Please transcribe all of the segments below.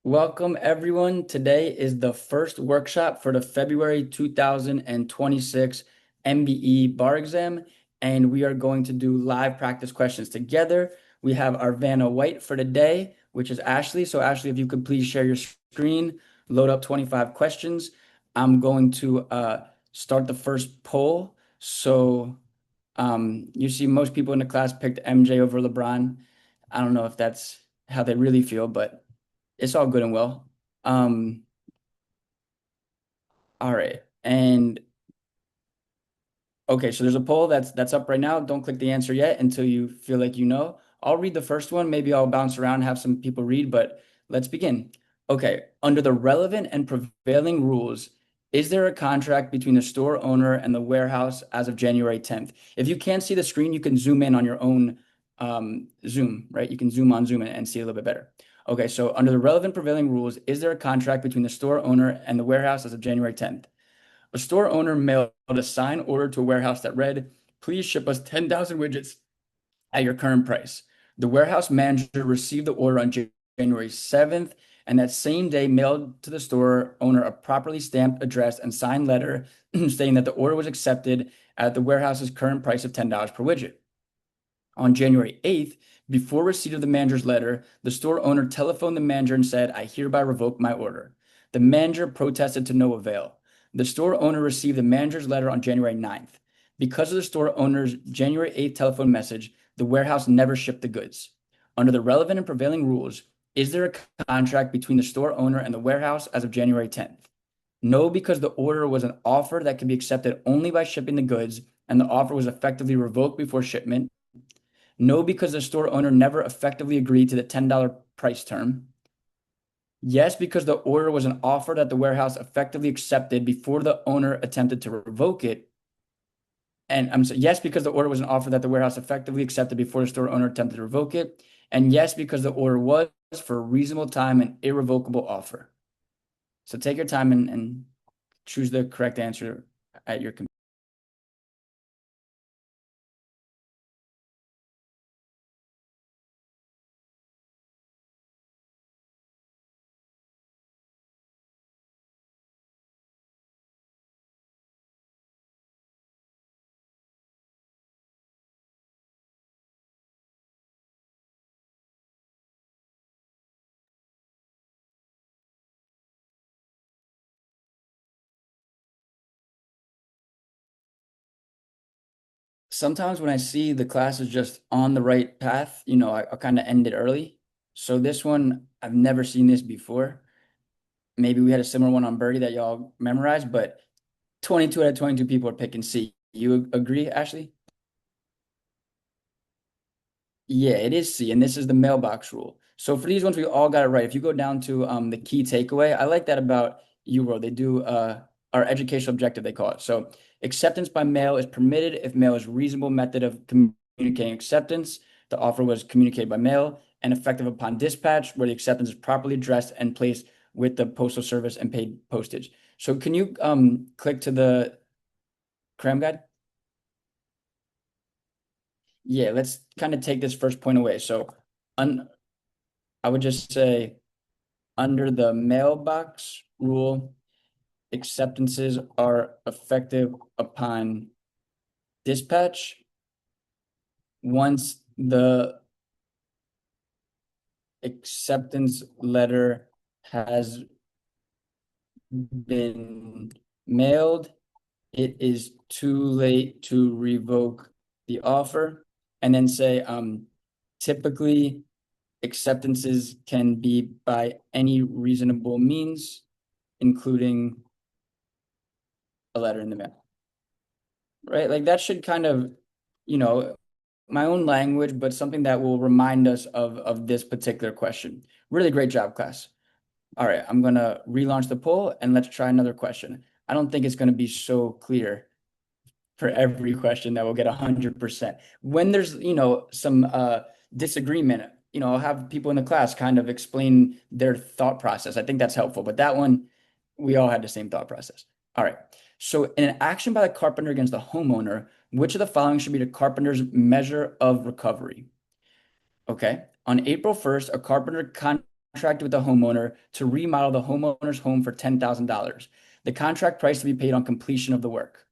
Welcome, everyone. Today is the first workshop for the February 2026 MBE bar exam, and we are going to do live practice questions together. We have our Vanna White for today, which is Ashley. So, Ashley, if you could please share your screen, load up 25 questions. I'm going to start the first poll. You see most people in the class picked MJ over LeBron. I don't know if that's how they really feel, but it's all good and well. Um, all right. And okay, so there's a poll that's up right now. Don't click the answer yet until you feel like you know. I'll read the first one. Maybe I'll bounce around and have some people read, but let's begin. Okay, under the relevant and prevailing rules, is there a contract between the store owner and the warehouse as of January 10th? If you can't see the screen, you can zoom in on your own Zoom, right? You can zoom on Zoom and see a little bit better. Okay, so under the relevant prevailing rules, is there a contract between the store owner and the warehouse as of January 10th? A store owner mailed a signed order to a warehouse that read, "Please ship us 10,000 widgets at your current price." The warehouse manager received the order on January 7th, and that same day mailed to the store owner a properly stamped, addressed, and signed letter stating that the order was accepted at the warehouse's current price of $10 per widget. On January 8th, before receipt of the manager's letter, the store owner telephoned the manager and said, "I hereby revoke my order." The manager protested to no avail. The store owner received the manager's letter on January 9th. Because of the store owner's January 8th telephone message, the warehouse never shipped the goods. Under the relevant and prevailing rules, is there a contract between the store owner and the warehouse as of January 10th? No, because the order was an offer that could be accepted only by shipping the goods, and the offer was effectively revoked before shipment. No, because the store owner never effectively agreed to the $10 price term. Yes, because the order was an offer that the warehouse effectively accepted before the owner attempted to revoke it. And I'm sorry, yes, because the order was an offer that the warehouse effectively accepted before the store owner attempted to revoke it. And yes, because the order was for a reasonable time an irrevocable offer. So take your time and choose the correct answer at your computer. Sometimes when I see the class is just on the right path, I'll kind of end it early. So this one, I've never seen this before. Maybe we had a similar one on Birdie that y'all memorized, but 22 out of 22 people are picking C. You agree, Ashley? Yeah, it is C, and this is the mailbox rule. So for these ones, we all got it right. If you go down to the key takeaway, I like that about UWorld. They do our educational objective, they call it. So acceptance by mail is permitted if mail is a reasonable method of communicating acceptance. The offer was communicated by mail and effective upon dispatch, where the acceptance is properly addressed and placed with the postal service and paid postage. So can you click to the cram guide? Yeah, let's kind of take this first point away. So un I would just say under the mailbox rule, acceptances are effective upon dispatch once the acceptance letter has been mailed. It is too late to revoke the offer. And then say, typically acceptances can be by any reasonable means, including a letter in the mail, right? Like that should kind of, you know, my own language, but something that will remind us of this particular question. Really great job, class. All right, I'm gonna relaunch the poll and let's try another question. I don't think it's gonna be so clear for every question that will get 100%. When there's, some disagreement, I'll have people in the class kind of explain their thought process. I think that's helpful, but that one, we all had the same thought process. All right. So in an action by the carpenter against the homeowner, which of the following should be the carpenter's measure of recovery? Okay. On April 1st, a carpenter contracted contracted with the homeowner to remodel the homeowner's home for $10,000. The contract price to be paid on completion of the work.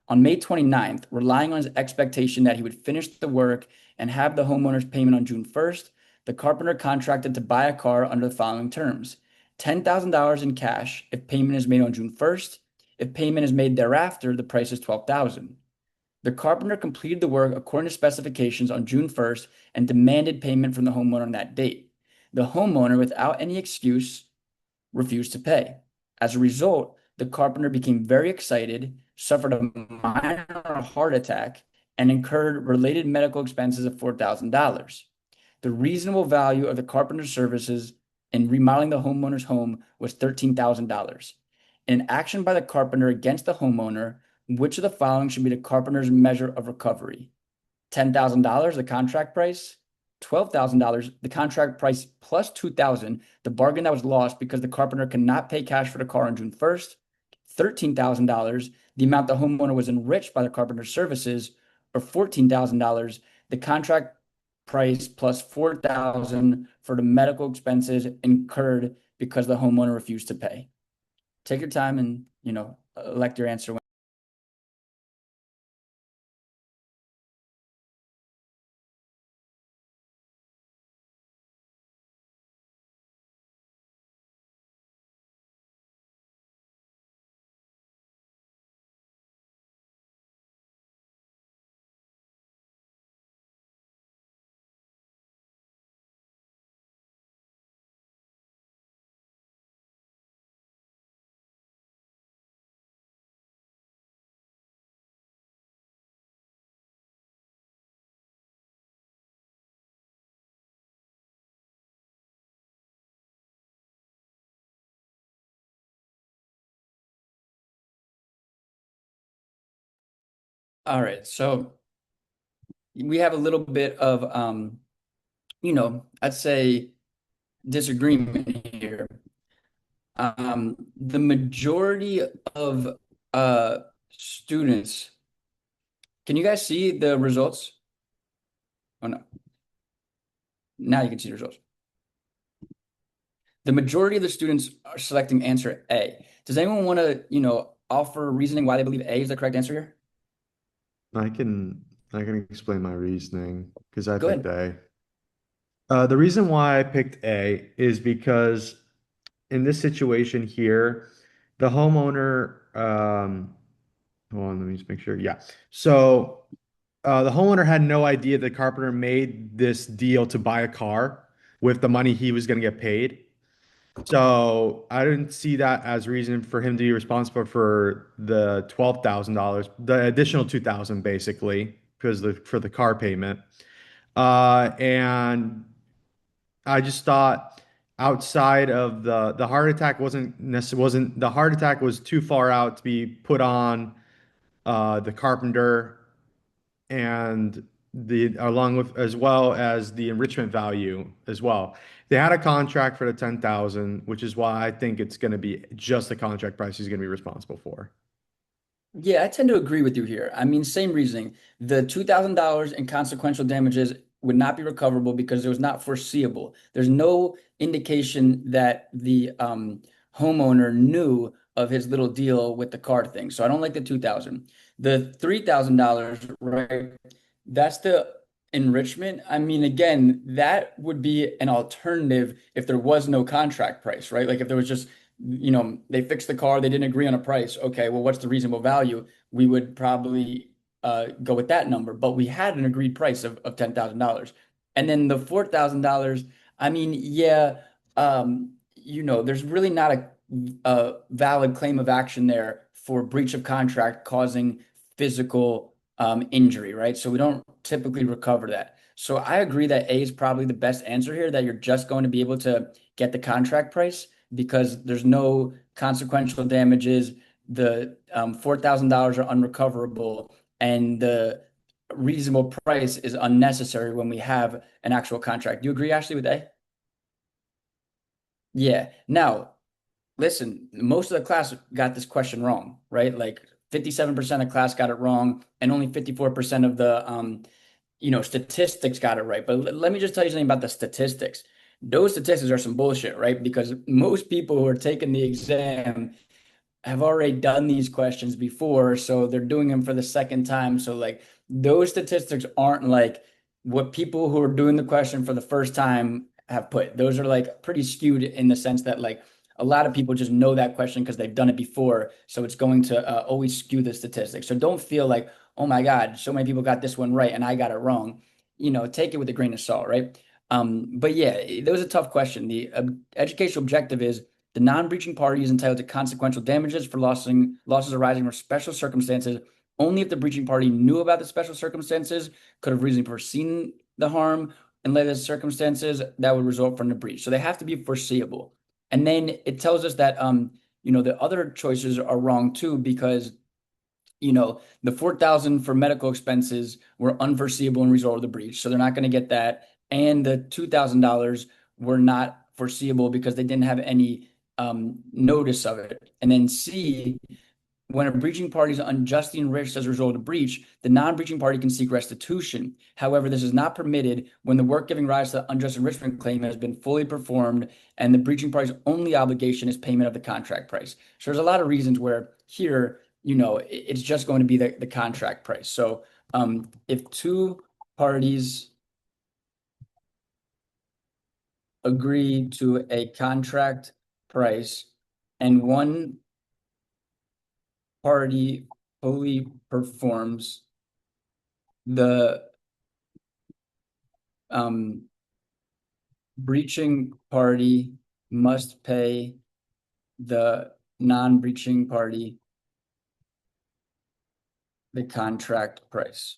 On May 29th, relying on his expectation that he would finish the work and have the homeowner's payment on June 1st, the carpenter contracted to buy a car under the following terms: $10,000 in cash if payment is made on June 1st. If payment is made thereafter, the price is $12,000. The carpenter completed the work according to specifications on June 1st and demanded payment from the homeowner on that date. The homeowner, without any excuse, refused to pay. As a result, the carpenter became very excited, suffered a minor heart attack, and incurred related medical expenses of $4,000. The reasonable value of the carpenter's services in remodeling the homeowner's home was $13,000. In an action by the carpenter against the homeowner, which of the following should be the carpenter's measure of recovery? $10,000, the contract price; $12,000, the contract price plus $2,000, the bargain that was lost because the carpenter cannot pay cash for the car on June 1st; $13,000, the amount the homeowner was enriched by the carpenter's services; or $14,000, the contract price plus $4,000 for the medical expenses incurred because the homeowner refused to pay. Take your time and, elect your answer. All right, so we have a little bit of, I'd say disagreement here. The majority of students, can you guys see the results? Oh no, now you can see the results. The majority of the students are selecting answer A. Does anyone want to, offer reasoning why they believe A is the correct answer here? I can I can explain my reasoning because I Go picked ahead. A. The reason why I picked A is because in this situation here, the homeowner, hold on, let me just make sure. Yeah. So the homeowner had no idea the carpenter made this deal to buy a car with the money he was going to get paid. So I didn't see that as reason for him to be responsible for the $12,000, the additional 2,000 basically, because for the car payment. And I just thought outside of the heart attack wasn't the heart attack was too far out to be put on the carpenter and the along with as well as the enrichment value as well. They had a contract for the 10,000, which is why I think it's going to be just the contract price he's going to be responsible for. Yeah, I tend to agree with you here. I mean, same reasoning. The $2,000 in consequential damages would not be recoverable because it was not foreseeable. There's no indication that the homeowner knew of his little deal with the car thing. So I don't like the 2,000. The $3,000, right? That's the enrichment. I mean, again, that would be an alternative if there was no contract price, right? Like if there was just they fixed the car, they didn't agree on a price. Okay, well, what's the reasonable value? We would probably go with that number, but we had an agreed price of $10,000. And then the $4,000, I mean, yeah, there's really not a valid claim of action there for breach of contract causing physical injury, right? So we don't typically recover that. So I agree that A is probably the best answer here, that you're just going to be able to get the contract price because there's no consequential damages. The $4,000 are unrecoverable, and the reasonable price is unnecessary when we have an actual contract. Do you agree, Ashley, with A? Yeah. Now, listen, most of the class got this question wrong, right? Like 57% of class got it wrong, and only 54% of the statistics got it right. But let me just tell you something about the statistics. Those statistics are some bullshit, right? Because most people who are taking the exam have already done these questions before, so they're doing them for the second time. So like those statistics aren't like what people who are doing the question for the first time have put. Those are like pretty skewed in the sense that like a lot of people just know that question because they've done it before, so it's going to always skew the statistics. So don't feel like, oh my God, so many people got this one right and I got it wrong. Take it with a grain of salt, right? But yeah, that was a tough question. The educational objective is the non-breaching party is entitled to consequential damages for losses arising from special circumstances only if the breaching party knew about the special circumstances, could have reasonably foreseen the harm, and later the circumstances that would result from the breach. So they have to be foreseeable. And then it tells us that the other choices are wrong too, because the 4,000 for medical expenses were unforeseeable and result of the breach. So they're not going to get that. And the $2,000 were not foreseeable because they didn't have any notice of it. And then C, when a breaching party is unjustly enriched as a result of the breach, the non-breaching party can seek restitution. However, this is not permitted when the work giving rise to the unjust enrichment claim has been fully performed and the breaching party's only obligation is payment of the contract price. So there's a lot of reasons where here, it's just going to be the contract price. So if two parties agree to a contract price and one party fully performs the um, breaching party must pay the non-breaching party the contract price.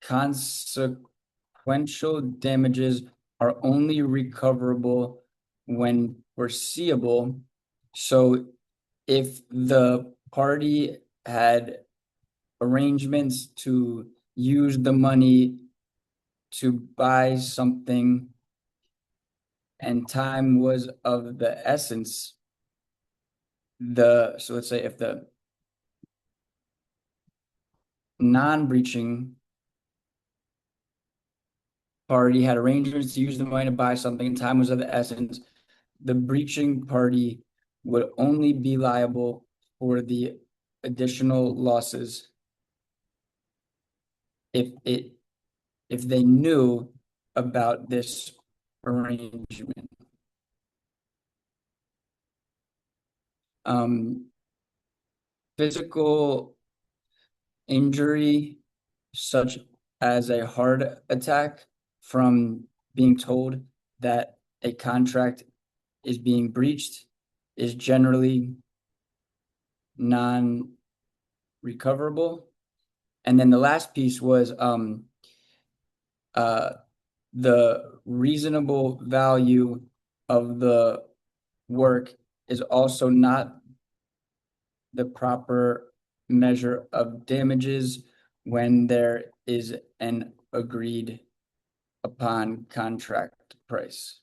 Consequential damages are only recoverable when foreseeable. So if the party had arrangements to use the money to buy something and time was of the essence, so let's say if the non-breaching party had arrangements to use the money to buy something and time was of the essence, the breaching party would only be liable for the additional losses if it if they knew about this arrangement. Um, Physical injury, such as a heart attack from being told that a contract is being breached, is generally non-recoverable. And then the last piece was uh, the reasonable value of the work is also not the proper measure of damages when there is an agreed upon contract price.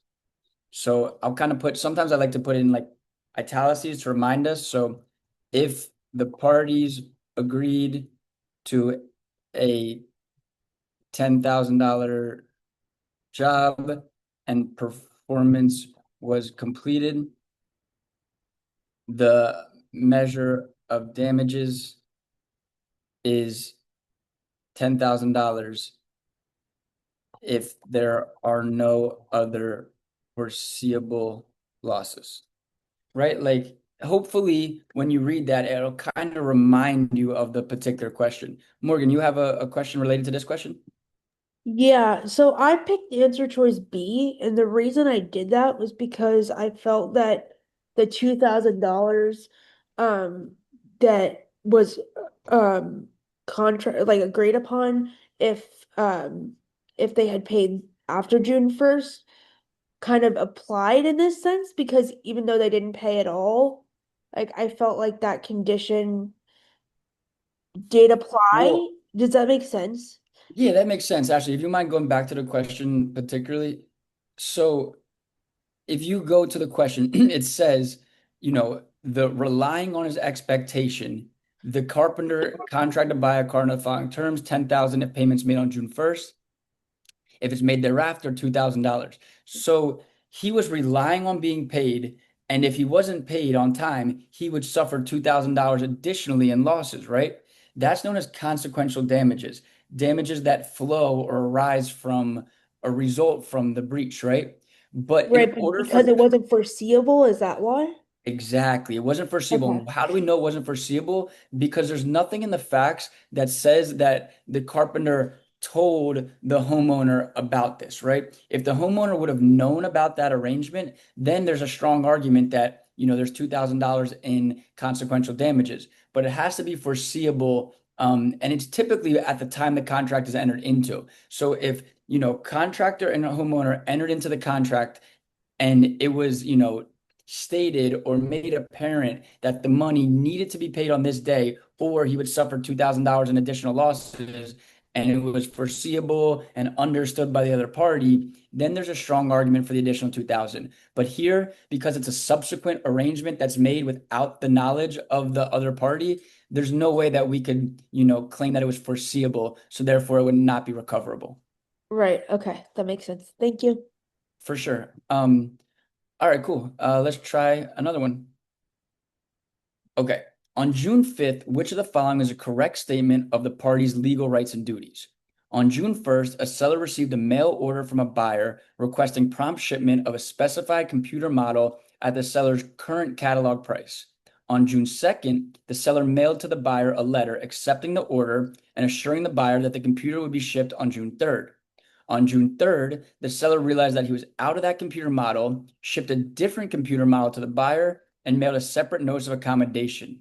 So I'll kind of sometimes I like to put in like italics to remind us. So if the parties agreed to a $10,000 job and performance was completed, the measure of damages is $10,000 if there are no other foreseeable losses, right? Like, hopefully, when you read that, it'll kind of remind you of the particular question. Morgan, you have a question related to this question? Yeah, so I picked answer choice B, and the reason I did that was because I felt that the $2,000 um that was contract like agreed upon if um if they had paid after June 1st kind of applied in this sense because even though they didn't pay at all, like I felt like that condition did Well, apply. Does that make sense? yeah, that makes sense. Actually, if you mind going back to the question particularly, so if you go to the question, it says, the relying on his expectation, the carpenter contracted to buy a car on the following terms, 10,000 if payments made on June 1st. If it's made thereafter, $2,000. So he was relying on being paid, and if he wasn't paid on time, he would suffer $2,000 additionally in losses, right? That's known as consequential damages, damages that flow or arise from a result from the breach, right? But in Right, but order because for it wasn't foreseeable, is that why? Exactly. It wasn't foreseeable. Okay. And how do we know it wasn't foreseeable? Because there's nothing in the facts that says that the carpenter told the homeowner about this, right? If the homeowner would have known about that arrangement, then there's a strong argument that, there's $2,000 in consequential damages. But it has to be foreseeable. And it's typically at the time the contract is entered into. So if, contractor and a homeowner entered into the contract and it was, stated or made apparent that the money needed to be paid on this day, or he would suffer $2,000 in additional losses, and it was foreseeable and understood by the other party, then there's a strong argument for the additional 2,000. But here, because it's a subsequent arrangement that's made without the knowledge of the other party, there's no way that we could, claim that it was foreseeable, so therefore it would not be recoverable. Right. Okay. That makes sense. Thank you. For sure. All right, cool. Let's try another one. Okay. On June 5th, which of the following is a correct statement of the party's legal rights and duties? On June 1st, a seller received a mail order from a buyer requesting prompt shipment of a specified computer model at the seller's current catalog price. On June 2nd, the seller mailed to the buyer a letter accepting the order and assuring the buyer that the computer would be shipped on June 3rd. On June 3rd, the seller realized that he was out of that computer model, shipped a different computer model to the buyer, and mailed a separate notice of accommodation.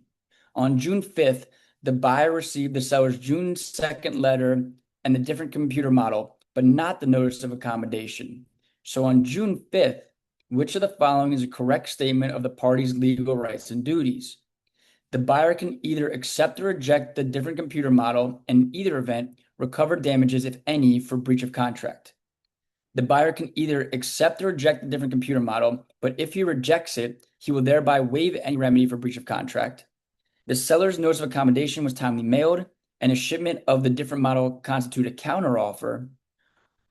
On June 5th, the buyer received the seller's June 2nd letter and the different computer model, but not the notice of accommodation. So on June 5th, which of the following is a correct statement of the party's legal rights and duties? The buyer can either accept or reject the different computer model, and in either event, recover damages, if any, for breach of contract. The buyer can either accept or reject the different computer model, but if he rejects it, he will thereby waive any remedy for breach of contract. The seller's notice of accommodation was timely mailed, and a shipment of the different model constitute a counteroffer,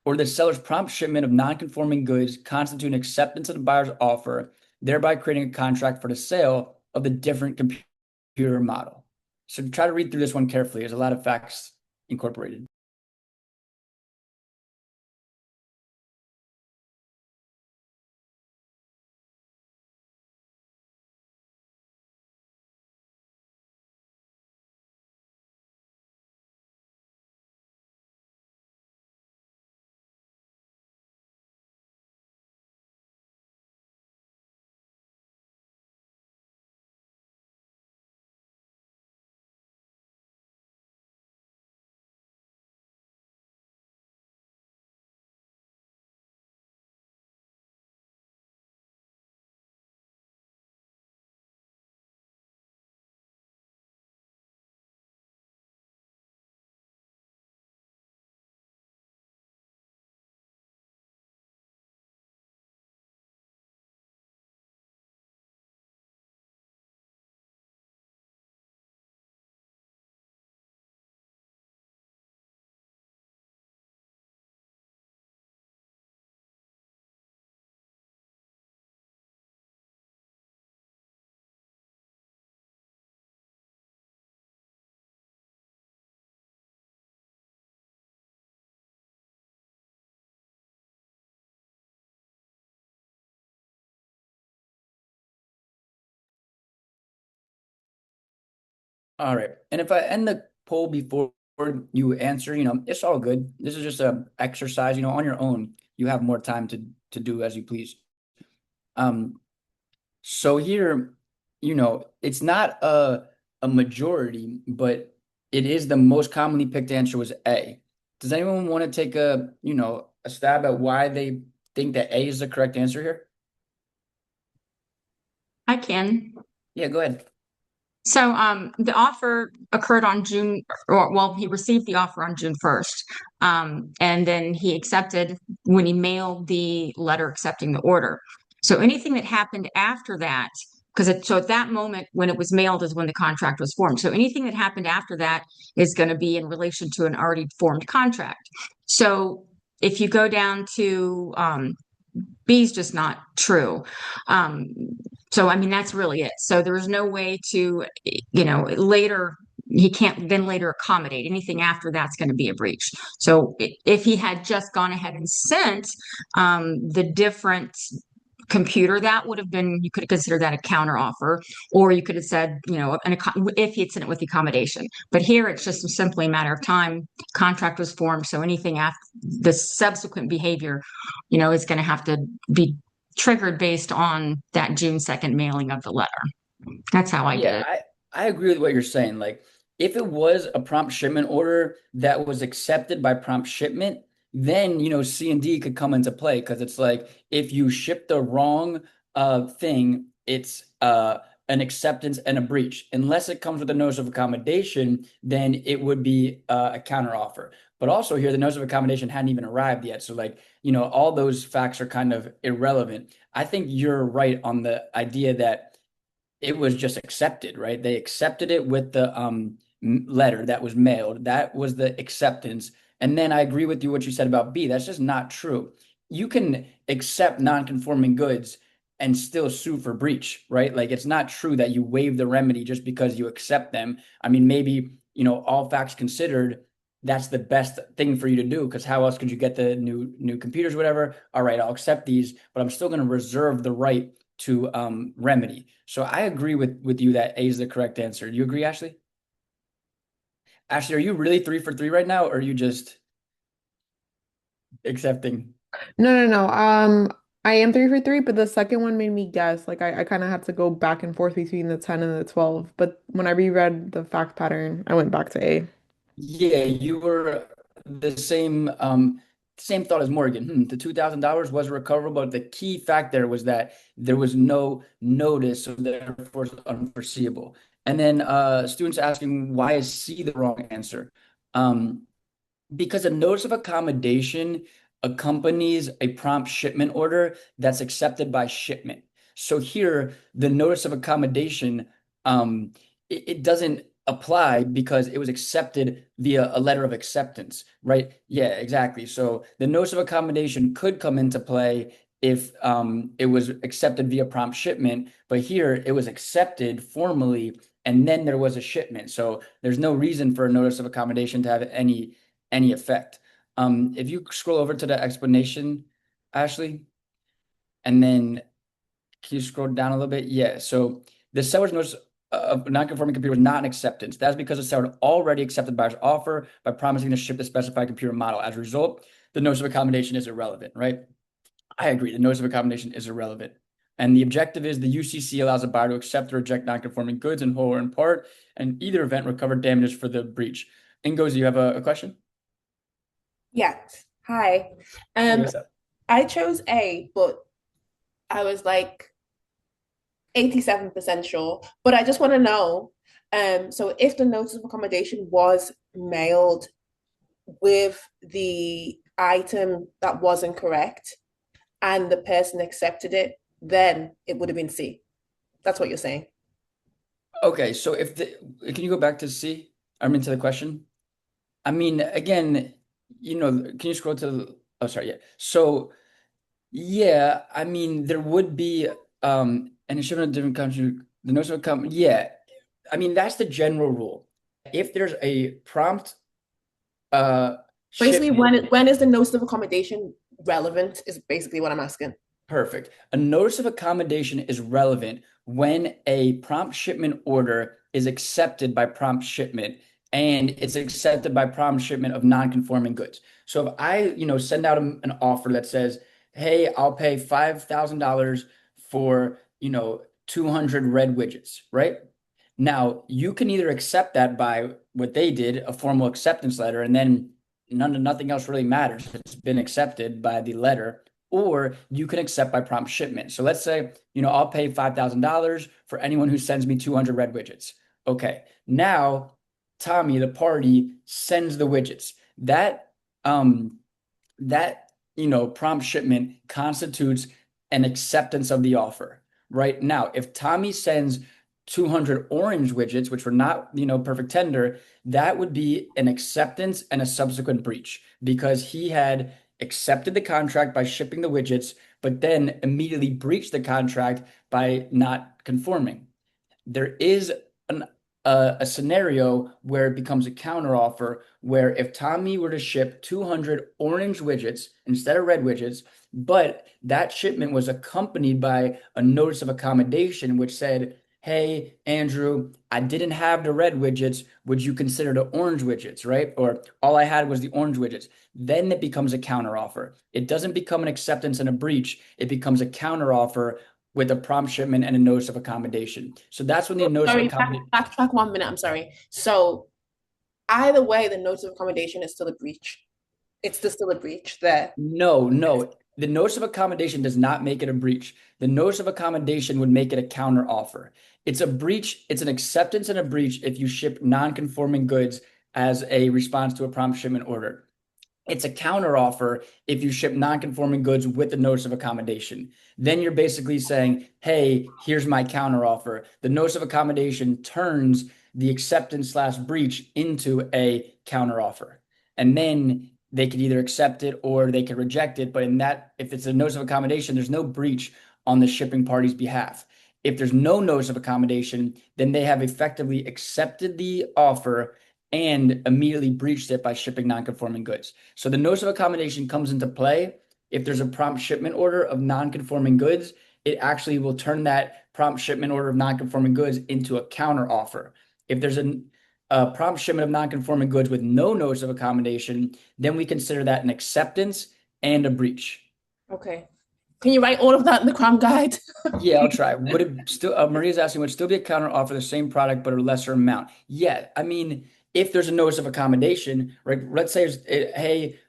or the seller's prompt shipment of non-conforming goods constitute an acceptance of the buyer's offer, thereby creating a contract for the sale of the different computer model. So try to read through this one carefully. There's a lot of facts incorporated. All right. And if I end the poll before you answer, it's all good. This is just a exercise, on your own. You have more time to do as you please. So here, it's not a majority, but it is the most commonly picked answer was A. Does anyone want to take a stab at why they think that A is the correct answer here? I can. Yeah, go ahead. So the offer occurred on June, or well, he received the offer on June 1st. And then he accepted when he mailed the letter accepting the order. So anything that happened after that, so at that moment when it was mailed is when the contract was formed. So anything that happened after that is going to be in relation to an already formed contract. So if you go down to B is just not true. Um, so I mean that's really it. So there was no way to, later he can't then later accommodate anything after that's going to be a breach. So if he had just gone ahead and sent the different computer, that would have been, you could have considered that a counter offer, or you could have said, if he had sent it with the accommodation. But here it's just simply a matter of time. Contract was formed, so anything after the subsequent behavior, is going to have to be triggered based on that June 2nd mailing of the letter. That's how I did Yeah, it. I agree with what you're saying. Like, if it was a prompt shipment order that was accepted by prompt shipment, then C and D could come into play because it's like if you ship the wrong thing, it's an acceptance and a breach. Unless it comes with a notice of accommodation, then it would be a counter offer. But also here, the notice of accommodation hadn't even arrived yet. So like, all those facts are kind of irrelevant. I think you're right on the idea that it was just accepted, right? They accepted it with the letter that was mailed. That was the acceptance. And then I agree with you what you said about B. That's just not true. You can accept non-conforming goods and still sue for breach, right? Like it's not true that you waive the remedy just because you accept them. I mean, maybe, all facts considered, that's the best thing for you to do because how else could you get the new computers, whatever? All right, I'll accept these, but I'm still going to reserve the right to remedy. So I agree with you that A is the correct answer. Do you agree, Ashley? Ashley, are you really 3 for 3 right now, or are you just accepting? No. I am 3 for 3, but the second one made me guess. Like I kind of had to go back and forth between the 10 and the 12. But when I reread the fact pattern, I went back to A. Yeah, you were the same thought as Morgan. The $2,000 was recoverable, but the key fact there was that there was no notice, so therefore it's unforeseeable. And then students asking why is C the wrong answer? Um, because a notice of accommodation accompanies a prompt shipment order that's accepted by shipment. So here, the notice of accommodation, it doesn't apply because it was accepted via a letter of acceptance, right? Yeah, exactly. So the notice of accommodation could come into play if it was accepted via prompt shipment, but here it was accepted formally and then there was a shipment. So there's no reason for a notice of accommodation to have any effect. If you scroll over to the explanation, Ashley, and then can you scroll down a little bit? Yeah. So the seller's notice of non-conforming computer was not an acceptance. That's because the seller had already accepted buyer's offer by promising to ship the specified computer model. As a result, the notice of accommodation is irrelevant, right? I agree. The notice of accommodation is irrelevant. And the objective is the UCC allows a buyer to accept or reject non-conforming goods in whole or in part, and either event recover damages for the breach. Ingoz, you have a question? Yes. Hi. Hey, Um, what's up? I chose A, but I was like 87% sure. But I just want to know, so if the notice of accommodation was mailed with the item that wasn't correct and the person accepted it, then it would have been C. That's what you're saying. Okay, so can you go back to C? I mean to the question. I mean, again, can you scroll to oh, sorry, yeah. So yeah, I mean, there would be and it shouldn't have different country. The notice of come, yeah. I mean, that's the general rule. If there's a prompt uh Basically, shipment, when is the notice of accommodation relevant is basically what I'm asking. perfect. A notice of accommodation is relevant when a prompt shipment order is accepted by prompt shipment and it's accepted by prompt shipment of non-conforming goods. So if I, send out an offer that says, "Hey, I'll pay $5,000 for, 200 red widgets," right? Now, you can either accept that by what they did, a formal acceptance letter, and then nothing else really matters. It's been accepted by the letter, or you can accept by prompt shipment. So let's say, I'll pay $5,000 for anyone who sends me 200 red widgets. Okay. Now, Tommy, the party, sends the widgets. That prompt shipment constitutes an acceptance of the offer. Right now, if Tommy sends 200 orange widgets, which were not, perfect tender, that would be an acceptance and a subsequent breach because he had accepted the contract by shipping the widgets, but then immediately breached the contract by not conforming. There is a scenario where it becomes a counteroffer, where if Tommy were to ship 200 orange widgets instead of red widgets, but that shipment was accompanied by a notice of accommodation which said, hey, Andrew, I didn't have the red widgets. Would you consider the orange widgets, right? Or all I had was the orange widgets. Then it becomes a counteroffer. It doesn't become an acceptance and a breach. It becomes a counteroffer with a prompt shipment and a notice of accommodation. So that's when the notice of Sorry, accommodation. backtrack 1 minute. I'm sorry. So either way, the notice of accommodation is still a breach. It's still a breach there. No. The notice of accommodation does not make it a breach. The notice of accommodation would make it a counter offer. It's a breach. It's an acceptance and a breach if you ship non-conforming goods as a response to a prompt shipment order. It's a counter offer if you ship non-conforming goods with the notice of accommodation. Then you're basically saying, hey, here's my counter offer. The notice of accommodation turns the acceptance slash breach into a counter offer. And then they could either accept it or they could reject it. But in that, if it's a notice of accommodation, there's no breach on the shipping party's behalf. If there's no notice of accommodation, then they have effectively accepted the offer and immediately breached it by shipping non-conforming goods. So the notice of accommodation comes into play if there's a prompt shipment order of non-conforming goods. It actually will turn that prompt shipment order of non-conforming goods into a counter offer. If there's a prompt shipment of non-conforming goods with no notice of accommodation, then we consider that an acceptance and a breach. Okay. Can you write all of that in the cram guide? Yeah, I'll try. Would it still, Maria's asking, would it still be a counter offer the same product but a lesser amount? Yeah, I mean, if there's a notice of accommodation, right? Let's say, hey,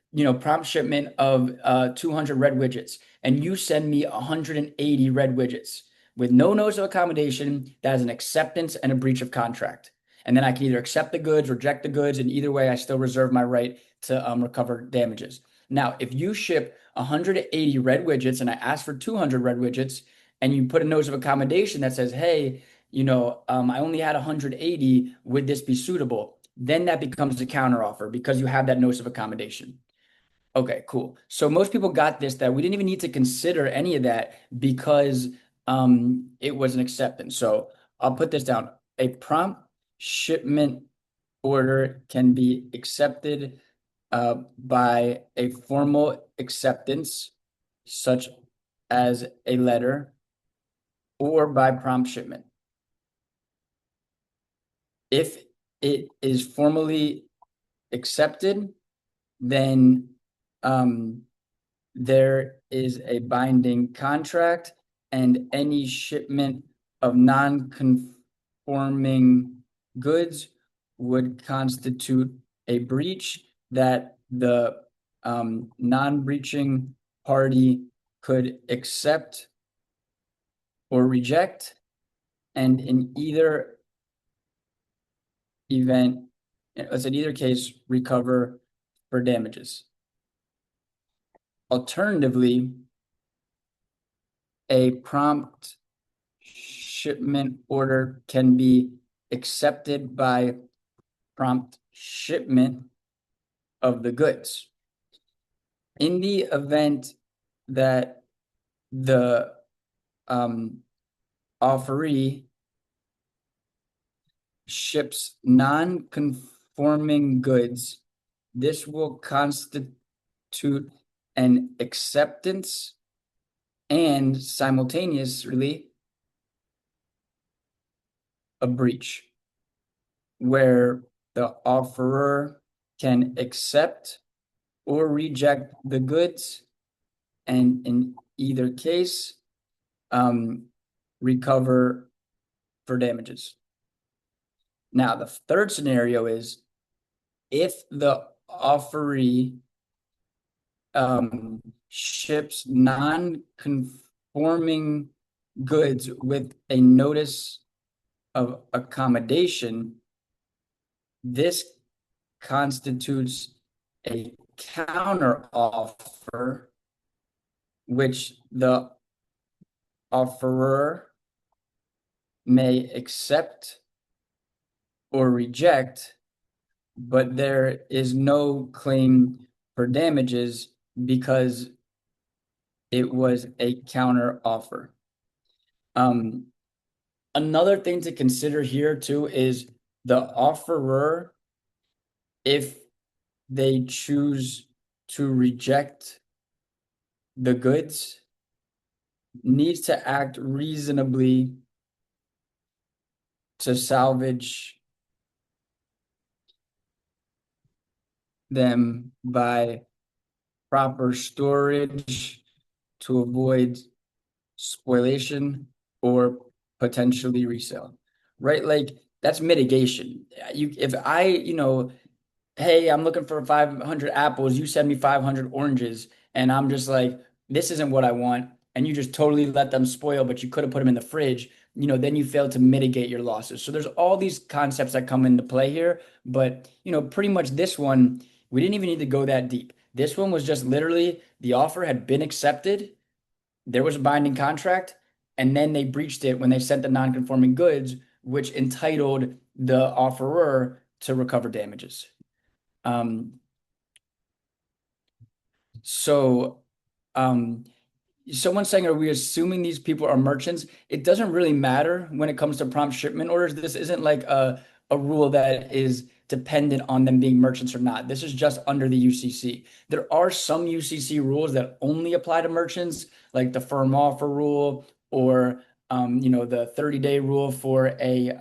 prompt shipment of 200 red widgets, and you send me 180 red widgets with no notice of accommodation, that is an acceptance and a breach of contract. And then I can either accept the goods, reject the goods, and either way, I still reserve my right to recover damages. Now, if you ship 180 red widgets and I ask for 200 red widgets, and you put a notice of accommodation that says, hey, I only had 180, would this be suitable? Then that becomes a counteroffer because you have that notice of accommodation. Okay, cool. So most people got this, that we didn't even need to consider any of that because it was an acceptance. So I'll put this down. A prompt shipment order can be accepted by a formal acceptance, such as a letter, or by prompt shipment. If it is formally accepted, then there is a binding contract, and any shipment of non-conforming goods would constitute a breach that the non-breaching party could accept or reject, and in either event, let's in either case, recover for damages. Alternatively, a prompt shipment order can be accepted by prompt shipment of the goods. In the event that the offeree ships non-conforming goods, this will constitute an acceptance and simultaneously a breach, where the offerer can accept or reject the goods, and in either case, recover for damages. Now, the third scenario is if the offeree ships non-conforming goods with a notice of accommodation, this constitutes a counter offer, which the offerer may accept or reject, but there is no claim for damages because it was a counter offer. Another thing to consider here too is the offerer, if they choose to reject the goods, needs to act reasonably to salvage them by proper storage to avoid spoliation or potentially resale, right? Like that's mitigation. If I, hey, I'm looking for 500 apples, you send me 500 oranges, and I'm just like, this isn't what I want, and you just totally let them spoil, but you could have put them in the fridge, then you fail to mitigate your losses. So there's all these concepts that come into play here, but pretty much this one, we didn't even need to go that deep. This one was just literally the offer had been accepted, there was a binding contract, and then they breached it when they sent the non-conforming goods, which entitled the offerer to recover damages. Um, so, um, Someone's saying, are we assuming these people are merchants? It doesn't really matter when it comes to prompt shipment orders. This isn't like a rule that is dependent on them being merchants or not. This is just under the UCC. There are some UCC rules that only apply to merchants, like the firm offer rule or the 30-day rule for a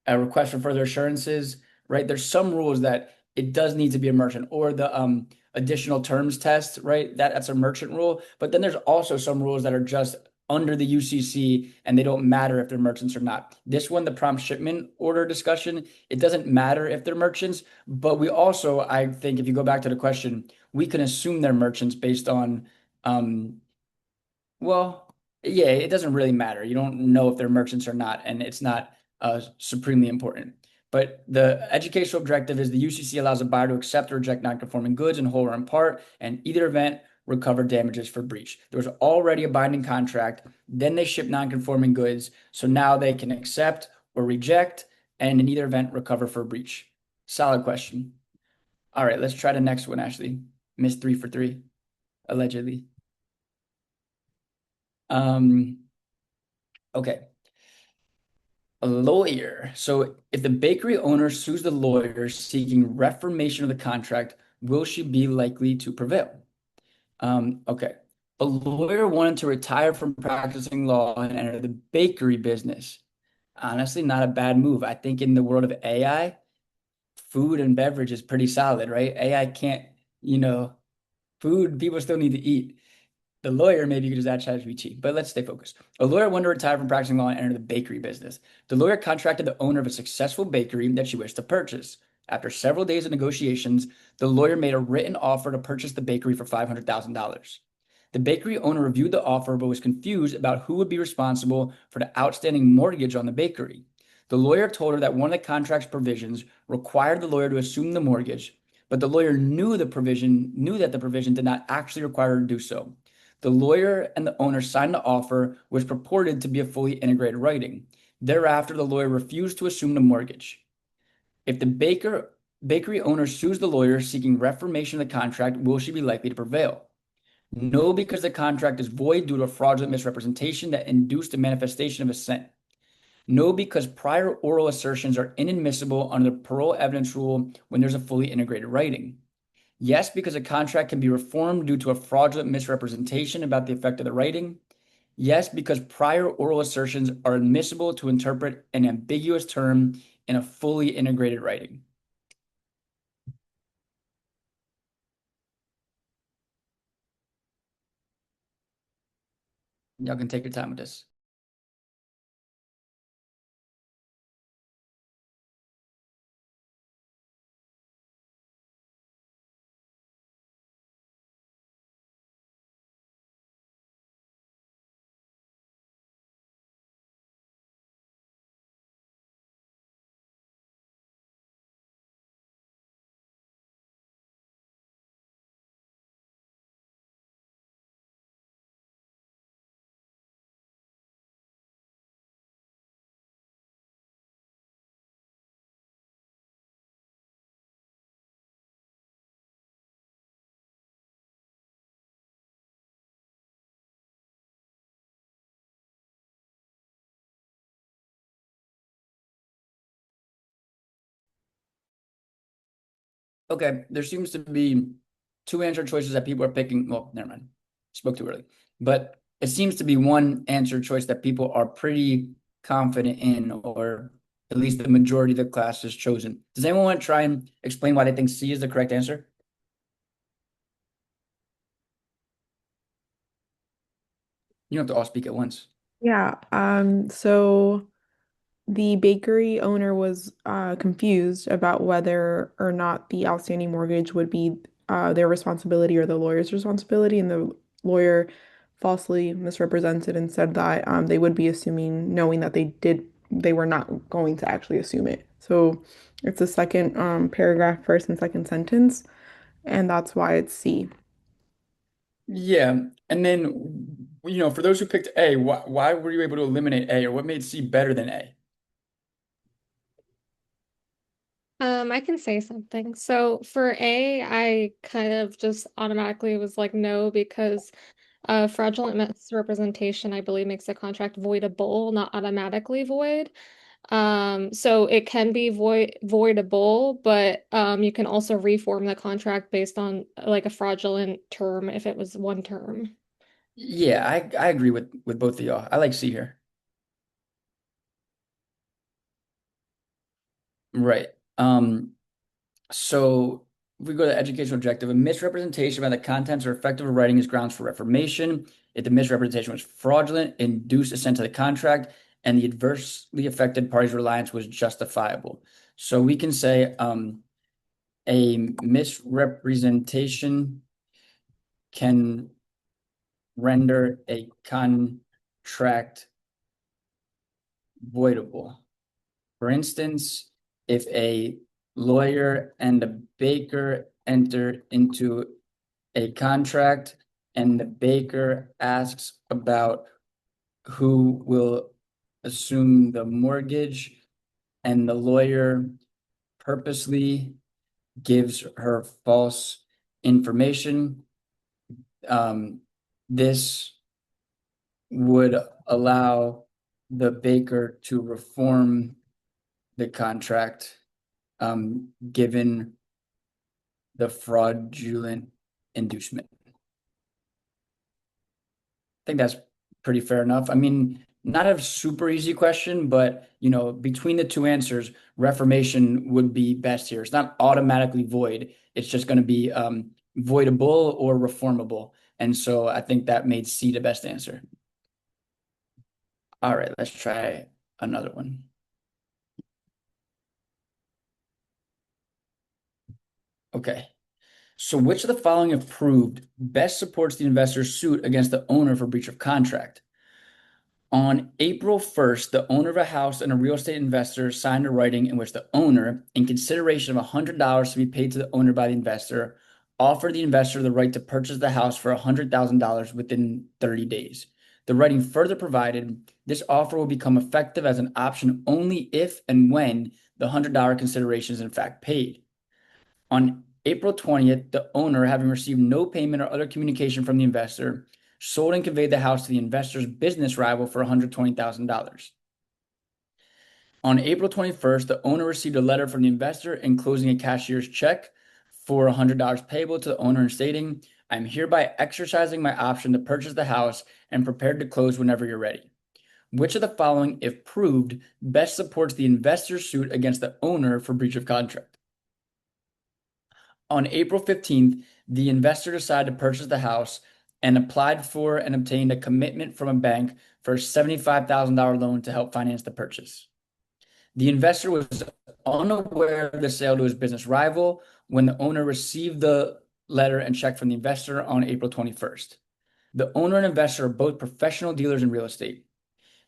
request for further assurances, right? There's some rules that it does need to be a merchant, or the additional terms test, right? That's a merchant rule. But then there's also some rules that are just under the UCC and they don't matter if they're merchants or not. This one, the prompt shipment order discussion, it doesn't matter if they're merchants, but we also, I think if you go back to the question, we can assume they're merchants based on well, yeah, it doesn't really matter. You don't know if they're merchants or not, and it's not supremely important. But the educational objective is the UCC allows a buyer to accept or reject non-conforming goods in whole or in part, and either event recover damages for breach. There was already a binding contract, then they ship non-conforming goods, so now they can accept or reject, and in either event recover for breach. Solid question. All right, let's try the next one, Ashley. Missed 3 for 3, allegedly. Okay. A lawyer. So if the bakery owner sues the lawyer seeking reformation of the contract, will she be likely to prevail? Okay. A lawyer wanted to retire from practicing law and enter the bakery business. Honestly, not a bad move. I think in the world of AI, food and beverage is pretty solid, right? AI can't, food, people still need to eat. The lawyer, maybe you could just add ChatGPT, but let's stay focused. A lawyer wanted to retire from practicing law and enter the bakery business. The lawyer contracted the owner of a successful bakery that she wished to purchase. After several days of negotiations, the lawyer made a written offer to purchase the bakery for $500,000. The bakery owner reviewed the offer but was confused about who would be responsible for the outstanding mortgage on the bakery. The lawyer told her that one of the contract's provisions required the lawyer to assume the mortgage, but the lawyer knew that the provision did not actually require her to do so. The lawyer and the owner signed the offer, which purported to be a fully integrated writing. Thereafter, the lawyer refused to assume the mortgage. If the bakery owner sues the lawyer seeking reformation of the contract, will she be likely to prevail? No, because the contract is void due to a fraudulent misrepresentation that induced a manifestation of assent. No, because prior oral assertions are inadmissible under the parole evidence rule when there's a fully integrated writing. Yes, because a contract can be reformed due to a fraudulent misrepresentation about the effect of the writing. Yes, because prior oral assertions are admissible to interpret an ambiguous term in a fully integrated writing. Y'all can take your time with this. Okay, there seems to be two answer choices that people are picking. Well, never mind. Spoke too early. But it seems to be one answer choice that people are pretty confident in, or at least the majority of the class has chosen. Does anyone want to try and explain why they think C is the correct answer? You don't have to all speak at once. Yeah, so the bakery owner was confused about whether or not the outstanding mortgage would be their responsibility or the lawyer's responsibility, and the lawyer falsely misrepresented and said that they would be assuming, knowing that they were not going to actually assume it. So it's the second paragraph, first and second sentence, and that's why it's C. Yeah, and then for those who picked A, why were you able to eliminate A, or what made C better than A? I can say something. So for A, I kind of just automatically was like no because fraudulent misrepresentation, I believe, makes a contract voidable, not automatically void. So it can be voidable, but you can also reform the contract based on like a fraudulent term if it was one term. Yeah, I agree with both of y'all. I like C here. Right. So if we go to educational objective, a misrepresentation about the contents or effect of a writing is grounds for reformation. If the misrepresentation was fraudulent, induced assent to the contract, and the adversely affected party's reliance was justifiable. So we can say a misrepresentation can render a contract voidable. For instance, if a lawyer and a baker enter into a contract and the baker asks about who will assume the mortgage and the lawyer purposely gives her false information, this would allow the baker to reform the contract, given the fraudulent inducement. I think that's pretty fair enough. I mean, not a super easy question, but between the two answers, reformation would be best here. It's not automatically void. It's just going to be voidable or reformable. And so I think that made C the best answer. All right, let's try another one. Okay. So which of the following, if proved, best supports the investor's suit against the owner for breach of contract? On April 1st, the owner of a house and a real estate investor signed a writing in which the owner, in consideration of $100 to be paid to the owner by the investor, offered the investor the right to purchase the house for $100,000 within 30 days. The writing further provided this offer will become effective as an option only if and when the $100 consideration is in fact paid. On April 20th, the owner, having received no payment or other communication from the investor, sold and conveyed the house to the investor's business rival for $120,000. On April 21st, the owner received a letter from the investor enclosing a cashier's check for $100 payable to the owner and stating, "I'm hereby exercising my option to purchase the house and prepared to close whenever you're ready." Which of the following, if proved, best supports the investor's suit against the owner for breach of contract? On April 15th, the investor decided to purchase the house and applied for and obtained a commitment from a bank for a $75,000 loan to help finance the purchase. The investor was unaware of the sale to his business rival when the owner received the letter and check from the investor on April 21st. The owner and investor are both professional dealers in real estate.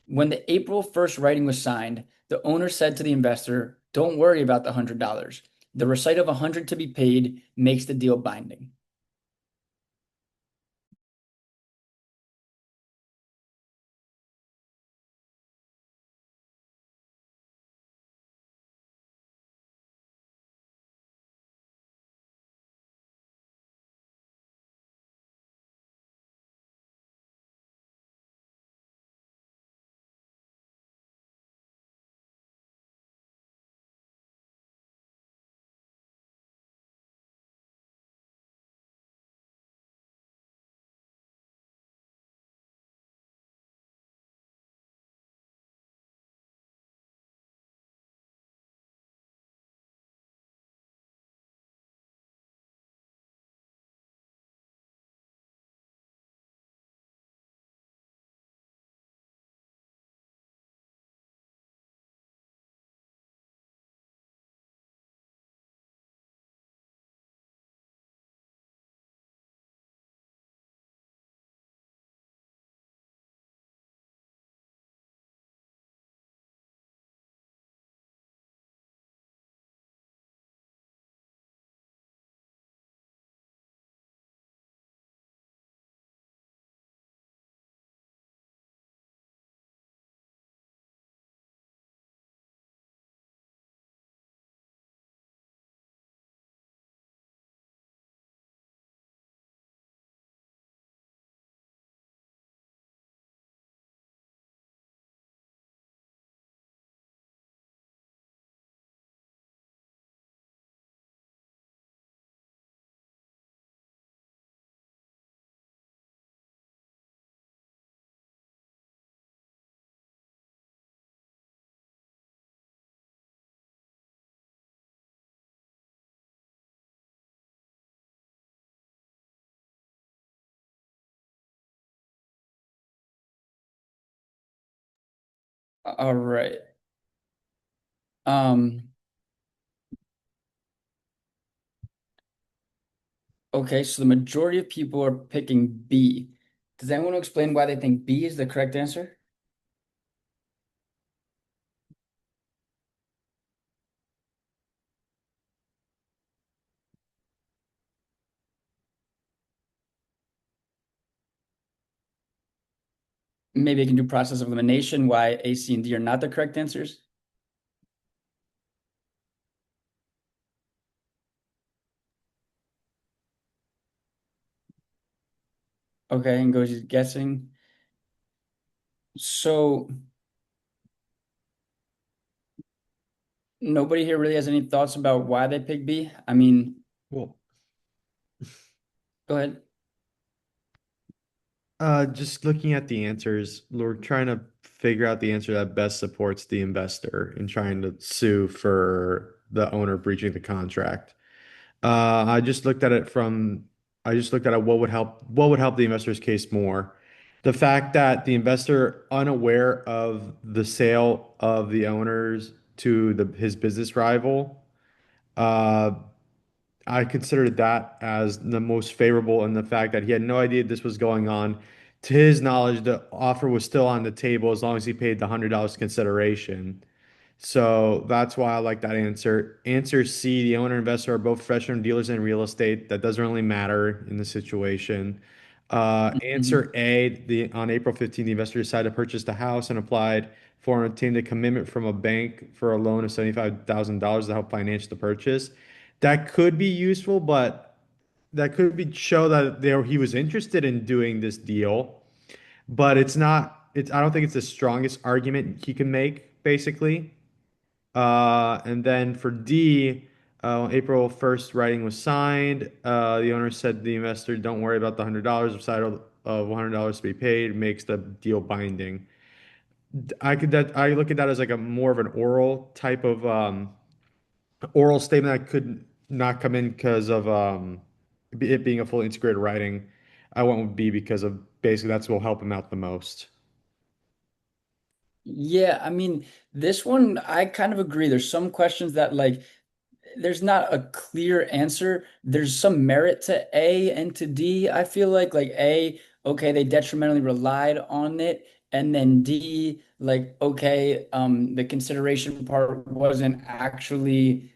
When the April 1st writing was signed, the owner said to the investor, "Don't worry about the $100. The receipt of $100 to be paid makes the deal binding." All right. Um, okay, so the majority of people are picking B. Does anyone want to explain why they think B is the correct answer? Maybe I can do process of elimination, why A, C, and D are not the correct answers. Okay, and goes guessing. So nobody here really has any thoughts about why they picked B. I mean, Well, go ahead. just looking at the answers, we're trying to figure out the answer that best supports the investor in trying to sue for the owner breaching the contract. I just looked at it from, I just looked at it, what would help the investor's case more. The fact that the investor unaware of the sale of the owners to his business rival, uh, I considered that as the most favorable in the fact that he had no idea this was going on. To his knowledge, the offer was still on the table as long as he paid the $100 consideration. So that's why I like that answer. Answer C, the owner and investor are both professional dealers in real estate. That doesn't really matter in this situation. Answer Mhm. A, on April 15th, the investor decided to purchase the house and applied for and obtained a commitment from a bank for a loan of $75,000 to help finance the purchase. That could be useful, but that could be show that he was interested in doing this deal, but it's not, I don't think it's the strongest argument he can make, basically. And then for D, April 1st, writing was signed. The owner said to the investor, "Don't worry about the $100. Recital of $100 to be paid makes the deal binding." I look at that as like a more of an oral type of oral statement that could not come in because of it being a fully integrated writing. I went with B because of basically that's what will help him out the most. Yeah, I mean, this one I kind of agree. There's some questions that like there's not a clear answer. There's some merit to A and to D. I feel like A, okay, they detrimentally relied on it, and then D, like okay, the consideration part wasn't actually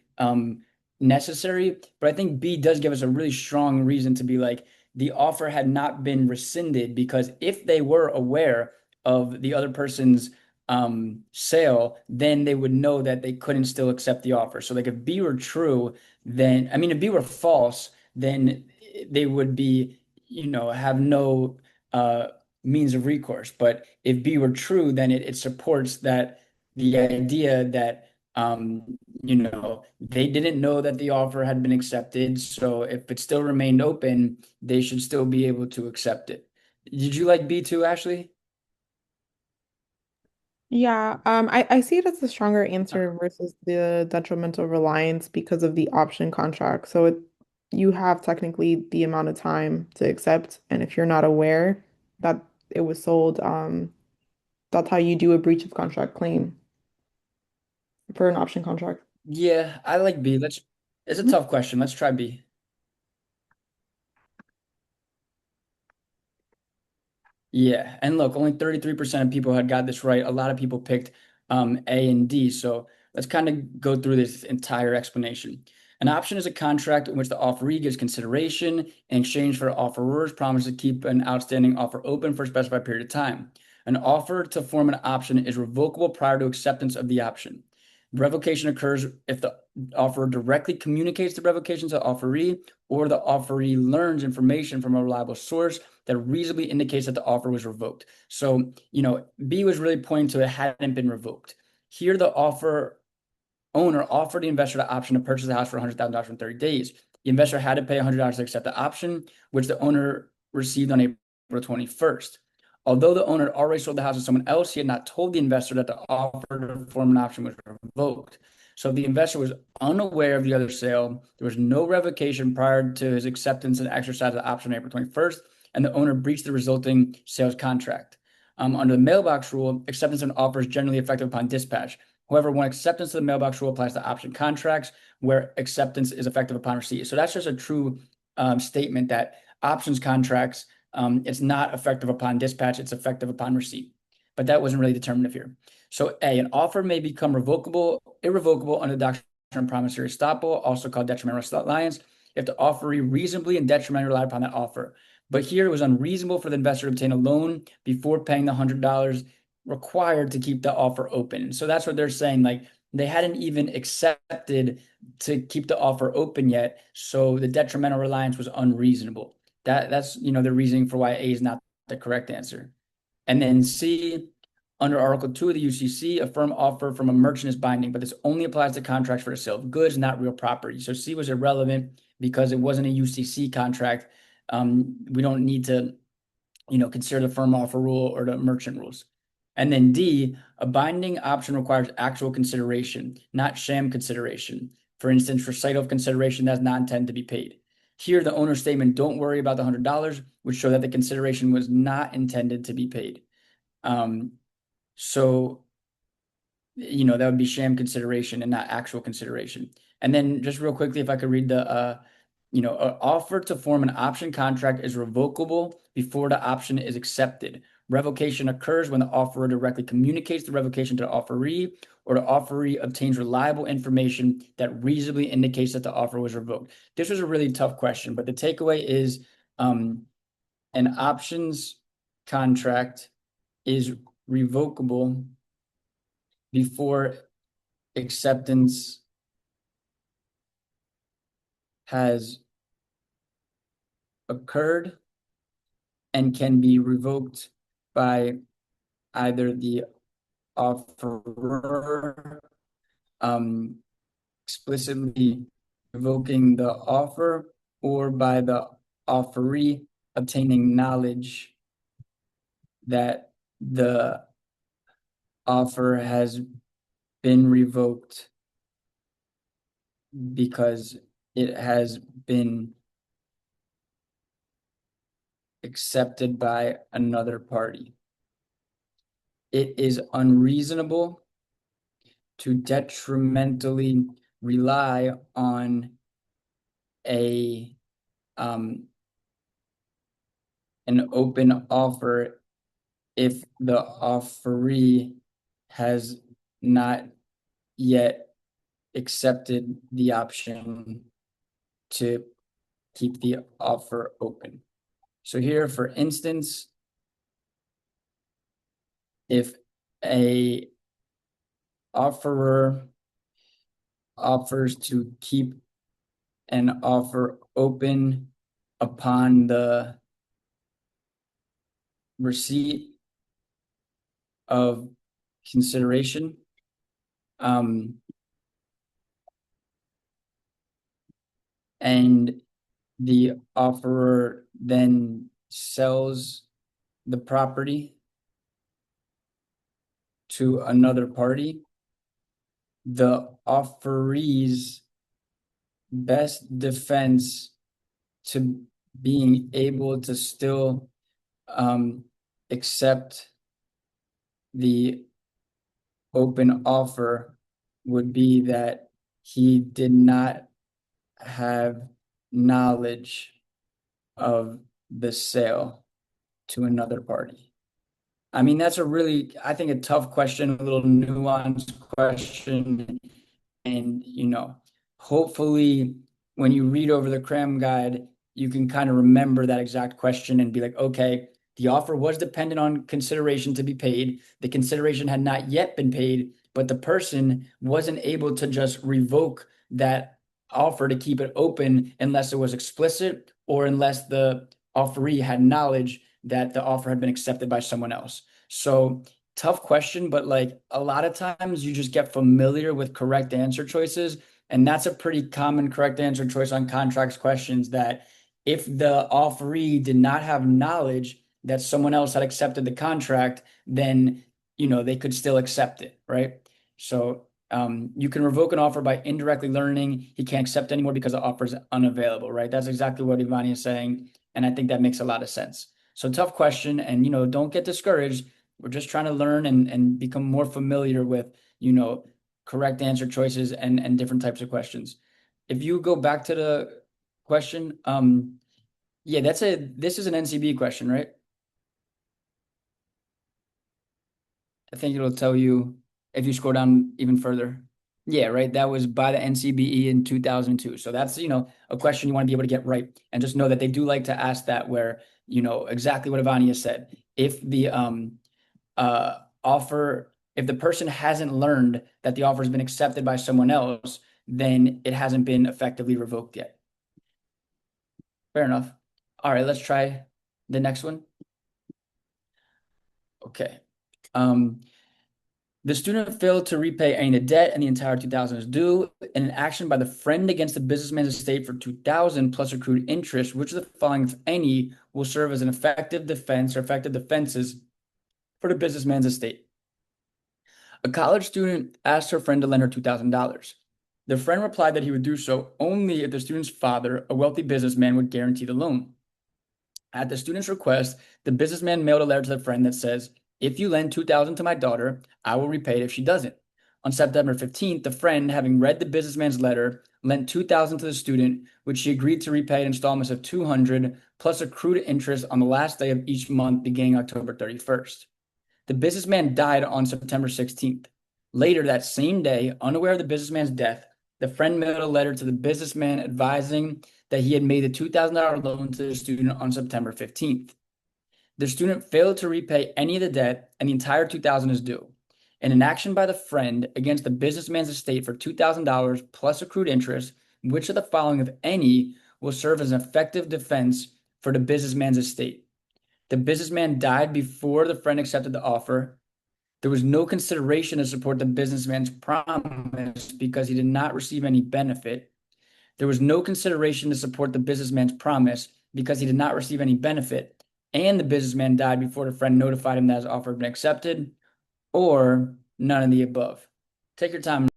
necessary. But I think B does give us a really strong reason to be like the offer had not been rescinded because if they were aware of the other person's sale, then they would know that they couldn't still accept the offer. So like if B were true, then I mean if B were false, then they would be, have no uh means of recourse. But if B were true, then it supports that the idea that they didn't know that the offer had been accepted. So if it still remained open, they should still be able to accept it. Did you like B2, Ashley? Yeah, I see it as the stronger answer versus the detrimental reliance because of the option contract. So you have technically the amount of time to accept, and if you're not aware that it was sold, that's how you do a breach of contract claim for an option contract. Yeah, I like B. It's a Mhm. tough question. Let's try B. Yeah, and look, only 33% of people had got this right. A lot of people picked A and D. So let's kind of go through this entire explanation. An option is a contract in which the offeree gives consideration in exchange for offeror's promise to keep an outstanding offer open for a specified period of time. An offer to form an option is revocable prior to acceptance of the option. Revocation occurs if the offeror directly communicates the revocation to the offeree or the offeree learns information from a reliable source that reasonably indicates that the offer was revoked. So, B was really pointing to it hadn't been revoked. Here, the offer owner offered the investor the option to purchase the house for $100,000 in 30 days. The investor had to pay $100 to accept the option, which the owner received on April 21st. Although the owner had already sold the house to someone else, he had not told the investor that the offer to form an option was revoked. So the investor was unaware of the other sale. There was no revocation prior to his acceptance and exercise of the option on April 21st, and the owner breached the resulting sales contract. Under the mailbox rule, acceptance of an offer is generally effective upon dispatch. However, when acceptance of the mailbox rule applies to option contracts, where acceptance is effective upon receipt. So that's just a true statement that options contracts, it's not effective upon dispatch, it's effective upon receipt. But that wasn't really determinative here. So A, an offer may become irrevocable under the doctrine of promissory estoppel, also called detrimental reliance, if the offeree reasonably and detrimentally relied upon that offer. But here it was unreasonable for the investor to obtain a loan before paying the $100 required to keep the offer open. So that's what they're saying. Like they hadn't even accepted to keep the offer open yet. So the detrimental reliance was unreasonable. That's the reasoning for why A is not the correct answer. And then C, under Article 2 of the UCC, a firm offer from a merchant is binding, but this only applies to contracts for the sale of goods, not real property. So C was irrelevant because it wasn't a UCC contract. We don't need to, consider the firm offer rule or the merchant rules. And then D, a binding option requires actual consideration, not sham consideration. For instance, recital of consideration that's not intended to be paid. Here, the owner's statement, don't worry about the $100, would show that the consideration was not intended to be paid. So, that would be sham consideration and not actual consideration. And then just real quickly, if I could read the, an offer to form an option contract is revocable before the option is accepted. Revocation occurs when the offeror directly communicates the revocation to the offeree, or the offeree obtains reliable information that reasonably indicates that the offer was revoked. This was a really tough question, but the takeaway is an options contract is revocable before acceptance has occurred and can be revoked by either the offerer explicitly revoking the offer or by the offeree obtaining knowledge that the offer has been revoked because it has been accepted by another party. It is unreasonable to detrimentally rely on an open offer if the offeree has not yet accepted the option to keep the offer open. So here, for instance, if a offerer offers to keep an offer open upon the receipt of consideration, and the offerer then sells the property to another party, the offeree's best defense to being able to still accept the open offer would be that he did not have knowledge of the sale to another party. I mean, that's I think, a tough question, a little nuanced question. And, hopefully when you read over the cram guide, you can kind of remember that exact question and be like, okay, the offer was dependent on consideration to be paid. The consideration had not yet been paid, but the person wasn't able to just revoke that offer to keep it open unless it was explicit or unless the offeree had knowledge that the offer had been accepted by someone else. So tough question, but like a lot of times you just get familiar with correct answer choices. And that's a pretty common correct answer choice on contracts questions, that if the offeree did not have knowledge that someone else had accepted the contract, then, they could still accept it, right? So you can revoke an offer by indirectly learning he can't accept anymore because the offer is unavailable, right? That's exactly what Ivani is saying. And I think that makes a lot of sense. So tough question. And, don't get discouraged. We're just trying to learn and become more familiar with, correct answer choices and different types of questions. If you go back to the question, yeah, this is an NCB question, right? I think it'll tell you if you scroll down even further. Yeah, right. That was by the NCBE in 2002. So that's, a question you want to be able to get right. And just know that they do like to ask that where, exactly what Ivania said. If the offer, if the person hasn't learned that the offer has been accepted by someone else, then it hasn't been effectively revoked yet. Fair enough. All right, let's try the next one. Okay. The student failed to repay any debt and the entire 2000 is due. In an action by the friend against the businessman's estate for 2000 plus accrued interest, which of the following, if any, will serve as an effective defense or effective defenses for the businessman's estate? A college student asked her friend to lend her $2,000. The friend replied that he would do so only if the student's father, a wealthy businessman, would guarantee the loan. At the student's request, the businessman mailed a letter to the friend that says, "If you lend 2,000 to my daughter, I will repay it if she doesn't." On September 15th, the friend, having read the businessman's letter, lent 2,000 to the student, which she agreed to repay in installments of 200 plus accrued interest on the last day of each month beginning October 31st. The businessman died on September 16th. Later that same day, unaware of the businessman's death, the friend mailed a letter to the businessman advising that he had made the $2,000 loan to the student on September 15th. The student failed to repay any of the debt, and the entire $2,000 is due. In an action by the friend against the businessman's estate for $2,000 plus accrued interest, which of the following, if any, will serve as an effective defense for the businessman's estate? The businessman died before the friend accepted the offer. There was no consideration to support the businessman's promise because he did not receive any benefit. There was no consideration to support the businessman's promise because he did not receive any benefit. And the businessman died before the friend notified him that his offer had been accepted, or none of the above. Take your time.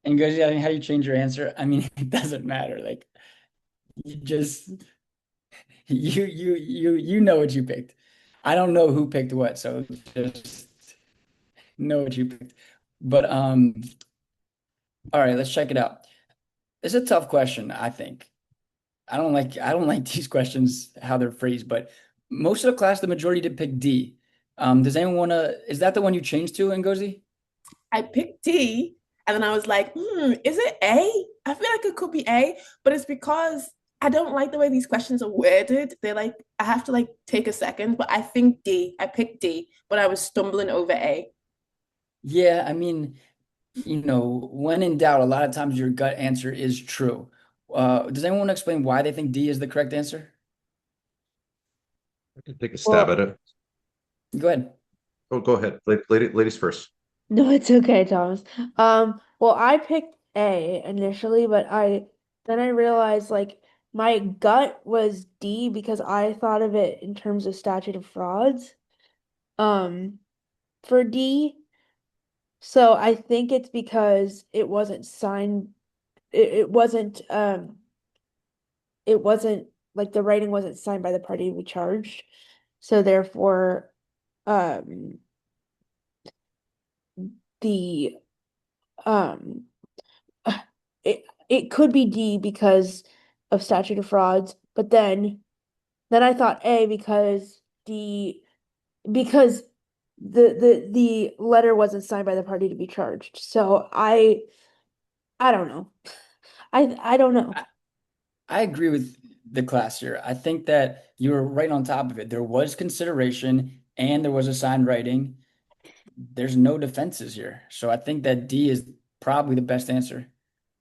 And goes, yeah, how do you change your answer? I mean, it doesn't matter. Like, you just you know what you picked. I don't know who picked what, so just know what you picked. But all right, let's check it out. It's a tough question, I think. I don't like these questions how they're phrased, but most of the class, the majority did pick D. Does anyone wanna, is that the one you changed to, Ngozi? I picked D, and then I was like, is it A? I feel like it could be A, but it's because I don't like the way these questions are worded. They're like, I have to like take a second, but I think D. I picked D, but I was stumbling over A. Yeah, I mean, when in doubt, a lot of times your gut answer is true. Does anyone want to explain why they think D is the correct answer? I can take a stab Well, at it. Go ahead. Oh, go ahead. Ladies first. no, it's okay, Thomas. Well, I picked A initially, but I realized like my gut was D because I thought of it in terms of statute of frauds. Um, for D. So I think it's because it wasn't signed it wasn't like the writing wasn't signed by the party to be charged. So therefore, um, the um, it could be D because of statute of frauds, but then I thought A because the letter wasn't signed by the party to be charged. So I don't know. I don't know. I agree with the class here. I think that you were right on top of it. There was consideration and there was assigned writing. There's no defenses here. So I think that D is probably the best answer.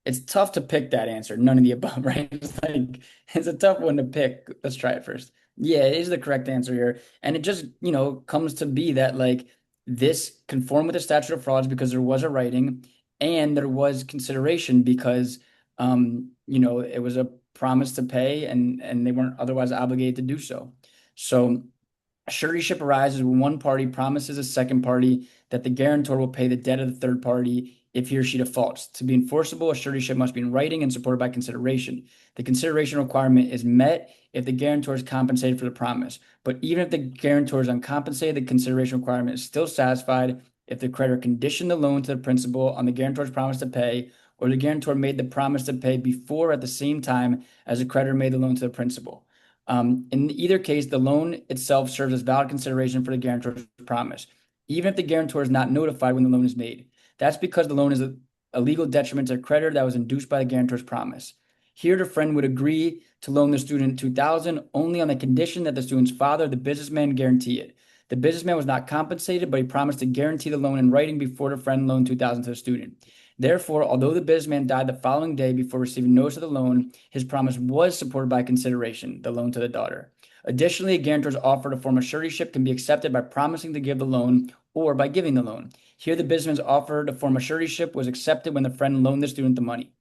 It's tough to pick that answer, none of the above, right? It's a tough one to pick. Let's try it first. Yeah, it is the correct answer here. And it just, comes to be that like this conformed with the statute of frauds because there was a writing and there was consideration because it was a promise to pay and they weren't otherwise obligated to do so. So suretyship arises when one party promises a second party that the guarantor will pay the debt of the third party if he or she defaults. To be enforceable, a suretyship must be in writing and supported by consideration. The consideration requirement is met if the guarantor is compensated for the promise. But even if the guarantor is uncompensated, the consideration requirement is still satisfied if the creditor conditioned the loan to the principal on the guarantor's promise to pay, or the guarantor made the promise to pay before at the same time as the creditor made the loan to the principal. In either case, the loan itself serves as valid consideration for the guarantor's promise, even if the guarantor is not notified when the loan is made. That's because the loan is a legal detriment to the creditor that was induced by the guarantor's promise. Here, the friend would agree to loan the student $2,000 only on the condition that the student's father, the businessman, guarantee it. The businessman was not compensated, but he promised to guarantee the loan in writing before the friend loaned $2,000 to the student. Therefore, although the businessman died the following day before receiving notice of the loan, his promise was supported by consideration, the loan to the daughter. Additionally, a guarantor's offer to form a suretyship can be accepted by promising to give the loan or by giving the loan. Here, the businessman's offer to form a suretyship was accepted when the friend loaned the student the money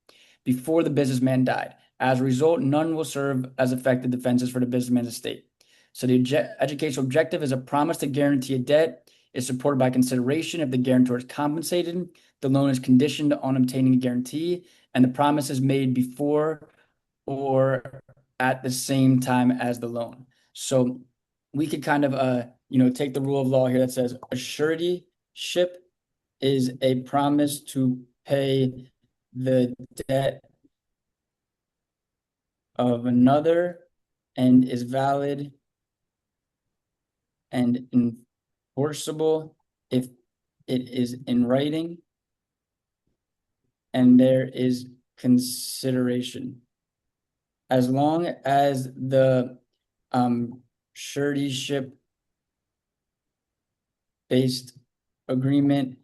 before the businessman died. As a result, none will serve as effective defenses for the businessman's estate. So the educational objective is a promise to guarantee a debt is supported by consideration if the guarantor is compensated, the loan is conditioned on obtaining a guarantee, and the promise is made before or at the same time as the loan. So we could kind of take the rule of law here that says a suretyship is a promise to pay the debt of another and is valid and enforceable if it is in writing and there is consideration. As long as the suretyship based agreement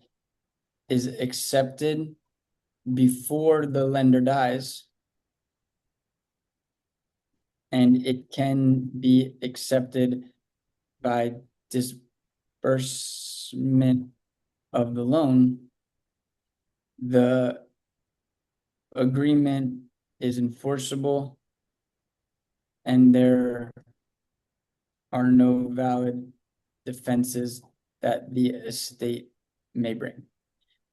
is accepted before the lender dies, and it can be accepted by disbursement of the loan, the agreement is enforceable and there are no valid defenses that the estate may bring.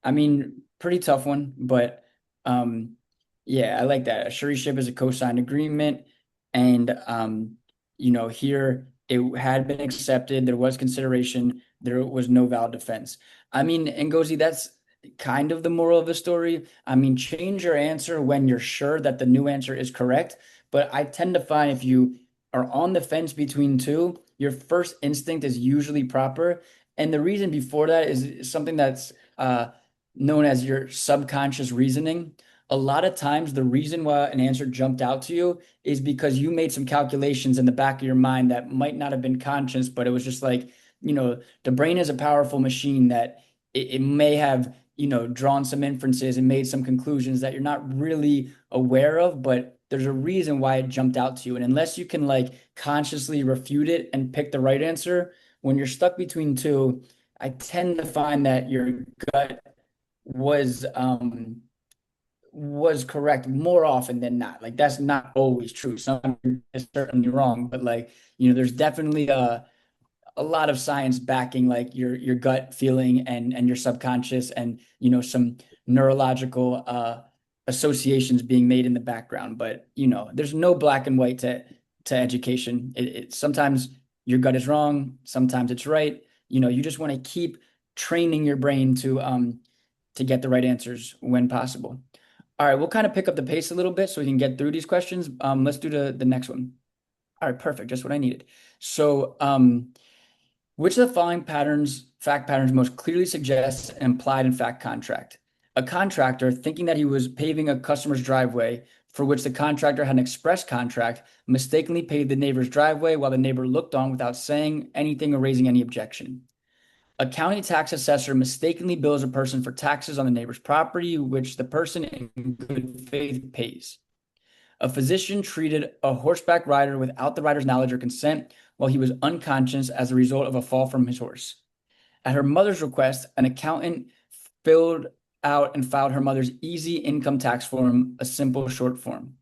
I mean, pretty tough one, but yeah, I like that. A suretyship is a co-signed agreement, and here it had been accepted. There was consideration. There was no valid defense. I mean, Ngozi, that's kind of the moral of the story. I mean, change your answer when you're sure that the new answer is correct. But I tend to find if you are on the fence between two, your first instinct is usually proper. And the reason before that is something that's known as your subconscious reasoning. A lot of times, the reason why an answer jumped out to you is because you made some calculations in the back of your mind that might not have been conscious, but it was just like, the brain is a powerful machine that it may have, drawn some inferences and made some conclusions that you're not really aware of, but there's a reason why it jumped out to you. And unless you can like consciously refute it and pick the right answer, when you're stuck between two, I tend to find that your gut was correct more often than not. Like that's not always true. Some is certainly wrong, but like, there's definitely a lot of science backing like your gut feeling and your subconscious and some neurological associations being made in the background. But there's no black and white to education. Sometimes your gut is wrong, sometimes it's right. You just want to keep training your brain to get the right answers when possible. All right, we'll kind of pick up the pace a little bit so we can get through these questions. Let's do the next one. All right, perfect. Just what I needed. So, which of the following fact patterns most clearly suggests an implied in fact contract? A contractor, thinking that he was paving a customer's driveway for which the contractor had an express contract, mistakenly paved the neighbor's driveway while the neighbor looked on without saying anything or raising any objection. A county tax assessor mistakenly bills a person for taxes on the neighbor's property, which the person in good faith pays. A physician treated a horseback rider without the rider's knowledge or consent while he was unconscious as a result of a fall from his horse. At her mother's request, an accountant filled out and filed her mother's easy income tax form, a simple short form.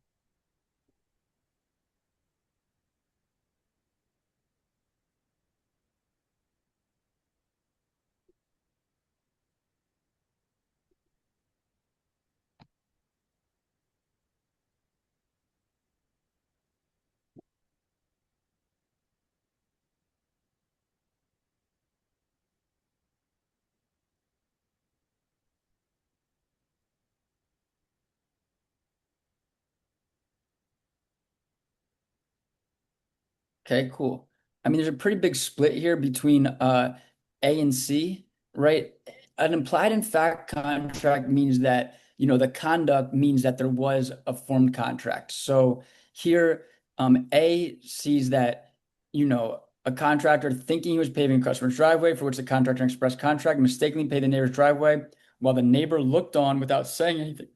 Okay, cool. I mean, there's a pretty big split here between A and C, right? An implied in fact contract means that, the conduct means that there was a formed contract. So here, A sees that, a contractor thinking he was paving a customer's driveway for which the contractor expressed contract mistakenly paid the neighbor's driveway while the neighbor looked on without saying anything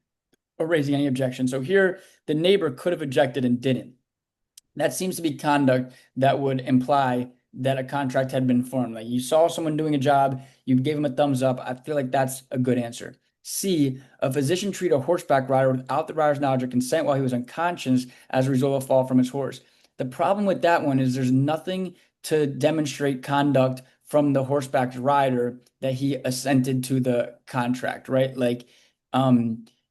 or raising any objection. So here, the neighbor could have objected and didn't. That seems to be conduct that would imply that a contract had been formed. Like you saw someone doing a job, you gave him a thumbs up. I feel like that's a good answer. C, a physician treated a horseback rider without the rider's knowledge or consent while he was unconscious as a result of a fall from his horse. The problem with that one is there's nothing to demonstrate conduct from the horseback rider that he assented to the contract, right? Like,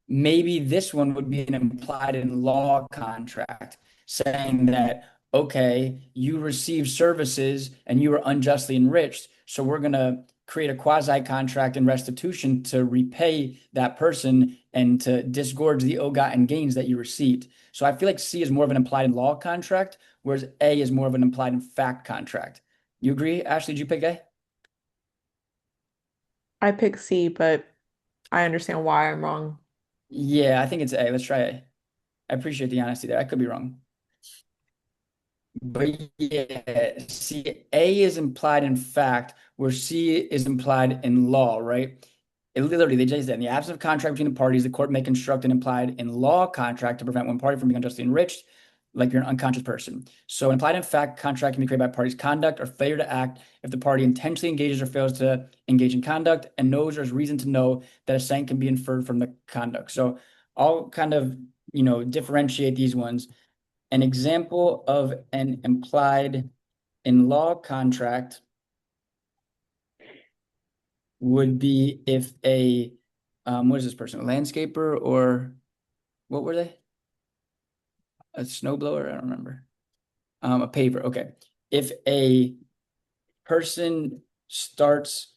maybe this one would be an implied in law contract saying that, okay, you received services and you were unjustly enriched, so we're going to create a quasi contract and restitution to repay that person and to disgorge the ill-gotten gains that you received. So I feel like C is more of an implied in law contract, whereas A is more of an implied in fact contract. You agree? Ashley, did you pick A? I picked C, but I understand why I'm wrong. Yeah, I think it's A. Let's try A. I appreciate the honesty there. I could be wrong. But yeah, see, A is implied in fact, where C is implied in law, right? It literally, they just said, in the absence of contract between the parties, the court may construct an implied in law contract to prevent one party from being unjustly enriched, like you're an unconscious person. So an implied in fact contract can be created by parties' conduct or failure to act if the party intentionally engages or fails to engage in conduct and knows there's reason to know that assent can be inferred from the conduct. So I'll kind of, differentiate these ones. An example of an implied in law contract would be if what is this person, a landscaper or what were they? A snowblower? I don't remember. A paver. Okay. If a person starts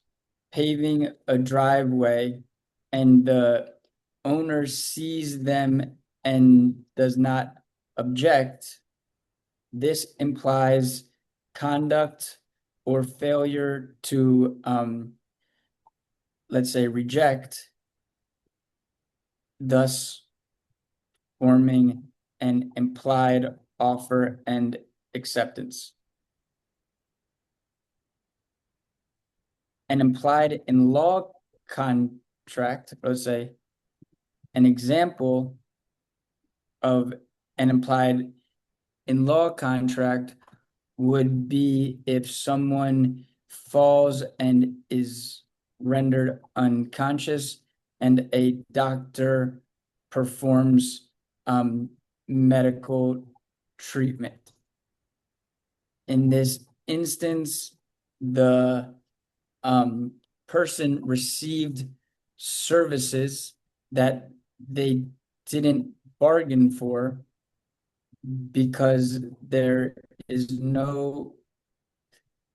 paving a driveway and the owner sees them and does not object, this implies conduct or failure to, let's say, reject, thus forming an implied offer and acceptance. An implied in law contract, let's say, an example of an implied in law contract would be if someone falls and is rendered unconscious and a doctor performs medical treatment. In this instance, the person received services that they didn't bargain for because there is no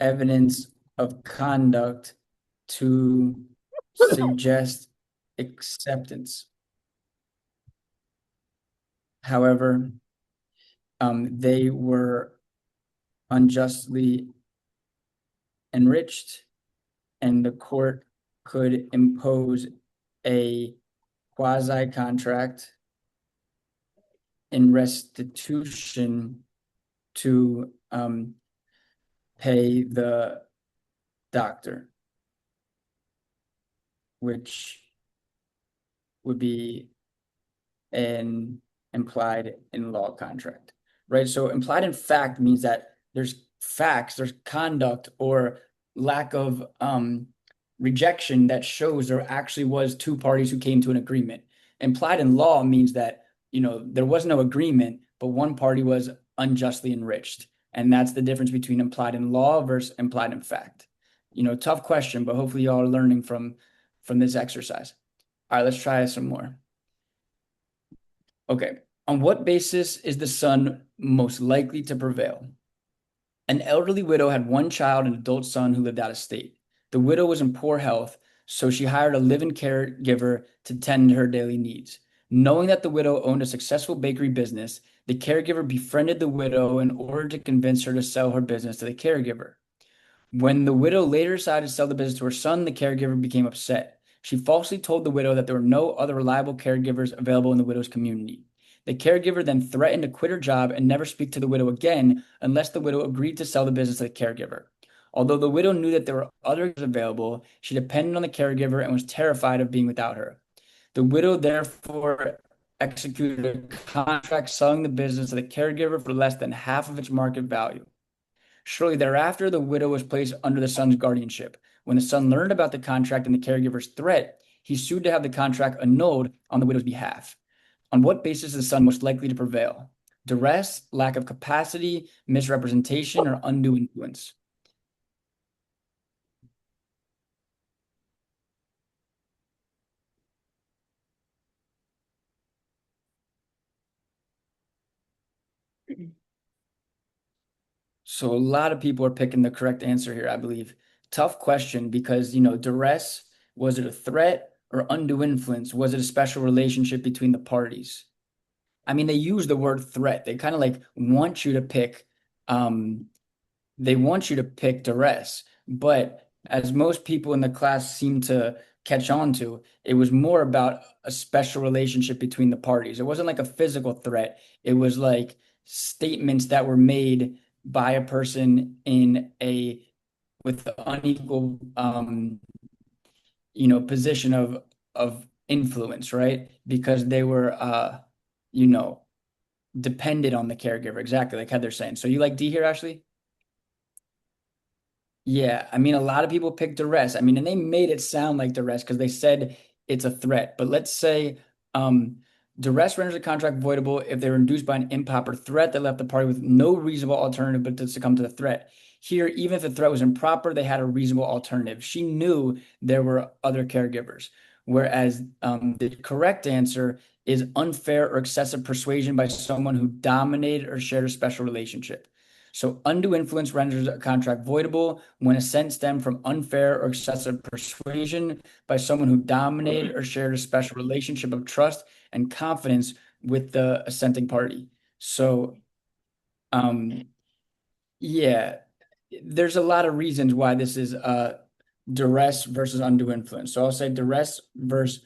evidence of conduct to suggest acceptance. However, they were unjustly enriched, and the court could impose a quasi-contract in restitution to pay the doctor, which would be an implied in law contract, right? So implied in fact means that there's facts, there's conduct or lack of rejection that shows there actually was two parties who came to an agreement. Implied in law means that, you know, there was no agreement, but one party was unjustly enriched. And that's the difference between implied in law versus implied in fact. You know, tough question, but hopefully y'all are learning from this exercise. All right, let's try some more. Okay. On what basis is the son most likely to prevail? An elderly widow had one child and adult son who lived out of state. The widow was in poor health, so she hired a live-in caregiver to tend to her daily needs. Knowing that the widow owned a successful bakery business, the caregiver befriended the widow in order to convince her to sell her business to the caregiver. When the widow later decided to sell the business to her son, the caregiver became upset. She falsely told the widow that there were no other reliable caregivers available in the widow's community. The caregiver then threatened to quit her job and never speak to the widow again unless the widow agreed to sell the business to the caregiver. Although the widow knew that there were others available, she depended on the caregiver and was terrified of being without her. The widow therefore executed a contract selling the business to the caregiver for less than half of its market value. Shortly thereafter, the widow was placed under the son's guardianship. When the son learned about the contract and the caregiver's threat, he sued to have the contract annulled on the widow's behalf. On what basis is the son most likely to prevail? Duress, lack of capacity, misrepresentation, or undue influence? So a lot of people are picking the correct answer here, I believe. Tough question because, you know, duress, was it a threat or undue influence? Was it a special relationship between the parties? I mean, they use the word threat. They kind of like want you to pick, they want you to pick duress. But as most people in the class seem to catch on to, it was more about a special relationship between the parties. It wasn't like a physical threat. It was like statements that were made by a person in a with the unequal you know, position of influence, right? Because they were you know, depended on the caregiver, exactly like Heather's saying. So you like D here, Ashley? Yeah, I mean, a lot of people pick duress. I mean, and they made it sound like duress because they said it's a threat. But let's say um, duress renders a contract voidable if they were induced by an improper threat that left the party with no reasonable alternative but to succumb to the threat. Here, even if the threat was improper, they had a reasonable alternative. She knew there were other caregivers. Whereas the correct answer is unfair or excessive persuasion by someone who dominated or shared a special relationship. So undue influence renders a contract voidable when assent stemmed from unfair or excessive persuasion by someone who dominated or shared a special relationship of trust and confidence with the assenting party. So, yeah, there's a lot of reasons why this is duress versus undue influence. So I'll say duress versus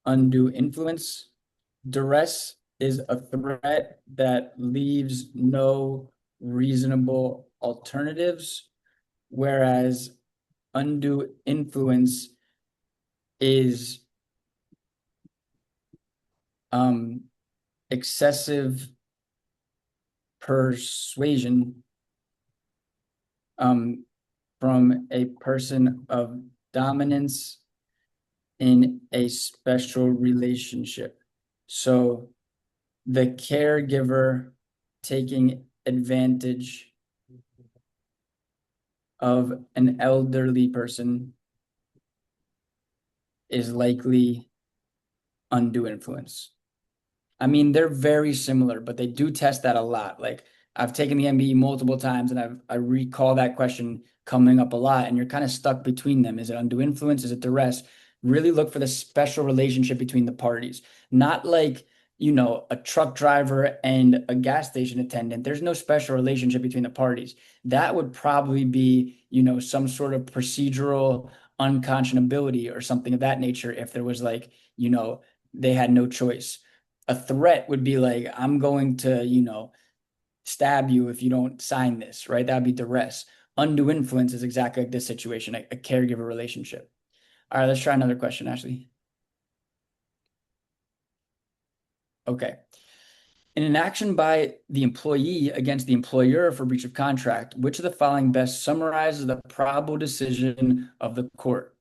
undue influence. Duress is a threat that leaves no reasonable alternatives, whereas undue influence is excessive persuasion from a person of dominance in a special relationship. So the caregiver taking advantage of an elderly person is likely undue influence. I mean, they're very similar, but they do test that a lot. Like I've taken the MBE multiple times and I recall that question coming up a lot, and you're kind of stuck between them. Is it undue influence? Is it duress? Really look for the special relationship between the parties, not like, a truck driver and a gas station attendant. There's no special relationship between the parties. That would probably be, some sort of procedural unconscionability or something of that nature if there was like, they had no choice. A threat would be like, I'm going to, stab you if you don't sign this, right? That'd be duress. Undue influence is exactly like this situation, a caregiver relationship. All right, let's try another question, Ashley. Okay. In an action by the employee against the employer for breach of contract, which of the following best summarizes the probable decision of the court?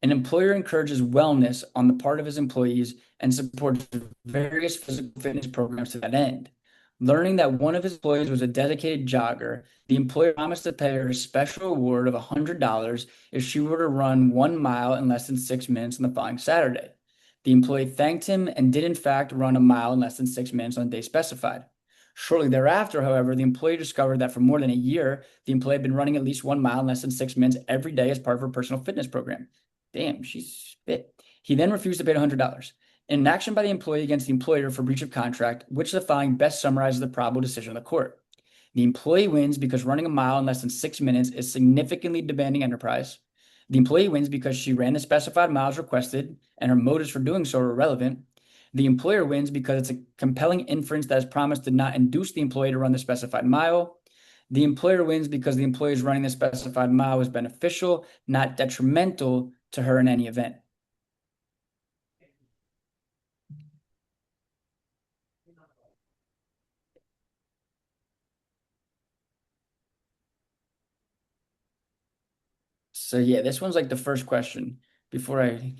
An employer encourages wellness on the part of his employees and supports various physical fitness programs to that end. Learning that one of his employees was a dedicated jogger, the employer promised to pay her a special award of $100 if she were to run 1 mile in less than 6 minutes on the following Saturday. The employee thanked him and did in fact run a mile in less than 6 minutes on the day specified. Shortly thereafter, however, the employee discovered that for more than a year, the employee had been running at least 1 mile in less than 6 minutes every day as part of her personal fitness program. Damn, she's fit. He then refused to pay $100. In an action by the employee against the employer for breach of contract, which of the following best summarizes the probable decision of the court? The employee wins because running a mile in less than 6 minutes is significantly demanding enterprise. The employee wins because she ran the specified miles requested and her motives for doing so are irrelevant. The employer wins because it's a compelling inference that his promise did not induce the employee to run the specified mile. The employer wins because the employee's running the specified mile was beneficial, not detrimental to her in any event. So yeah, this one's like the first question before I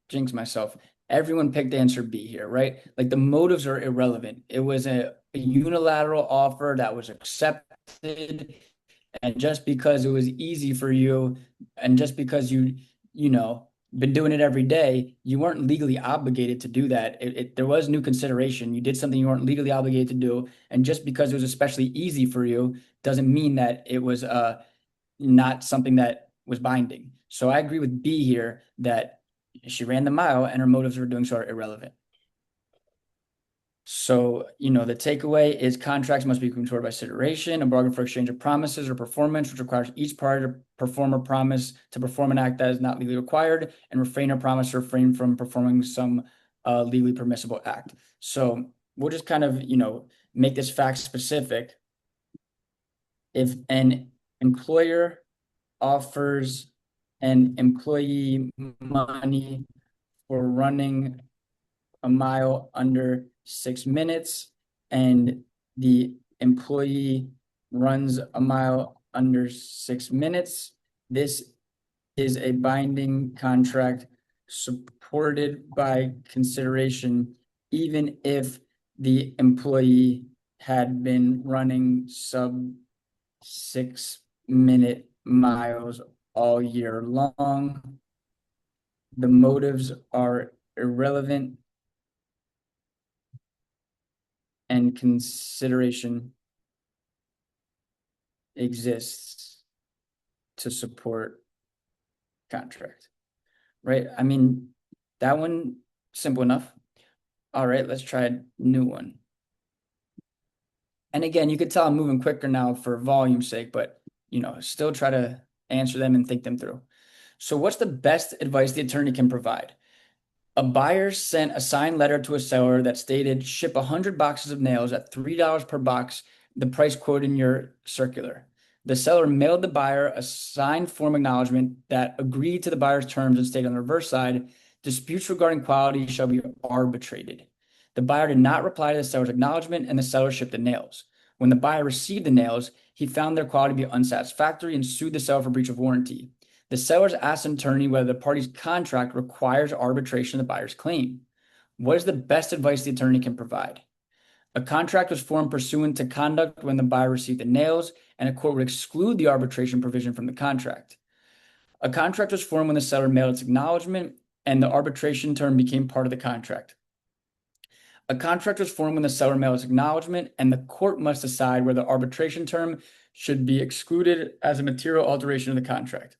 jinx myself. Everyone picked answer B here, right? Like the motives are irrelevant. It was a unilateral offer that was accepted, and just because it was easy for you, and just because you been doing it every day, you weren't legally obligated to do that. There was new consideration. You did something you weren't legally obligated to do, and just because it was especially easy for you doesn't mean that it was not something that was binding. So I agree with B here that she ran the mile and her motives for doing so are irrelevant. So, the takeaway is contracts must be controlled by consideration, a bargain for exchange of promises or performance, which requires each party to perform a promise to perform an act that is not legally required, and refrain or promise to refrain from performing some legally permissible act. So we'll just kind of, make this fact specific. If an employer offers an employee money for running a mile under 6 minutes and the employee runs a mile under 6 minutes, this is a binding contract supported by consideration, even if the employee had been running sub 6 minute miles all year long. The motives are irrelevant and consideration exists to support contract, right? I mean, that one, simple enough. All right, let's try a new one. And again, you could tell I'm moving quicker now for volume's sake, but still try to answer them and think them through. So what's the best advice the attorney can provide? A buyer sent a signed letter to a seller that stated ship 100 boxes of nails at $3 per box, the price quoted in your circular. The seller mailed the buyer a signed form acknowledgement that agreed to the buyer's terms and stated on the reverse side, disputes regarding quality shall be arbitrated. The buyer did not reply to the seller's acknowledgement and the seller shipped the nails. When the buyer received the nails, he found their quality to be unsatisfactory and sued the seller for breach of warranty. The sellers asked an attorney whether the party's contract requires arbitration of the buyer's claim. What is the best advice the attorney can provide? A contract was formed pursuant to conduct when the buyer received the nails, and a court would exclude the arbitration provision from the contract. A contract was formed when the seller mailed its acknowledgement, and the arbitration term became part of the contract. A contract was formed when the seller mails acknowledgement, and the court must decide whether the arbitration term should be excluded as a material alteration of the contract.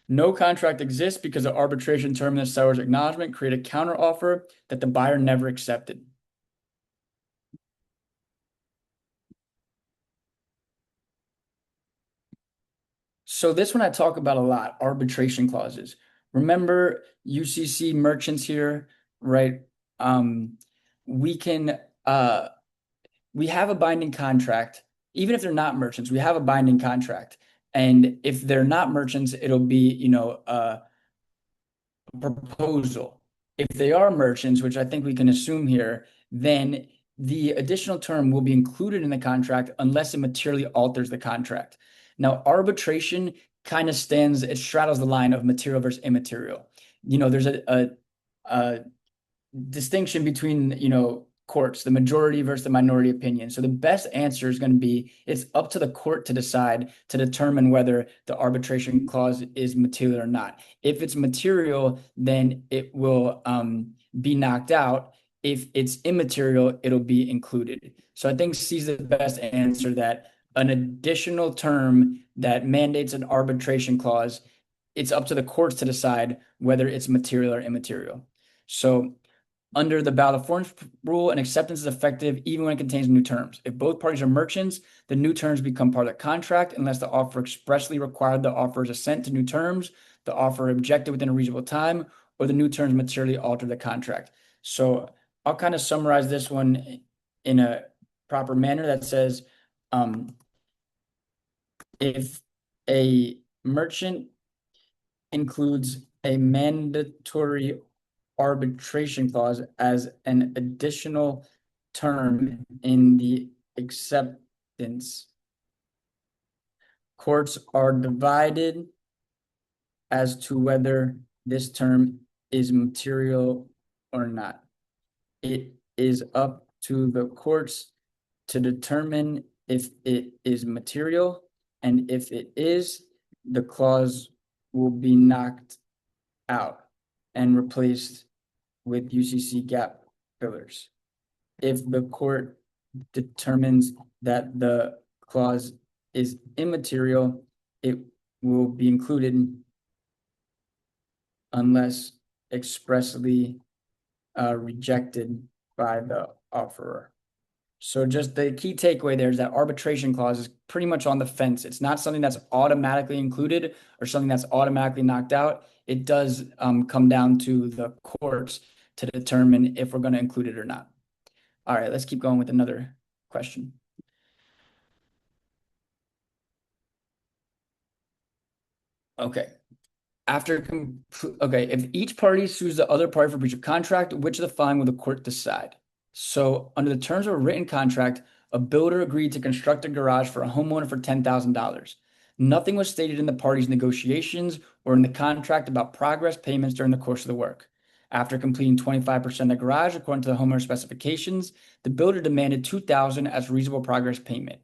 No contract exists because the arbitration term in the seller's acknowledgement create a counteroffer that the buyer never accepted. So this one I talk about a lot, arbitration clauses. Remember UCC merchants here, right? We can we have a binding contract. Even if they're not merchants, we have a binding contract. And if they're not merchants, it'll be, a proposal. If they are merchants, which I think we can assume here, then the additional term will be included in the contract unless it materially alters the contract. Now, arbitration kind of it straddles the line of material versus immaterial. There's a distinction between, courts, the majority versus the minority opinion. So the best answer is going to be it's up to the court to decide to determine whether the arbitration clause is material or not. If it's material, then it will be knocked out. If it's immaterial, it'll be included. So I think C is the best answer, that an additional term that mandates an arbitration clause, it's up to the courts to decide whether it's material or immaterial. So under the ballot forms rule, an acceptance is effective even when it contains new terms. If both parties are merchants, the new terms become part of the contract unless the offer expressly required the offer's assent to new terms, the offer objected within a reasonable time, or the new terms materially alter the contract. So I'll kind of summarize this one in a proper manner that says, if a merchant includes a mandatory arbitration clause as an additional term in the acceptance, courts are divided as to whether this term is material or not. It is up to the courts to determine if it is material, and if it is, the clause will be knocked out and replaced with UCC gap fillers. If the court determines that the clause is immaterial, it will be included unless expressly rejected by the offerer. So just the key takeaway there is that arbitration clause is pretty much on the fence. It's not something that's automatically included or something that's automatically knocked out. It does come down to the courts to determine if we're going to include it or not. All right, let's keep going with another question. Okay. If each party sues the other party for breach of contract, which of the following will the court decide? So under the terms of a written contract, a builder agreed to construct a garage for a homeowner for $10,000. Nothing was stated in the parties' negotiations or in the contract about progress payments during the course of the work. After completing 25% of the garage according to the homeowner specifications, the builder demanded $2,000 as reasonable progress payment.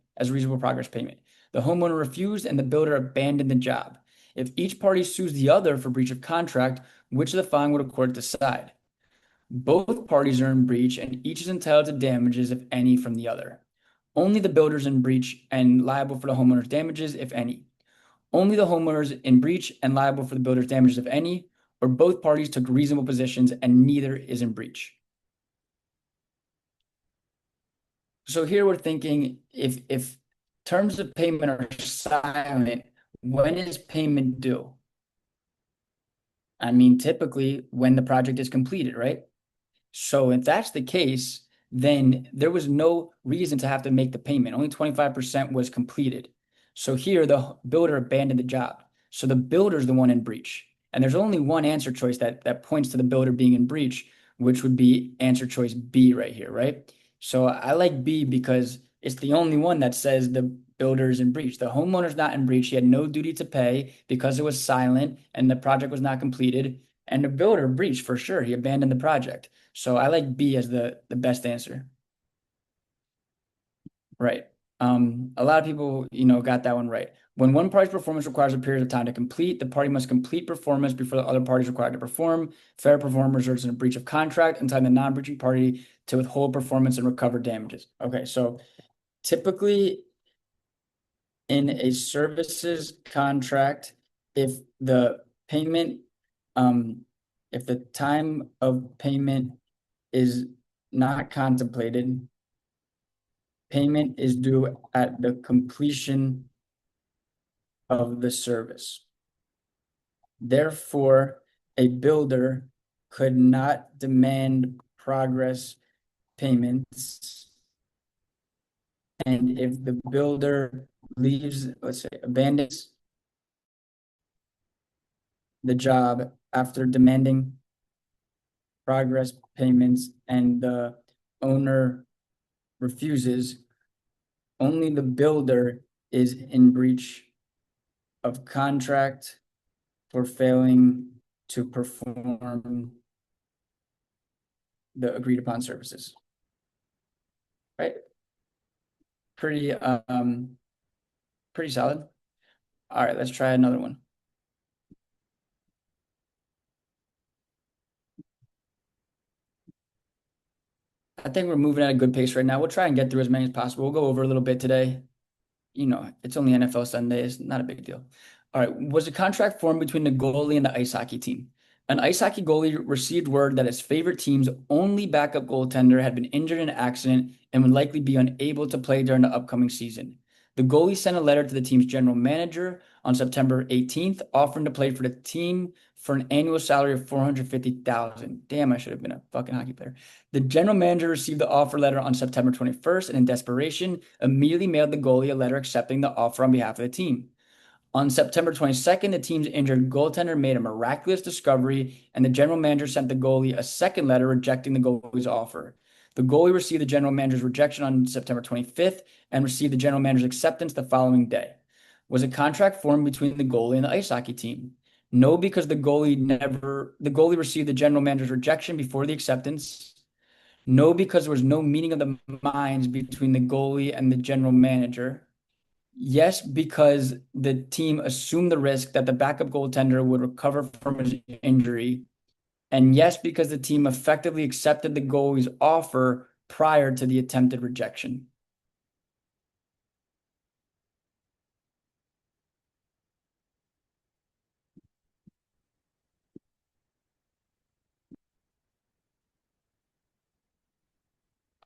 The homeowner refused and the builder abandoned the job. If each party sues the other for breach of contract, which of the following would a court decide? Both parties are in breach and each is entitled to damages, if any, from the other. Only the builder is in breach and liable for the homeowner's damages, if any. Only the homeowner is in breach and liable for the builder's damages, if any, or both parties took reasonable positions and neither is in breach. So here we're thinking, if terms of payment are silent, when is payment due? I mean, typically when the project is completed, right? So if that's the case, then there was no reason to have to make the payment. Only 25% was completed. So here the builder abandoned the job. So the builder is the one in breach. And there's only one answer choice that points to the builder being in breach, which would be answer choice B right here, right? So I like B because it's the only one that says the builder is in breach. The homeowner's not in breach. He had no duty to pay because it was silent and the project was not completed. And the builder breached for sure. He abandoned the project. So I like B as the best answer. Right. A lot of people, got that one right. When one party's performance requires a period of time to complete, the party must complete performance before the other party is required to perform. Fair performance results in a breach of contract, entitling the non-breaching party to withhold performance and recover damages. Okay, so typically in a services contract, if the payment, if the time of payment is not contemplated, payment is due at the completion of the service. Therefore, a builder could not demand progress payments. And if the builder leaves, let's say, abandons the job after demanding progress payments and the owner refuses, only the builder is in breach of contract for failing to perform the agreed upon services. Right? Pretty solid. All right, let's try another one. I think we're moving at a good pace right now. We'll try and get through as many as possible. We'll go over a little bit today. It's only NFL Sunday. It's not a big deal. All right. Was a contract formed between the goalie and the ice hockey team? An ice hockey goalie received word that his favorite team's only backup goaltender had been injured in an accident and would likely be unable to play during the upcoming season. The goalie sent a letter to the team's general manager on September 18th, offering to play for the team for an annual salary of $450,000. Damn, I should have been a fucking hockey player. The general manager received the offer letter on September 21st and in desperation, immediately mailed the goalie a letter accepting the offer on behalf of the team. On September 22nd, the team's injured goaltender made a miraculous discovery, and the general manager sent the goalie a second letter rejecting the goalie's offer. The goalie received the general manager's rejection on September 25th and received the general manager's acceptance the following day. Was a contract formed between the goalie and the ice hockey team? No, because the goalie received the general manager's rejection before the acceptance. No, because there was no meeting of the minds between the goalie and the general manager. Yes, because the team assumed the risk that the backup goaltender would recover from his injury. And yes, because the team effectively accepted the goalie's offer prior to the attempted rejection.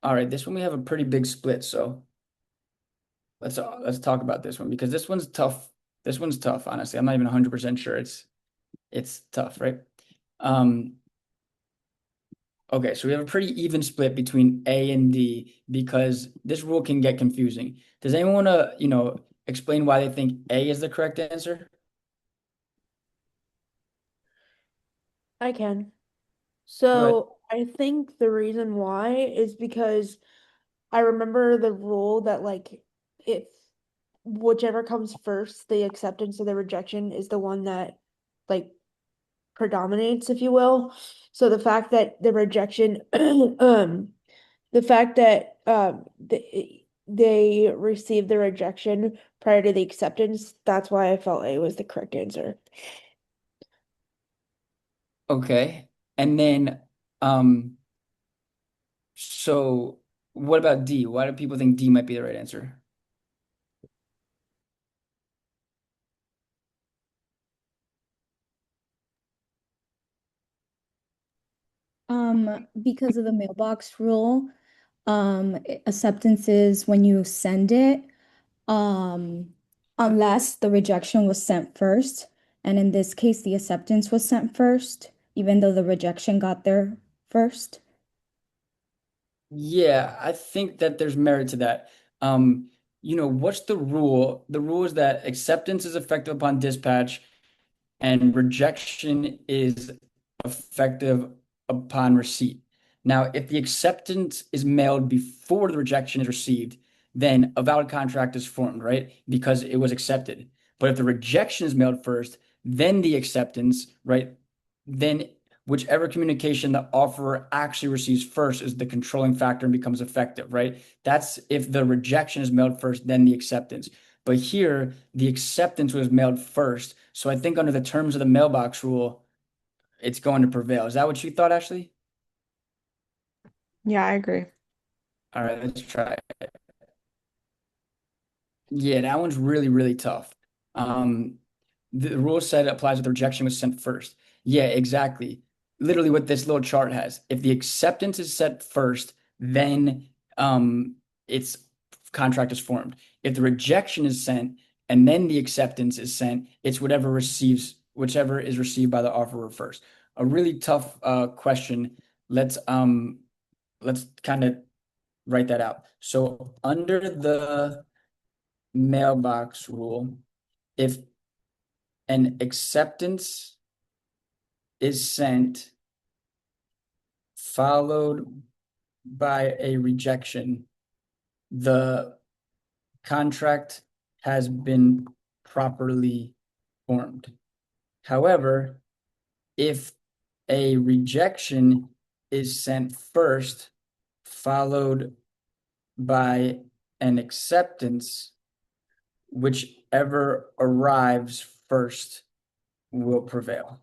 All right, this one we have a pretty big split, so let's talk about this one because this one's tough. This one's tough, honestly. I'm not even 100% sure it's tough, right? Okay, so we have a pretty even split between A and D because this rule can get confusing. Does anyone want to, explain why they think A is the correct answer? I can. Go ahead. So I think the reason why is because I remember the rule that like if whichever comes first, the acceptance or the rejection is the one that like predominates, if you will. So the fact that the rejection the fact that they received the rejection prior to the acceptance, that's why I felt A was the correct answer. Okay. And then, so what about D? Why do people think D might be the right answer? Because of the mailbox rule, acceptance is when you send it, um, unless the rejection was sent first. And in this case, the acceptance was sent first, even though the rejection got there first. Yeah, I think that there's merit to that. What's the rule? The rule is that acceptance is effective upon dispatch and rejection is effective upon receipt. Now, if the acceptance is mailed before the rejection is received, then a valid contract is formed, right? Because it was accepted. But if the rejection is mailed first, then the acceptance, right? Then whichever communication the offerer actually receives first is the controlling factor and becomes effective, right? That's if the rejection is mailed first, then the acceptance. But here, the acceptance was mailed first. So I think under the terms of the mailbox rule, it's going to prevail. Is that what you thought, Ashley? Yeah, I agree. All right, let's try it. Yeah, that one's really, really tough. Um, the rule said it applies if the rejection was sent first. Yeah, exactly. Literally what this little chart has. If the acceptance is sent first, then its contract is formed. If the rejection is sent and then the acceptance is sent, it's whichever is received by the offerer first. A really tough question. Let's kind of write that out. So under the mailbox rule, if an acceptance is sent followed by a rejection, the contract has been properly formed. However, if a rejection is sent first, followed by an acceptance, whichever arrives first will prevail.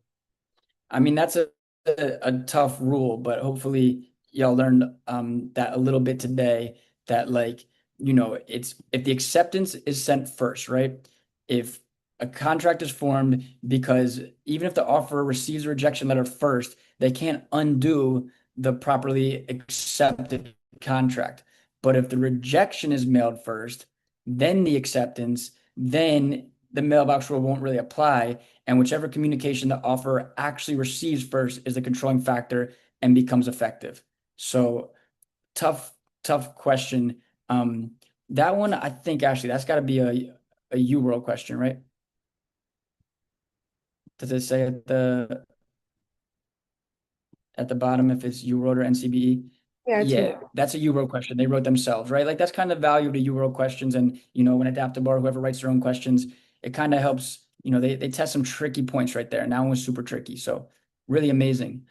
I mean, that's a tough rule, but hopefully y'all learned that a little bit today that like, it's if the acceptance is sent first, right? If a contract is formed because even if the offerer receives a rejection letter first, they can't undo the properly accepted contract. But if the rejection is mailed first, then the acceptance, then the mailbox rule won't really apply. And whichever communication the offerer actually receives first is the controlling factor and becomes effective. So tough, tough question. That one, I think, Ashley, that's got to be a UWorld question, right? Does it say at the bottom if it's UWorld or NCBE? Yeah, it's Yeah, that's a UWorld question. They wrote themselves, right? Like that's kind of the value of the UWorld questions. And when Adaptable or whoever writes their own questions, it kind of helps, they test some tricky points right there. And that one was super tricky. So really amazing.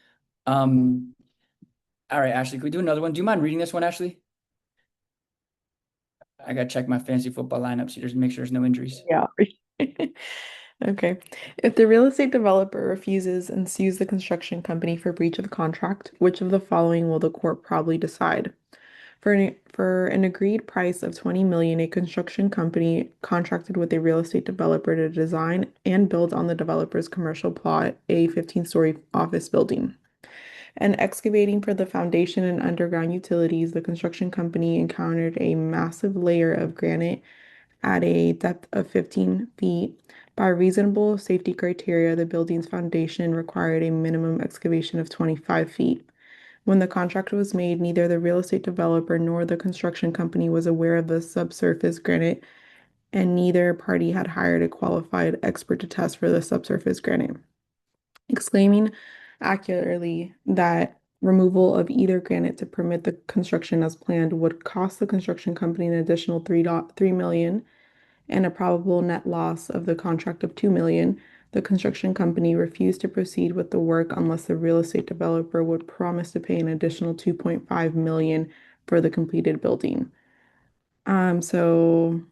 Um, all right, Ashley, can we do another one? Do you mind reading this one, Ashley? I gotta check my fantasy football lineups here just to make sure there's no injuries. Yeah. Okay. If the real estate developer refuses and sues the construction company for breach of contract, which of the following will the court probably decide? For an agreed price of 20 million, a construction company contracted with a real estate developer to design and build on the developer's commercial plot a 15-story office building. And excavating for the foundation and underground utilities, the construction company encountered a massive layer of granite at a depth of 15 feet. By reasonable safety criteria, the building's foundation required a minimum excavation of 25 feet. When the contract was made, neither the real estate developer nor the construction company was aware of the subsurface granite, and neither party had hired a qualified expert to test for the subsurface granite, exclaiming accurately that removal of either granite to permit the construction as planned would cost the construction company an additional 3 million and a probable net loss of the contract of 2 million. The construction company refused to proceed with the work unless the real estate developer would promise to pay an additional 2.5 million for the completed building. So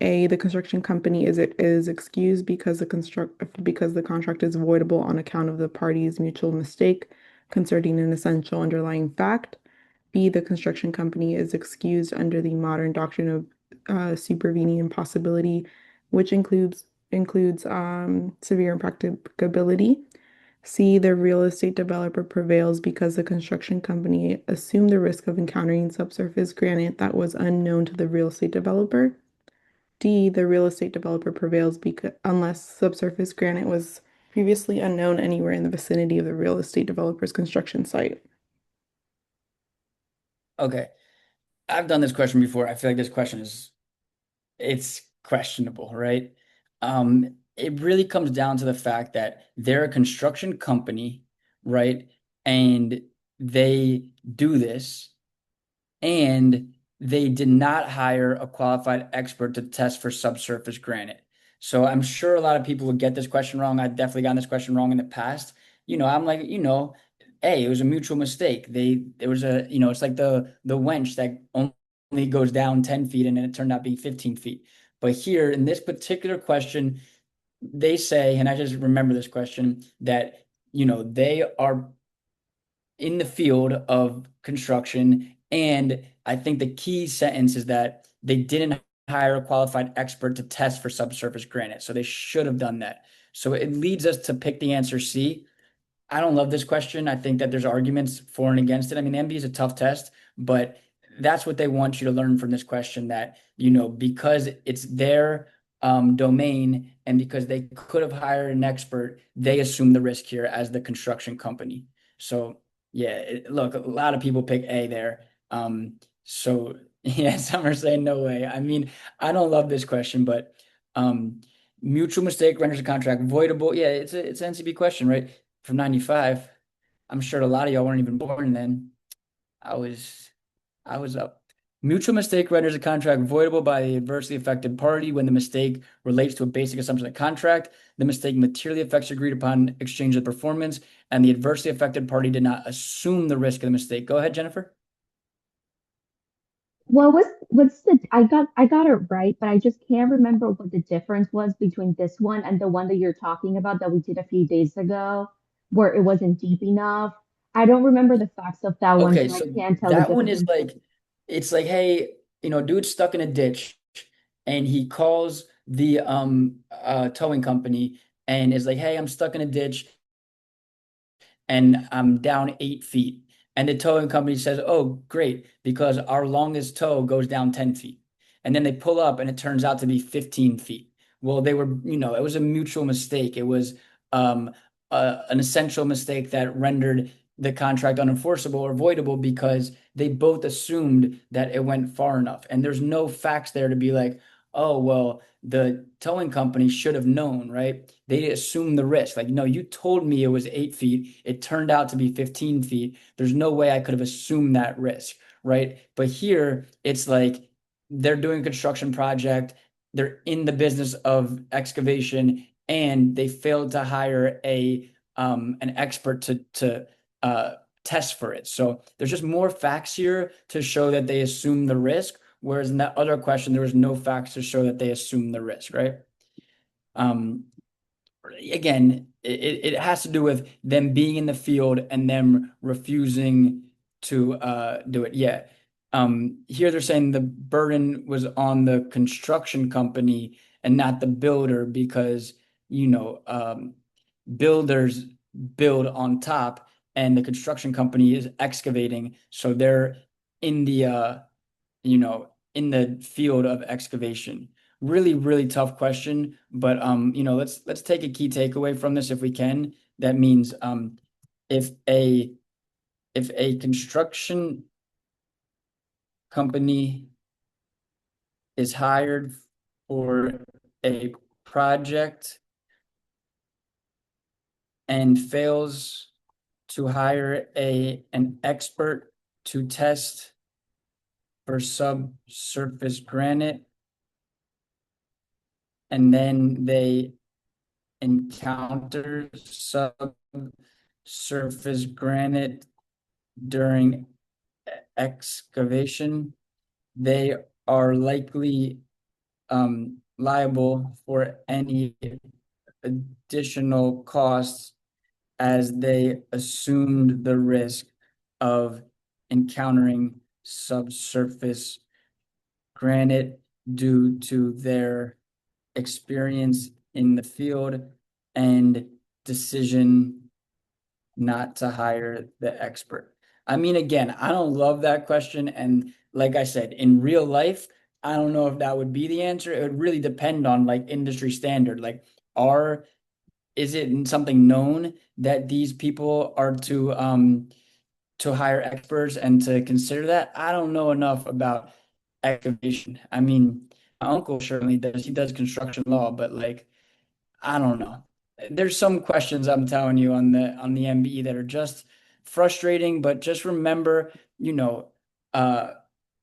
the construction company is excused because the contract is voidable on account of the parties' mutual mistake concerning an essential underlying fact. B, the construction company is excused under the modern doctrine of supervening impossibility, which includes severe impracticability. C, the real estate developer prevails because the construction company assumed the risk of encountering subsurface granite that was unknown to the real estate developer. D, the real estate developer prevails because unless subsurface granite was previously unknown anywhere in the vicinity of the real estate developer's construction site. Okay. I've done this question before. I feel like this question it's questionable, right? It really comes down to the fact that they're a construction company, right? And they do this, and they did not hire a qualified expert to test for subsurface granite. So I'm sure a lot of people would get this question wrong. I've definitely gotten this question wrong in the past. I'm like, hey, it was a mutual mistake. There was it's like the wench that only goes down 10 feet and then it turned out being 15 feet. But here in this particular question, they say, and I just remember this question, that, they are in the field of construction. And I think the key sentence is that they didn't hire a qualified expert to test for subsurface granite. So they should have done that. So it leads us to pick the answer C. I don't love this question. I think that there's arguments for and against it. I mean, MBE is a tough test, but that's what they want you to learn from this question, that, because it's their domain and because they could have hired an expert, they assume the risk here as the construction company. So yeah, look, a lot of people pick A there. So yeah, some are saying no way. I mean, I don't love this question, but mutual mistake renders a contract voidable. Yeah, it's an NCB question, right? From 95. I'm sure a lot of y'all weren't even born then. I was up. Mutual mistake renders a contract voidable by the adversely affected party when the mistake relates to a basic assumption of the contract. The mistake materially affects agreed upon exchange of performance, and the adversely affected party did not assume the risk of the mistake. Go ahead, Jennifer. Well, what's the I got it right, but I just can't remember what the difference was between this one and the one that you're talking about that we did a few days ago, where it wasn't deep enough. I don't remember the facts of that one, Okay, so I so can't tell the that one is difference. like, it's like, hey, dude's stuck in a ditch and he calls the towing company and is like, hey, I'm stuck in a ditch and I'm down 8 feet. And the towing company says, oh, great, because our longest tow goes down 10 feet. And then they pull up and it turns out to be 15 feet. Well, they were, it was a mutual mistake. It was um, an essential mistake that rendered the contract unenforceable or voidable because they both assumed that it went far enough. And there's no facts there to be like, oh, well, the towing company should have known, right? They assumed the risk. Like, no, you told me it was 8 feet. It turned out to be 15 feet. There's no way I could have assumed that risk, right? But here, it's like they're doing a construction project. They're in the business of excavation, and they failed to hire an expert to test for it. So there's just more facts here to show that they assume the risk. Whereas in that other question, there was no facts to show that they assume the risk, right? Again, it has to do with them being in the field and them refusing to do it. Yeah. Here they're saying the burden was on the construction company and not the builder because, builders build on top and the construction company is excavating. So they're in the in the field of excavation. Really, really tough question, but let's take a key takeaway from this if we can. That means if a construction company is hired for a project and fails to hire an expert to test for subsurface granite, and then they encounter subsurface granite during excavation, they are likely liable for any additional costs as they assumed the risk of encountering subsurface granite due to their experience in the field and decision not to hire the expert. I mean, again, I don't love that question. And like I said, in real life, I don't know if that would be the answer. It would really depend on like industry standard. Like, is it something known that these people are to hire experts and to consider that? I don't know enough about excavation. I mean, my uncle certainly does. He does construction law, but like, I don't know. There's some questions I'm telling you on the MBE that are just frustrating, but just remember, uh,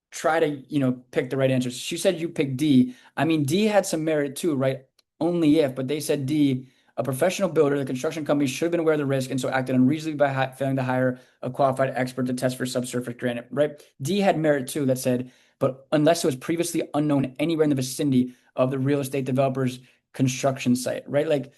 try to, pick the right answers. She said you picked D. I mean, D had some merit too, right? Only if, but they said D A professional builder, the construction company should have been aware of the risk and so acted unreasonably by failing to hire a qualified expert to test for subsurface granite, right? D had merit too that said, but unless it was previously unknown anywhere in the vicinity of the real estate developer's construction site, right? Like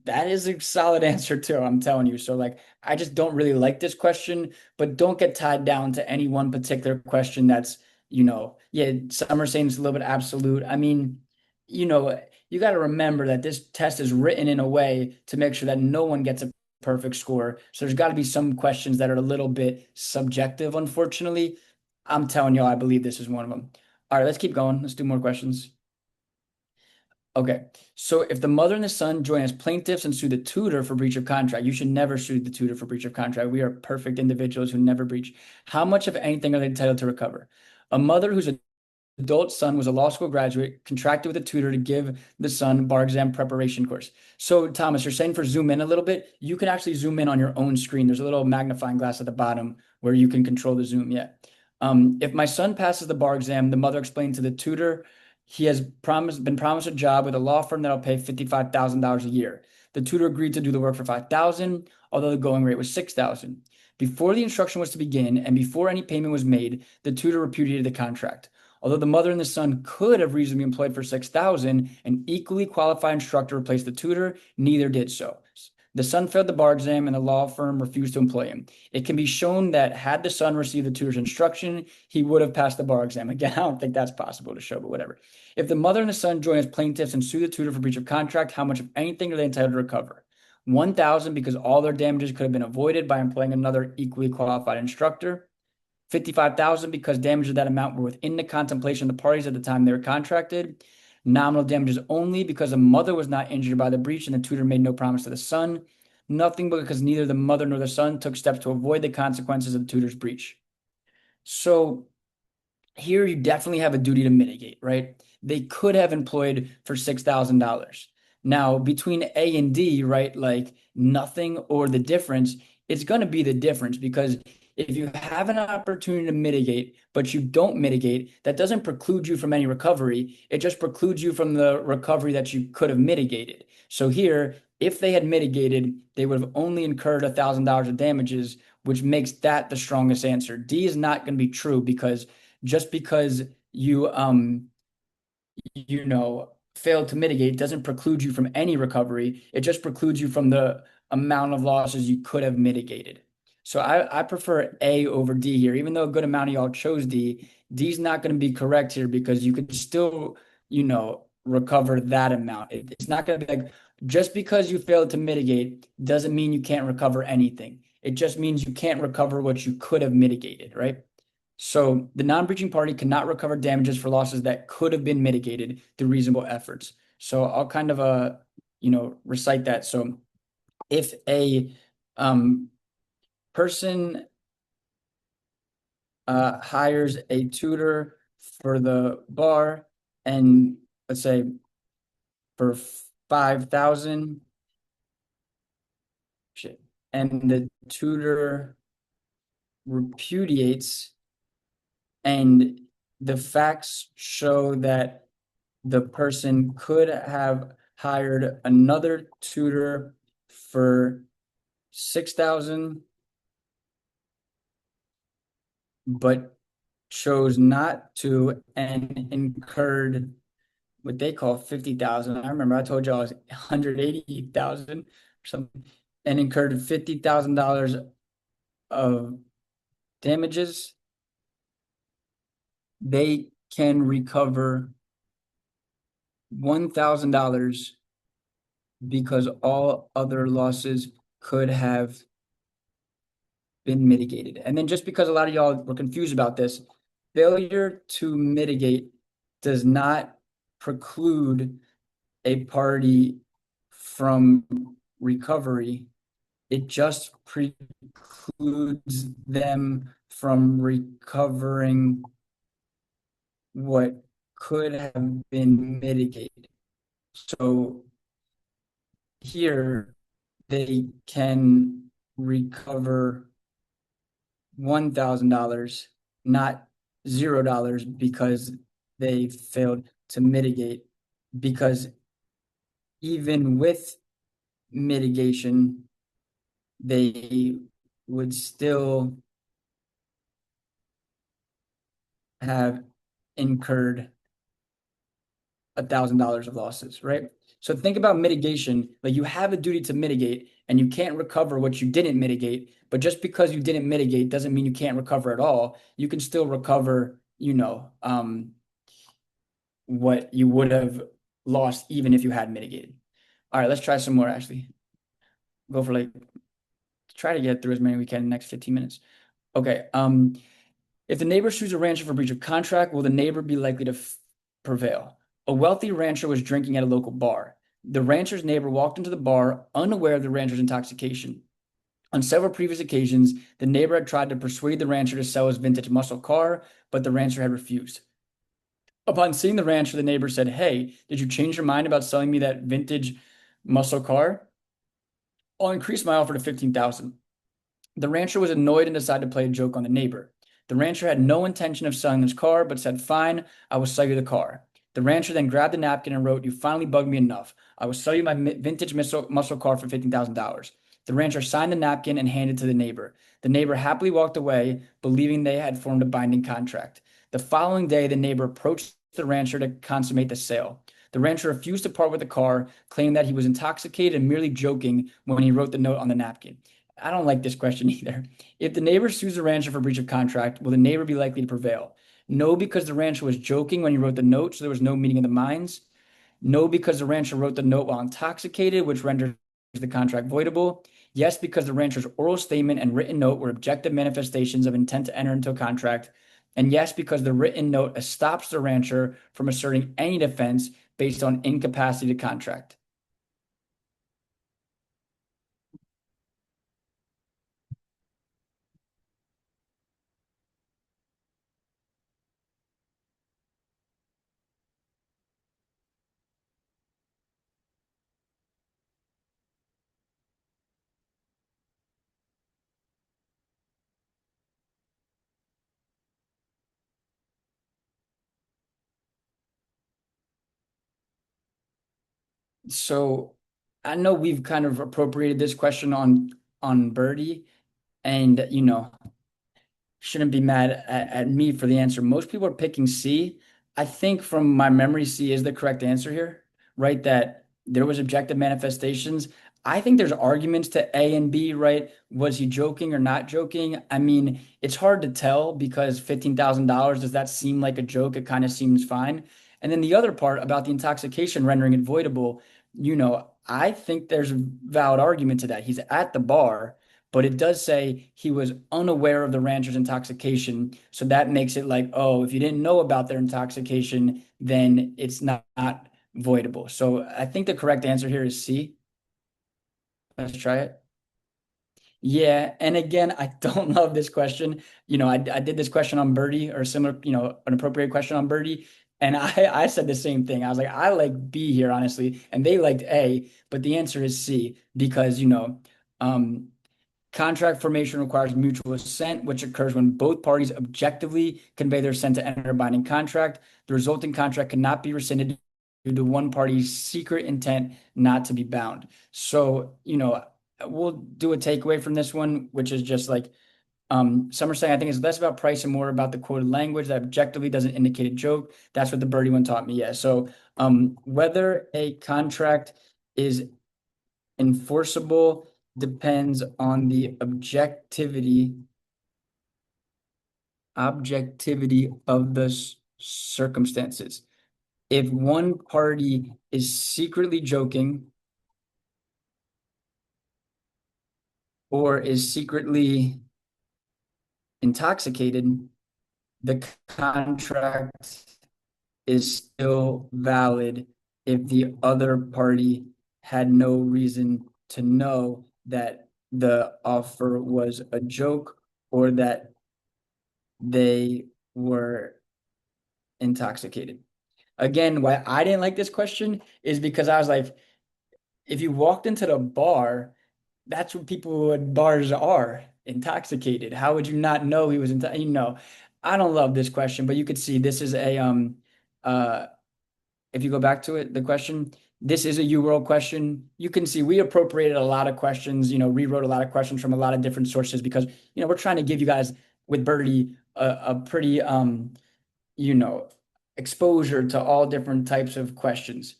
that is a solid answer too, I'm telling you. So like I just don't really like this question, but don't get tied down to any one particular question that's, yeah, some are saying it's a little bit absolute. I mean, you got to remember that this test is written in a way to make sure that no one gets a perfect score. So there's got to be some questions that are a little bit subjective, unfortunately. I'm telling you, I believe this is one of them. All right, let's keep going. Let's do more questions. Okay, so if the mother and the son join as plaintiffs and sue the tutor for breach of contract, you should never sue the tutor for breach of contract. We are perfect individuals who never breach. How much of anything are they entitled to recover? A mother whose adult son was a law school graduate contracted with a tutor to give the son bar exam preparation course. So Thomas, you're saying for zoom in a little bit, you can actually zoom in on your own screen. There's a little magnifying glass at the bottom where you can control the zoom. Yeah. If my son passes the bar exam, the mother explained to the tutor, he has been promised a job with a law firm that'll pay $55,000 a year. The tutor agreed to do the work for $5,000, although the going rate was $6,000. Before the instruction was to begin and before any payment was made, the tutor repudiated the contract. Although the mother and the son could have reasonably employed for $6,000, an equally qualified instructor replaced the tutor, neither did so. The son failed the bar exam and the law firm refused to employ him. It can be shown that had the son received the tutor's instruction, he would have passed the bar exam. Again, I don't think that's possible to show, but whatever. If the mother and the son join as plaintiffs and sue the tutor for breach of contract, how much of anything are they entitled to recover? $1,000 because all their damages could have been avoided by employing another equally qualified instructor. $55,000 because damages of that amount were within the contemplation of the parties at the time they were contracted. Nominal damages only because the mother was not injured by the breach and the tutor made no promise to the son. Nothing because neither the mother nor the son took steps to avoid the consequences of the tutor's breach. So here you definitely have a duty to mitigate, right? They could have employed for $6,000. Now, between A and D, right, like nothing or the difference, it's going to be the difference because if you have an opportunity to mitigate, but you don't mitigate, that doesn't preclude you from any recovery. It just precludes you from the recovery that you could have mitigated. So here, if they had mitigated, they would have only incurred $1,000 of damages, which makes that the strongest answer. D is not going to be true because just because you failed to mitigate doesn't preclude you from any recovery. It just precludes you from the amount of losses you could have mitigated. So I prefer A over D here, even though a good amount of y'all chose D. D's not going to be correct here because you could still, recover that amount. It's not going to be like just because you failed to mitigate doesn't mean you can't recover anything. It just means you can't recover what you could have mitigated, right? So the non-breaching party cannot recover damages for losses that could have been mitigated through reasonable efforts. So I'll kind of recite that. So if a person hires a tutor for the bar and let's say for 5,000 and the tutor repudiates and the facts show that the person could have hired another tutor for 6,000 but chose not to and incurred what they call 50,000. I remember I told you I was 180,000 or something and incurred $50,000 of damages. They can recover $1,000 because all other losses could have been mitigated. And then just because a lot of y'all were confused about this, failure to mitigate does not preclude a party from recovery. It just precludes them from recovering what could have been mitigated. So here they can recover $1,000, not $0 because they failed to mitigate. Because even with mitigation, they would still have incurred $1,000 of losses, right? So think about mitigation. Like you have a duty to mitigate and you can't recover what you didn't mitigate. But just because you didn't mitigate doesn't mean you can't recover at all. You can still recover, what you would have lost even if you had mitigated. All right, let's try some more, Ashley. Go for try to get through as many as we can in the next 15 minutes. Okay. If the neighbor sues a rancher for breach of contract, will the neighbor be likely to prevail? A wealthy rancher was drinking at a local bar. The rancher's neighbor walked into the bar unaware of the rancher's intoxication. On several previous occasions, the neighbor had tried to persuade the rancher to sell his vintage muscle car, but the rancher had refused. Upon seeing the rancher, the neighbor said, "Hey, did you change your mind about selling me that vintage muscle car? I'll increase my offer to 15,000." The rancher was annoyed and decided to play a joke on the neighbor. The rancher had no intention of selling his car, but said, "Fine, I will sell you the car." The rancher then grabbed the napkin and wrote, "You finally bugged me enough. I will sell you my vintage muscle car for $15,000. The rancher signed the napkin and handed it to the neighbor. The neighbor happily walked away, believing they had formed a binding contract. The following day, the neighbor approached the rancher to consummate the sale. The rancher refused to part with the car, claiming that he was intoxicated and merely joking when he wrote the note on the napkin. I don't like this question either. If the neighbor sues the rancher for breach of contract, will the neighbor be likely to prevail? No, because the rancher was joking when he wrote the note, so there was no meeting of the minds. No, because the rancher wrote the note while intoxicated, which renders the contract voidable. Yes, because the rancher's oral statement and written note were objective manifestations of intent to enter into a contract. And yes, because the written note stops the rancher from asserting any defense based on incapacity to contract. So I know we've kind of appropriated this question on Birdie, and shouldn't be mad at me for the answer. Most people are picking C. I think from my memory, C is the correct answer here, right? That there was objective manifestations. I think there's arguments to A and B, right? Was he joking or not joking? I mean, it's hard to tell because $15,000, does that seem like a joke? It kind of seems fine. And then the other part about the intoxication rendering it voidable, I think there's a valid argument to that. He's at the bar, but it does say he was unaware of the rancher's intoxication. So that makes it like, oh, if you didn't know about their intoxication, then it's not voidable. So I think the correct answer here is C. Let's try it. Yeah, and again, I don't love this question. I did this question on Birdie or similar, an appropriate question on Birdie, and I said the same thing. I was like, I like B here, honestly, and they liked A, but the answer is C because, um, contract formation requires mutual assent, which occurs when both parties objectively convey their assent to enter a binding contract. The resulting contract cannot be rescinded due to one party's secret intent not to be bound. So, we'll do a takeaway from this one, which is just like some are saying, I think it's less about price and more about the quoted language that objectively doesn't indicate a joke. That's what the Birdie one taught me. Yeah. So whether a contract is enforceable depends on the objectivity of the circumstances. If one party is secretly joking or is secretly intoxicated, the contract is still valid if the other party had no reason to know that the offer was a joke or that they were intoxicated. Again, why I didn't like this question is because I was like, if you walked into the bar, that's what people at bars are, intoxicated. How would you not know he was I don't love this question, but you could see this is a if you go back to it, the question, this is a UWorld question. You can see we appropriated a lot of questions, rewrote a lot of questions from a lot of different sources because, we're trying to give you guys with Birdie a pretty, you know, exposure to all different types of questions.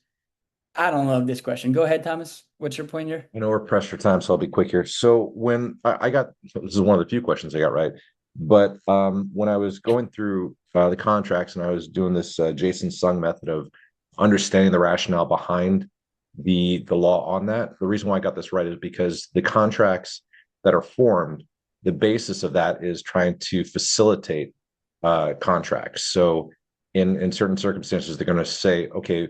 I don't love this question. Go ahead, Thomas. What's your point here? I know we're pressed for time, so I'll be quick here. So when I got, this is one of the few questions I got right, but when I was going through the contracts and I was doing this Jason Sung method of understanding the rationale behind the law on that, the reason why I got this right is because the contracts that are formed, the basis of that is trying to facilitate contracts. So in certain circumstances, they're going to say, okay,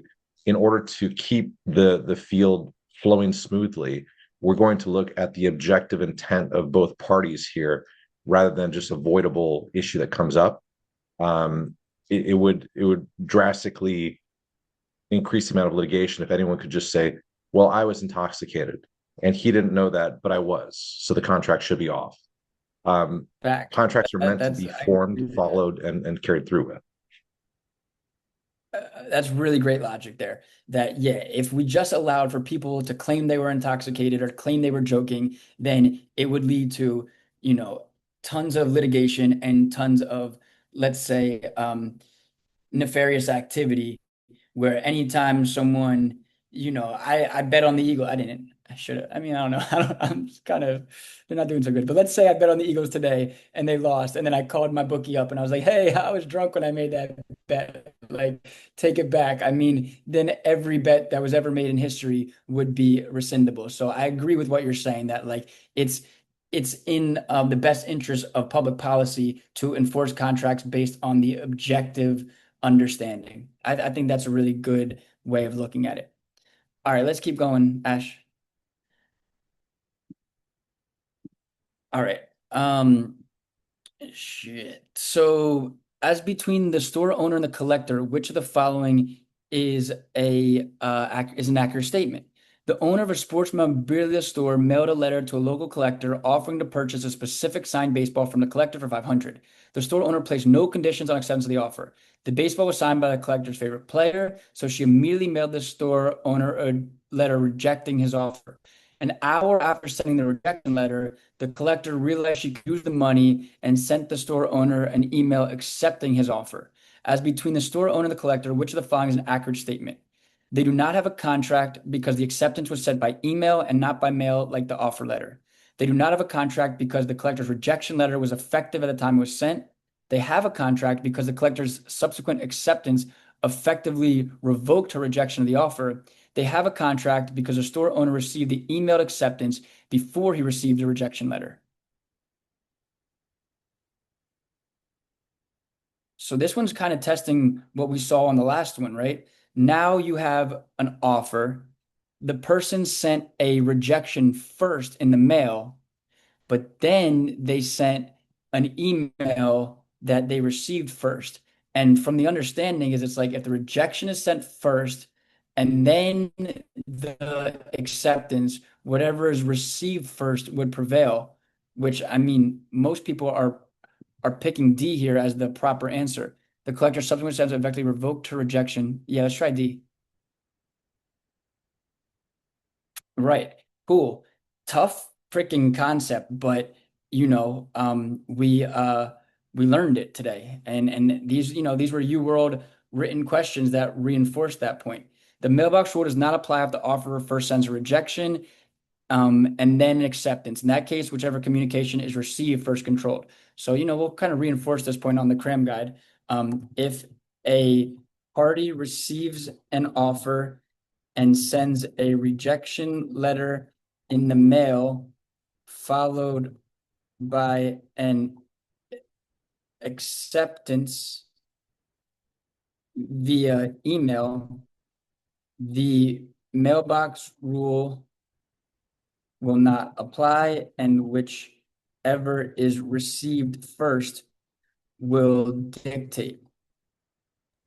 in order to keep the field flowing smoothly, we're going to look at the objective intent of both parties here rather than just avoidable issue that comes up. It would drastically increase the amount of litigation if anyone could just say, well, I was intoxicated and he didn't know that, but I was, so the contract should be off. Fact. Contracts are meant to That's be I agree formed, with that. followed, and carried through with. That's really great logic there. That, yeah, if we just allowed for people to claim they were intoxicated or claim they were joking, then it would lead to, tons of litigation and tons of, let's say, nefarious activity where anytime someone, I bet on the Eagle. I didn't. I should have. I mean, I don't know. I'm kind of, they're not doing so good. But let's say I bet on the Eagles today and they lost. And then I called my bookie up and I was like, hey, I was drunk when I made that bet. Like, take it back. I mean, then every bet that was ever made in history would be rescindable. So I agree with what you're saying that, like, it's in the best interest of public policy to enforce contracts based on the objective understanding. I think that's a really good way of looking at it. All right, let's keep going, Ash. All right. Shit. So, as between the store owner and the collector, which of the following is an accurate statement? The owner of a sports memorabilia store mailed a letter to a local collector offering to purchase a specific signed baseball from the collector for $500. The store owner placed no conditions on acceptance of the offer. The baseball was signed by the collector's favorite player, so she immediately mailed the store owner a letter rejecting his offer. An hour after sending the rejection letter, the collector realized she could use the money and sent the store owner an email accepting his offer. As between the store owner and the collector, which of the following is an accurate statement? They do not have a contract because the acceptance was sent by email and not by mail like the offer letter. They do not have a contract because the collector's rejection letter was effective at the time it was sent. They have a contract because the collector's subsequent acceptance effectively revoked her rejection of the offer. They have a contract because the store owner received the emailed acceptance before he received the rejection letter. So this one's kind of testing what we saw on the last one, right? Now you have an offer. The person sent a rejection first in the mail, but then they sent an email that they received first. And from the understanding is it's like if the rejection is sent first and then the acceptance, whatever is received first would prevail, which I mean, most people are picking D here as the proper answer. The collector subsequently sends effectively revoked her rejection. Yeah, let's try D. Right. Cool. Tough freaking concept, but we learned it today. And these were UWorld written questions that reinforced that point. The mailbox rule does not apply if the offerer first sends a rejection, and then an acceptance. In that case, whichever communication is received first controlled. So, we'll kind of reinforce this point on the cram guide. If a party receives an offer and sends a rejection letter in the mail, followed by an acceptance via email, the mailbox rule will not apply, and whichever is received first will dictate,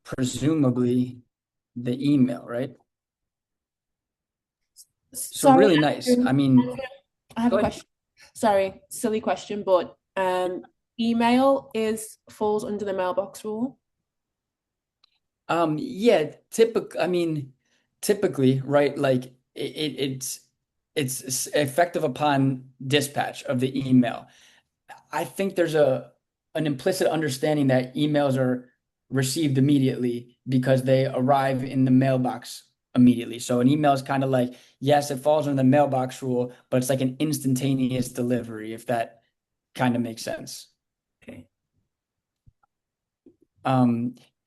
presumably the email, right? So Sorry, really nice. I mean, I have go a ahead. question. Sorry, silly question, but email falls under the mailbox rule. Yeah, typically, right, like it's effective upon dispatch of the email. I think there's an implicit understanding that emails are received immediately because they arrive in the mailbox immediately. So an email is kind of like, yes, it falls under the mailbox rule, but it's like an instantaneous delivery, if that kind of makes sense. Okay.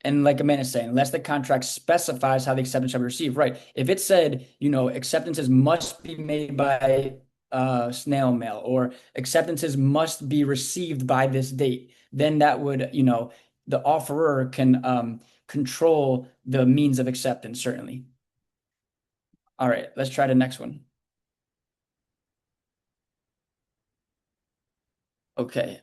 And like Amanda's saying, unless the contract specifies how the acceptance shall be received, right? If it said, acceptances must be made by snail mail, or acceptances must be received by this date, then that would, the offerer can control the means of acceptance, certainly. All right, let's try the next one. Okay.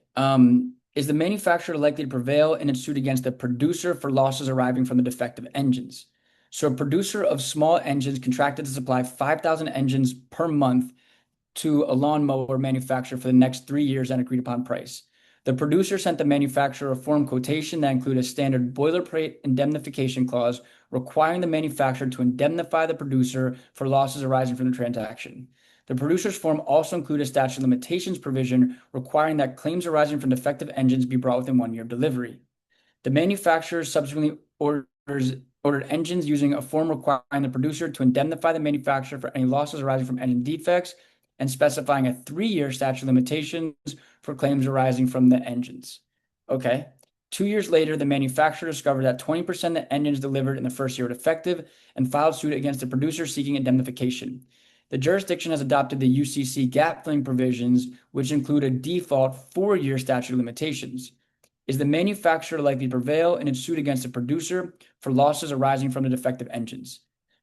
Is the manufacturer likely to prevail in its suit against the producer for losses arising from the defective engines? So a producer of small engines contracted to supply 5,000 engines per month to a lawnmower manufacturer for the next 3 years at an agreed upon price. The producer sent the manufacturer a form quotation that included a standard boilerplate indemnification clause requiring the manufacturer to indemnify the producer for losses arising from the transaction. The producer's form also included a statute of limitations provision requiring that claims arising from defective engines be brought within 1 year of delivery. The manufacturer subsequently ordered engines using a form requiring the producer to indemnify the manufacturer for any losses arising from engine defects and specifying a 3-year statute of limitations for claims arising from the engines. Okay. 2 years later, the manufacturer discovered that 20% of the engines delivered in the first year were defective and filed suit against the producer seeking indemnification. The jurisdiction has adopted the UCC gap filling provisions, which include a default 4-year statute of limitations. Is the manufacturer likely to prevail in its suit against the producer for losses arising from the defective engines?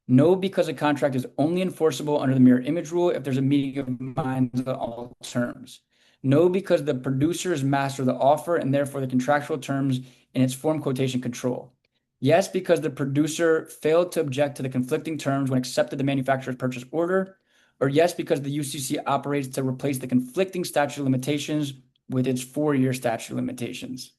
No, because a contract is only enforceable under the mirror image rule if there's a meeting of minds on all terms. No, because the producer is master of the offer and therefore the contractual terms in its form quotation control. Yes, because the producer failed to object to the conflicting terms when accepted the manufacturer's purchase order. Or yes, because the UCC operates to replace the conflicting statute of limitations with its 4-year statute of limitations.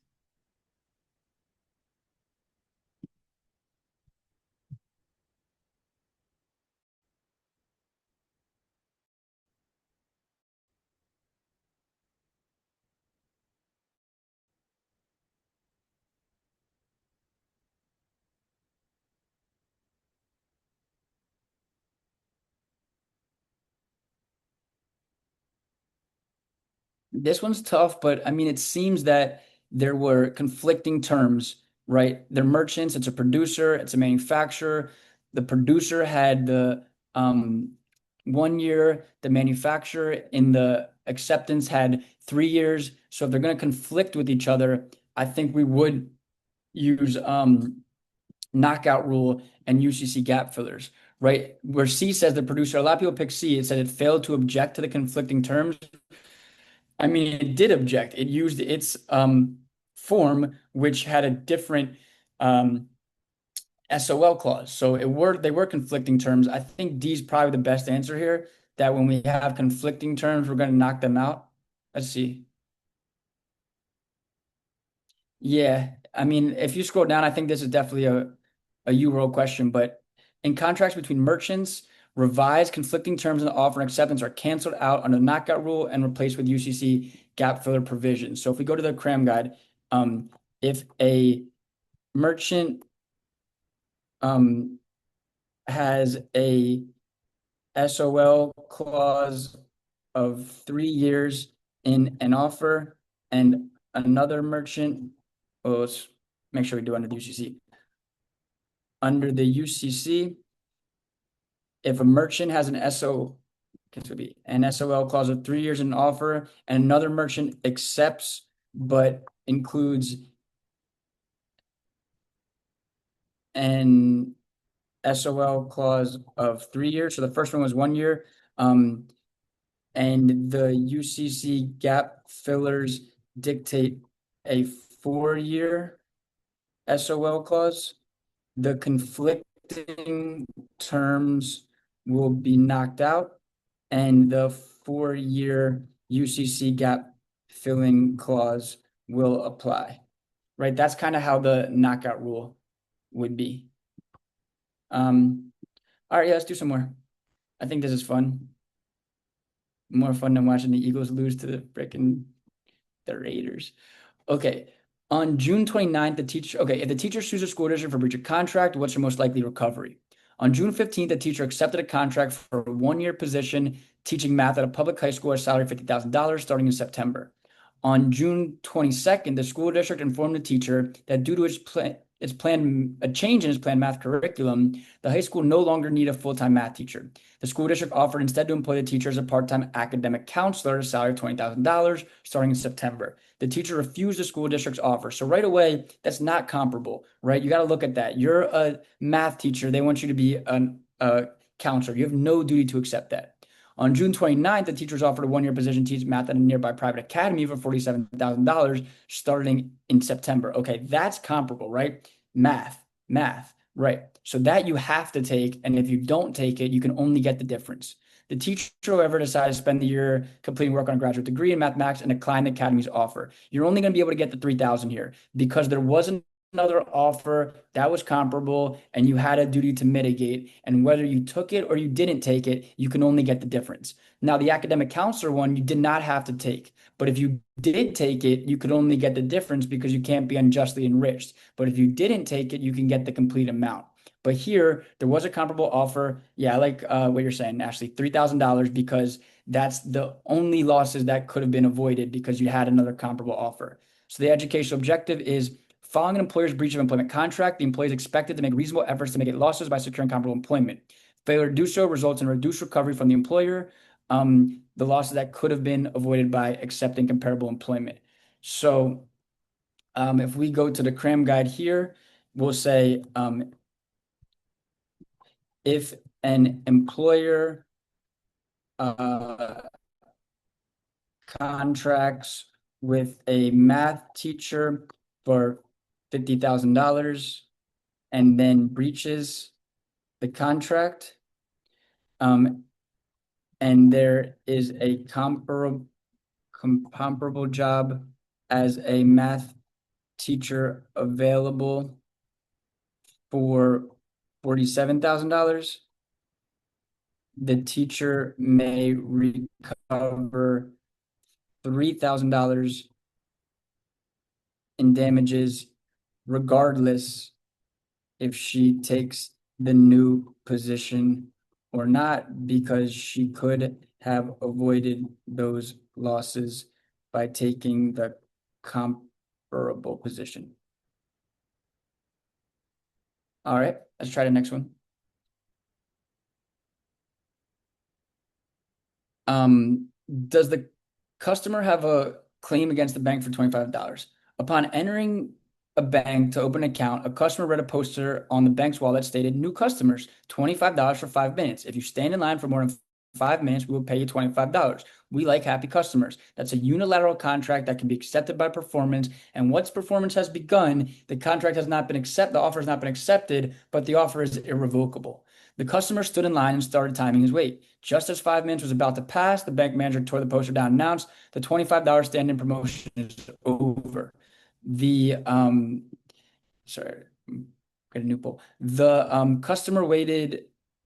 This one's tough, but I mean, it seems that there were conflicting terms, right? They're merchants, it's a producer, it's a manufacturer. The producer had the 1 year, the manufacturer in the acceptance had 3 years. So if they're going to conflict with each other, I think we would use knockout rule and UCC gap fillers, right? Where C says the producer, a lot of people pick C, it said it failed to object to the conflicting terms. I mean, it did object. It used its form, which had a different SOL clause. So they were conflicting terms. I think D is probably the best answer here, that when we have conflicting terms, we're going to knock them out. Let's see. Yeah, I mean, if you scroll down, I think this is definitely a URL question, but in contracts between merchants, revised conflicting terms in the offer and acceptance are canceled out under the knockout rule and replaced with UCC gap filler provisions. So if we go to the cram guide, if a merchant has a SOL clause of 3 years in an offer and another merchant, well, let's make sure we do under the UCC. Under the UCC, if a merchant has an SOL clause of 3 years in an offer and another merchant accepts but includes an SOL clause of 3 years. So the first one was 1 year. And the UCC gap fillers dictate a 4-year SOL clause. The conflicting terms will be knocked out, and the 4-year UCC gap filling clause will apply. Right? That's kind of how the knockout rule would be. All All right, yeah, let's do some more. I think this is fun. More fun than watching the Eagles lose to the Raiders. Okay. On June 29th, if the teacher sues a school district for breach of contract, what's your most likely recovery? On June 15th, the teacher accepted a contract for a 1-year position teaching math at a public high school at a salary of $50,000 starting in September. On June 22nd, the school district informed the teacher that due to a change in its planned math curriculum, the high school no longer need a full-time math teacher. The school district offered instead to employ the teacher as a part-time academic counselor at a salary of $20,000 starting in September. The teacher refused the school district's offer. So right away, that's not comparable, right? You got to look at that. You're a math teacher. They want you to be a counselor. You have no duty to accept that. On June 29th, the teacher was offered a 1-year position to teach math at a nearby private academy for $47,000 starting in September. Okay, that's comparable, right? Math, right? So that you have to take, and if you don't take it, you can only get the difference. The teacher, however, decided to spend the year completing work on a graduate degree in mathematics and declined the academy's offer. You're only going to be able to get the $3,000 here because there wasn't another offer that was comparable and you had a duty to mitigate, and whether you took it or you didn't take it, you can only get the difference. Now, the academic counselor one, you did not have to take, but if you did take it, you could only get the difference because you can't be unjustly enriched. But if you didn't take it, you can get the complete amount. But here, there was a comparable offer. Yeah, I like what you're saying, Ashley, $3,000 because that's the only losses that could have been avoided because you had another comparable offer. So the educational objective is following an employer's breach of employment contract, the employee is expected to make reasonable efforts to mitigate losses by securing comparable employment. Failure to do so results in reduced recovery from the employer, the losses that could have been avoided by accepting comparable employment. So if we go to the cram guide here, we'll say if an employer contracts with a math teacher for $50,000 and then breaches the contract, and there is a comparable job as a math teacher available for $47,000, the teacher may recover $3,000 in damages regardless if she takes the new position or not, because she could have avoided those losses by taking the comparable position. All right, let's try the next one. Does the customer have a claim against the bank for $25? Upon entering a bank to open an account, a customer read a poster on the bank's wall that stated, "New customers, $25 for 5 minutes. If you stand in line for more than 5 minutes, we will pay you $25. We like happy customers." That's a unilateral contract that can be accepted by performance. And once performance has begun, the contract has not been accepted, the offer has not been accepted, but the offer is irrevocable. The customer stood in line and started timing his wait. Just as 5 minutes was about to pass, the bank manager tore the poster down and announced, "The $25 stand-in promotion is over." The sorry, get a new poll. The customer waited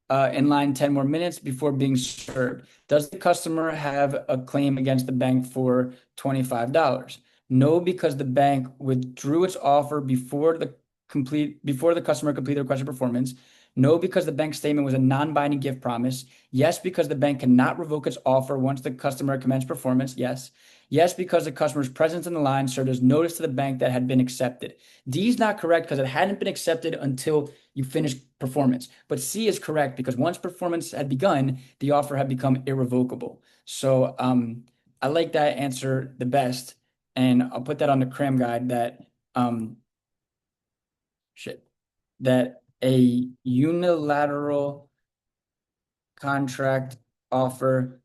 in line 10 more minutes before being served. Does the customer have a claim against the bank for $25? No, because the bank withdrew its offer before the customer completed the requested performance. No, because the bank statement was a non-binding gift promise. Yes, because the bank cannot revoke its offer once the customer commenced performance. Yes. Yes, because the customer's presence in the line served as notice to the bank that had been accepted. D is not correct because it hadn't been accepted until you finished performance. But C is correct because once performance had begun, the offer had become irrevocable. So I like that answer the best. And I'll put that on the cram guide that that a unilateral contract offer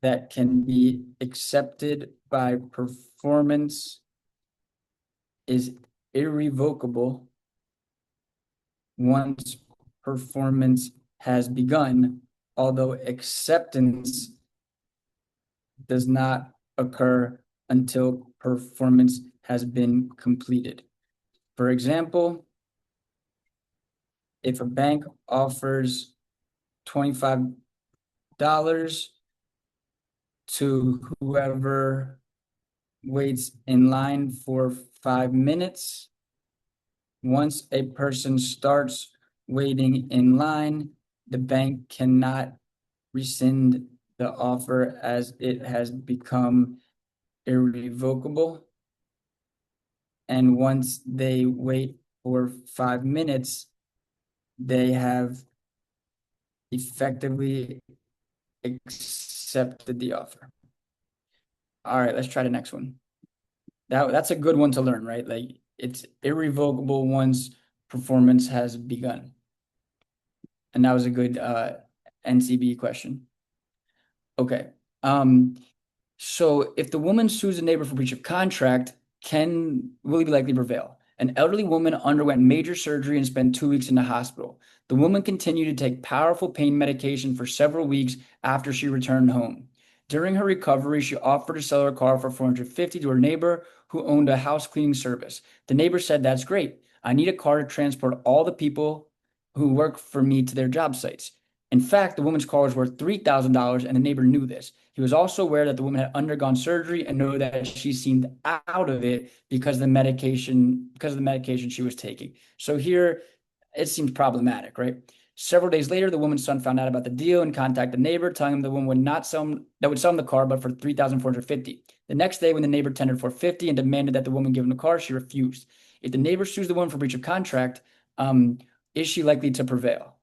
that can be accepted by performance is irrevocable once performance has begun, although acceptance does not occur until performance has been completed. For example, if a bank offers $25 to whoever waits in line for 5 minutes. Once a person starts waiting in line, the bank cannot rescind the offer as it has become irrevocable. And once they wait for 5 minutes, they have effectively accepted the offer. All right, let's try the next one. That's a good one to learn, right? Like it's irrevocable once performance has begun. And that was a good NCB question. Okay. So if the woman sues a neighbor for breach of contract, will he be likely to prevail? An elderly woman underwent major surgery and spent 2 weeks in the hospital. The woman continued to take powerful pain medication for several weeks after she returned home. During her recovery, she offered to sell her car for $450 to her neighbor who owned a house cleaning service. The neighbor said, "That's great. I need a car to transport all the people who work for me to their job sites." In fact, the woman's car was worth $3,000, and the neighbor knew this. He was also aware that the woman had undergone surgery and knew that she seemed out of it because of the medication she was taking. So here, it seems problematic, right? Several days later, the woman's son found out about the deal and contacted the neighbor, telling him the woman would sell him the car, but for $3,450. The next day, when the neighbor tendered $450 and demanded that the woman give him the car, she refused. If the neighbor sues the woman for breach of contract, is she likely to prevail?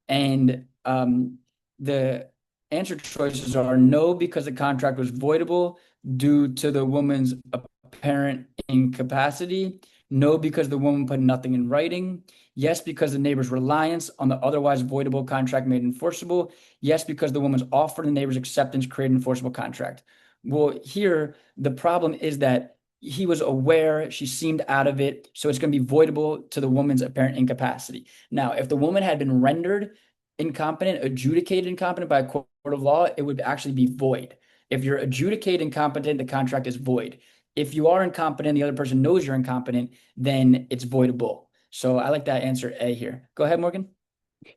And the answer choices are no, because the contract was voidable due to the woman's apparent incapacity. No, because the woman put nothing in writing. Yes, because the neighbor's reliance on the otherwise voidable contract made enforceable. Yes, because the woman's offer and the neighbor's acceptance created an enforceable contract. Well, here, the problem is that he was aware, she seemed out of it, so it's going to be voidable to the woman's apparent incapacity. Now, if the woman had been rendered incompetent, adjudicated incompetent by a court of law, it would actually be void. If you're adjudicated incompetent, the contract is void. If you are incompetent, the other person knows you're incompetent, then it's voidable. So I like that answer A here. Go ahead, Morgan.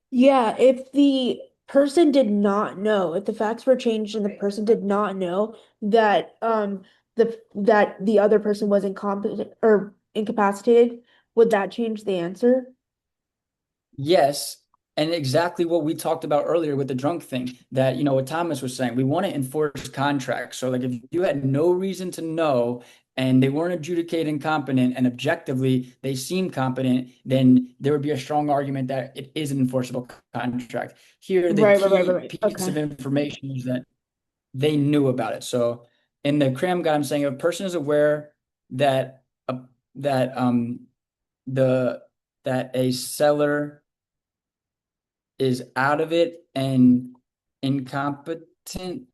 Yeah, if the person did not know, if the facts were changed and the person did not know that the other person was incompetent or incapacitated, would that change the answer? Yes, and exactly what we talked about earlier with the drunk thing, that, what Thomas was saying, we want to enforce contracts. So like if you had no reason to know and they weren't adjudicated incompetent and objectively they seem competent, then there would be a strong argument that it is an enforceable contract. Here, the key piece of information is that they knew about it. So in the cram guide, I'm saying if a person is aware that that a seller is out of it and incompetent,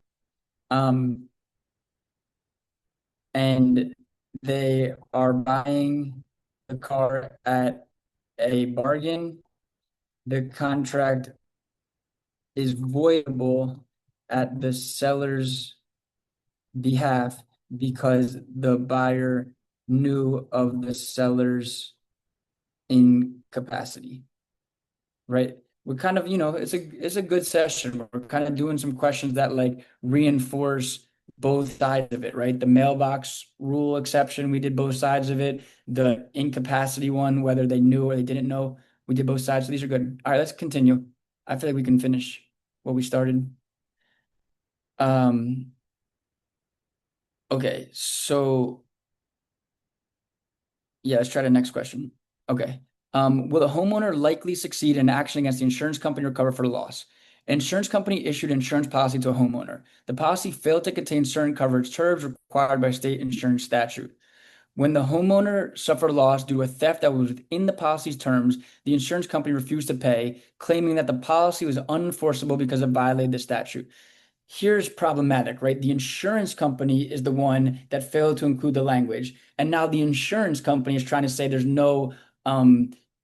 and they are buying the car at a bargain, the contract is voidable at the seller's behalf because the buyer knew of the seller's incapacity, right? We're kind of, it's a good session. We're kind of doing some questions that like reinforce both sides of it, right? The mailbox rule exception, we did both sides of it. The incapacity one, whether they knew or they didn't know, we did both sides. So these are good. All right, let's continue. I feel like we can finish what we started. Okay, so yeah, let's try the next question. Okay. Will the homeowner likely succeed in action against the insurance company to recover for the loss? An insurance company issued an insurance policy to a homeowner. The policy failed to contain certain coverage terms required by state insurance statute. When the homeowner suffered loss due to a theft that was within the policy's terms, the insurance company refused to pay, claiming that the policy was unenforceable because it violated the statute. Here's problematic, right? The insurance company is the one that failed to include the language. And now the insurance company is trying to say there's no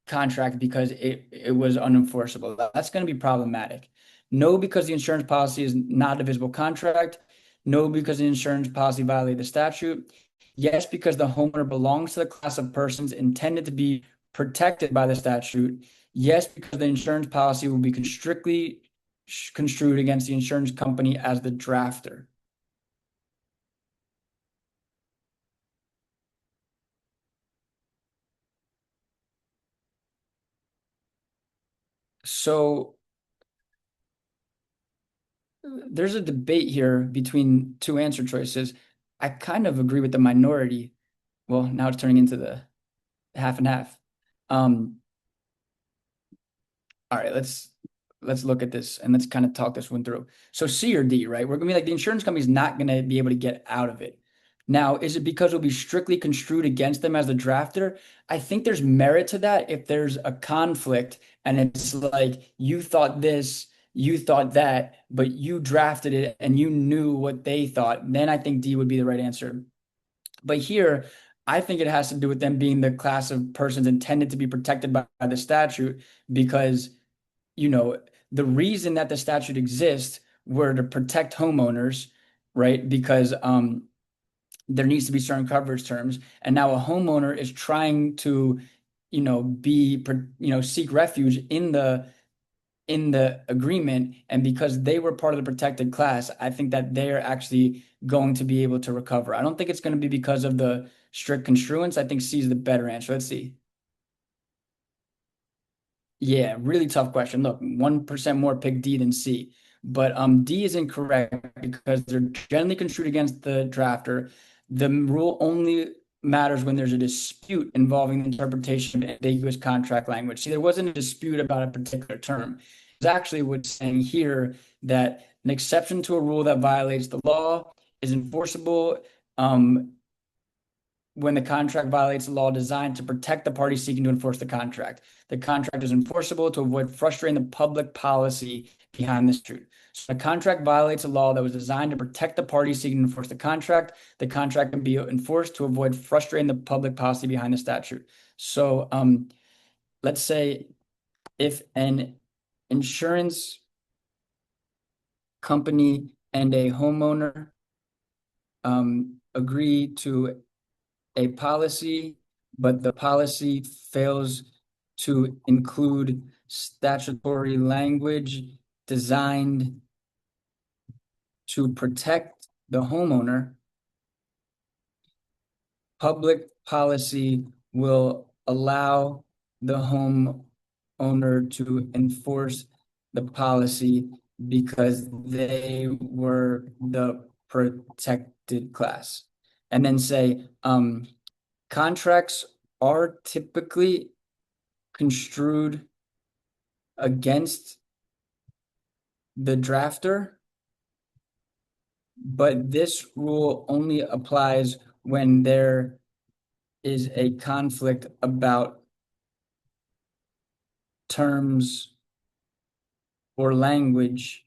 contract because it was unenforceable. That's going to be problematic. No, because the insurance policy is not a divisible contract. No, because the insurance policy violated the statute. Yes, because the homeowner belongs to the class of persons intended to be protected by the statute. Yes, because the insurance policy will be strictly construed against the insurance company as the drafter. So there's a debate here between two answer choices. I kind of agree with the minority. Well, now it's turning into the half and half. All right, let's look at this and let's kind of talk this one through. So C or D, right? We're gonna be like the insurance company's not gonna be able to get out of it. Now, is it because it'll be strictly construed against them as the drafter? I think there's merit to that if there's a conflict and it's like you thought this, you thought that, but you drafted it and you knew what they thought, then I think D would be the right answer. But here, I think it has to do with them being the class of persons intended to be protected by the statute because, you know, the reason that the statute exists were to protect homeowners, right? Because there needs to be certain coverage terms. And now a homeowner is trying to, seek refuge in the agreement. And because they were part of the protected class, I think that they're actually going to be able to recover. I don't think it's going to be because of the strict construence. I think C is the better answer. Let's see. Yeah, really tough question. Look, 1% more pick D than C. But D is incorrect because they're generally construed against the drafter. The rule only matters when there's a dispute involving the interpretation of ambiguous contract language. See, there wasn't a dispute about a particular term. It's actually what's saying here that an exception to a rule that violates the law is enforceable when the contract violates the law designed to protect the party seeking to enforce the contract. The contract is enforceable to avoid frustrating the public policy behind this truth. So a contract violates a law that was designed to protect the party seeking to enforce the contract. The contract can be enforced to avoid frustrating the public policy behind the statute. So let's say if an insurance company and a homeowner agree to a policy, but the policy fails to include statutory language designed to protect the homeowner, public policy will allow the homeowner to enforce the policy because they were the protected class. And then say, contracts are typically construed against the drafter, but this rule only applies when there is a conflict about terms or language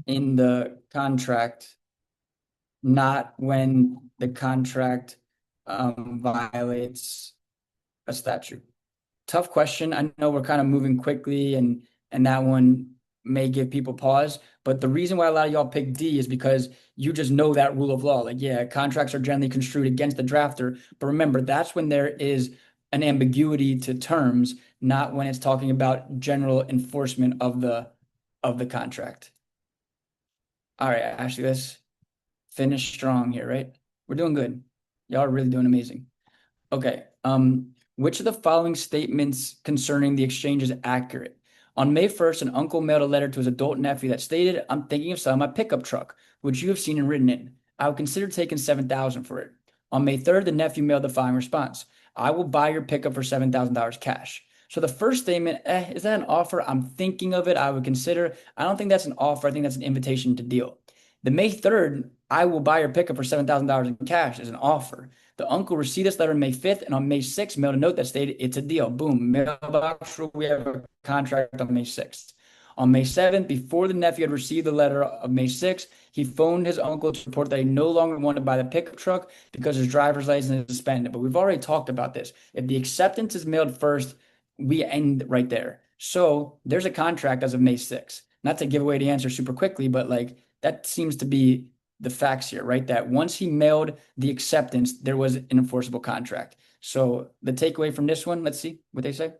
in the contract, not when the contract violates a statute. Tough question. I know we're kind of moving quickly and that one may give people pause, but the reason why a lot of y'all pick D is because you just know that rule of law. Like, yeah, contracts are generally construed against the drafter, but remember, that's when there is an ambiguity to terms, not when it's talking about general enforcement of the contract. All right, Ashley, let's finish strong here, right? We're doing good. Y'all are really doing amazing. Okay. Which of the following statements concerning the exchange is accurate? On May 1st, an uncle mailed a letter to his adult nephew that stated, "I'm thinking of selling my pickup truck, which you have seen and ridden in. I would consider taking $7,000 for it." On May 3rd, the nephew mailed the following response: "I will buy your pickup for $7,000 cash." So the first statement, is that an offer? I'm thinking of it. I would consider. I don't think that's an offer. I think that's an invitation to deal. The May 3rd, "I will buy your pickup for $7,000 in cash" is an offer. The uncle received this letter on May 5th, and on May 6th, mailed a note that stated, "It's a deal." Boom, mailbox rule, we have a contract on May 6th. On May 7th, before the nephew had received the letter of May 6th, he phoned his uncle to report that he no longer wanted to buy the pickup truck because his driver's license is suspended. But we've already talked about this. If the acceptance is mailed first, we end right there. So there's a contract as of May 6th. Not to give away the answer super quickly, but like that seems to be the facts here, right? That once he mailed the acceptance, there was an enforceable contract. So the takeaway from this one, let's see what they say.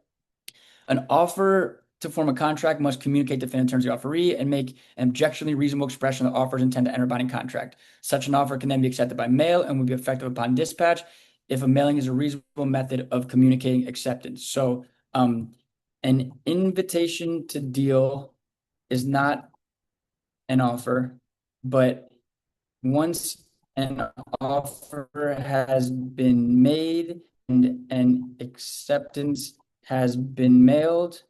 An offer to form a contract must communicate definitive terms of the offeree and make an objectively reasonable expression of the offer's intent to enter a binding contract. Such an offer can then be accepted by mail and will be effective upon dispatch if a mailing is a reasonable method of communicating acceptance. So an invitation to deal is not an offer, but once an offer has been made and an acceptance has been mailed,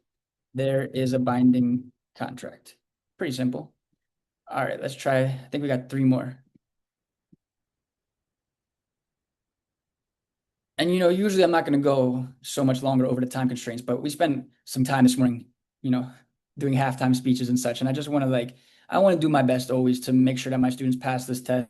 there is a binding contract. Pretty simple. All right, let's try. I think we got 3 more. And usually I'm not going to go so much longer over the time constraints, but we spent some time this morning, doing halftime speeches and such. And I just want to I want to do my best always to make sure that my students pass this test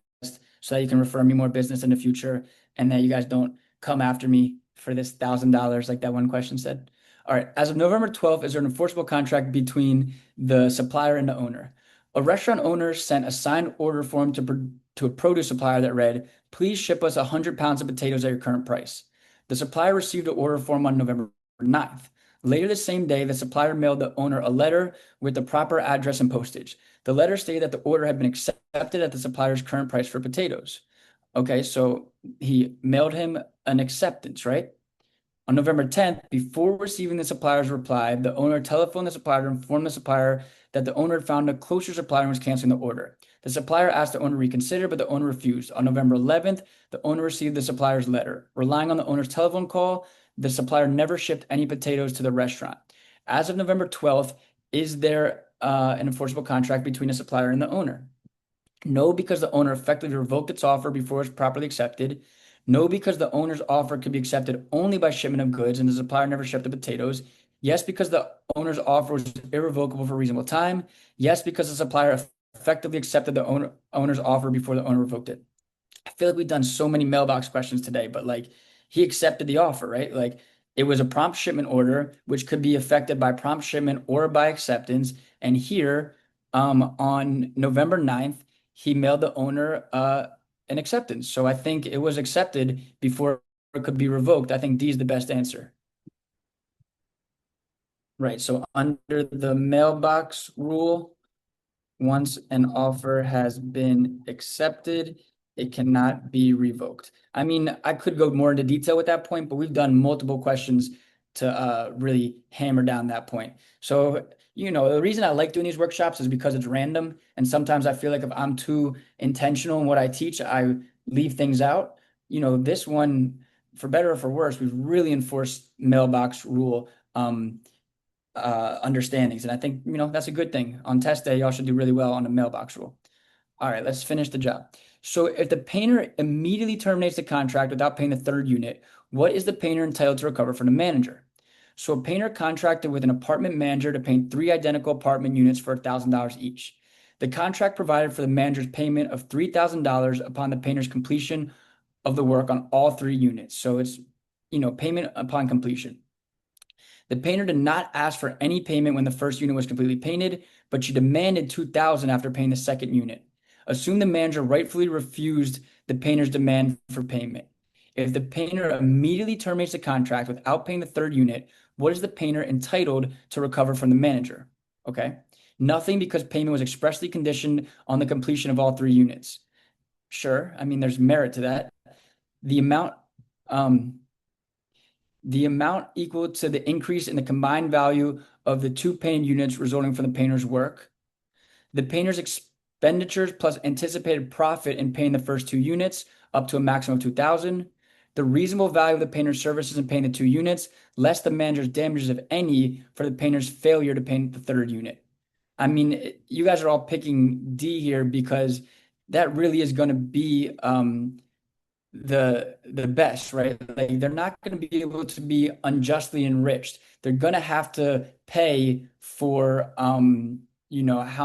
so that you can refer me more business in the future and that you guys don't come after me for this $1,000 like that one question said. All right, as of November 12th, is there an enforceable contract between the supplier and the owner? A restaurant owner sent a signed order form to a produce supplier that read, "Please ship us 100 pounds of potatoes at your current price." The supplier received the order form on November 9th. Later the same day, the supplier mailed the owner a letter with the proper address and postage. The letter stated that the order had been accepted at the supplier's current price for potatoes. Okay, so he mailed him an acceptance, right? On November 10th, before receiving the supplier's reply, the owner telephoned the supplier to inform the supplier that the owner had found a closer supplier and was canceling the order. The supplier asked the owner to reconsider, but the owner refused. On November 11th, the owner received the supplier's letter. Relying on the owner's telephone call, the supplier never shipped any potatoes to the restaurant. As of November 12th, is there an enforceable contract between the supplier and the owner? No, because the owner effectively revoked its offer before it was properly accepted. No, because the owner's offer could be accepted only by shipment of goods and the supplier never shipped the potatoes. Yes, because the owner's offer was irrevocable for a reasonable time. Yes, because the supplier effectively accepted the owner's offer before the owner revoked it. I feel like we've done so many mailbox questions today, but he accepted the offer, right? It was a prompt shipment order, which could be affected by prompt shipment or by acceptance. And here, on November 9th, he mailed the owner an acceptance. So I think it was accepted before it could be revoked. I think D is the best answer. Right. So under the mailbox rule, once an offer has been accepted, it cannot be revoked. I mean, I could go more into detail with that point, but we've done multiple questions to really hammer down that point. So, the reason I like doing these workshops is because it's random. And sometimes I feel like if I'm too intentional in what I teach, I leave things out. This one, for better or for worse, we've really enforced mailbox rule understandings. And I think, that's a good thing. On test day, y'all should do really well on the mailbox rule. All right, let's finish the job. So if the painter immediately terminates the contract without paying the 3rd unit, what is the painter entitled to recover from the manager? So a painter contracted with an apartment manager to paint 3 identical apartment units for $1,000 each. The contract provided for the manager's payment of $3,000 upon the painter's completion of the work on all 3 units. So it's, payment upon completion. The painter did not ask for any payment when the first unit was completely painted, but she demanded $2,000 after paying the 2nd unit. Assume the manager rightfully refused the painter's demand for payment. If the painter immediately terminates the contract without paying the 3rd unit, what is the painter entitled to recover from the manager? Okay. Nothing, because payment was expressly conditioned on the completion of all 3 units. Sure. I mean, there's merit to that. The amount equal to the increase in the combined value of the 2 painted units resulting from the painter's work. The painter's expenditures plus anticipated profit in paying the first 2 units up to a maximum of $2,000. The reasonable value of the painter's services in paying the 2 units, less the manager's damages, if any, for the painter's failure to paint the 3rd unit. I mean, you guys are all picking D here because that really is going to be the best, right? They're not going to be able to be unjustly enriched. They're going to have to pay for how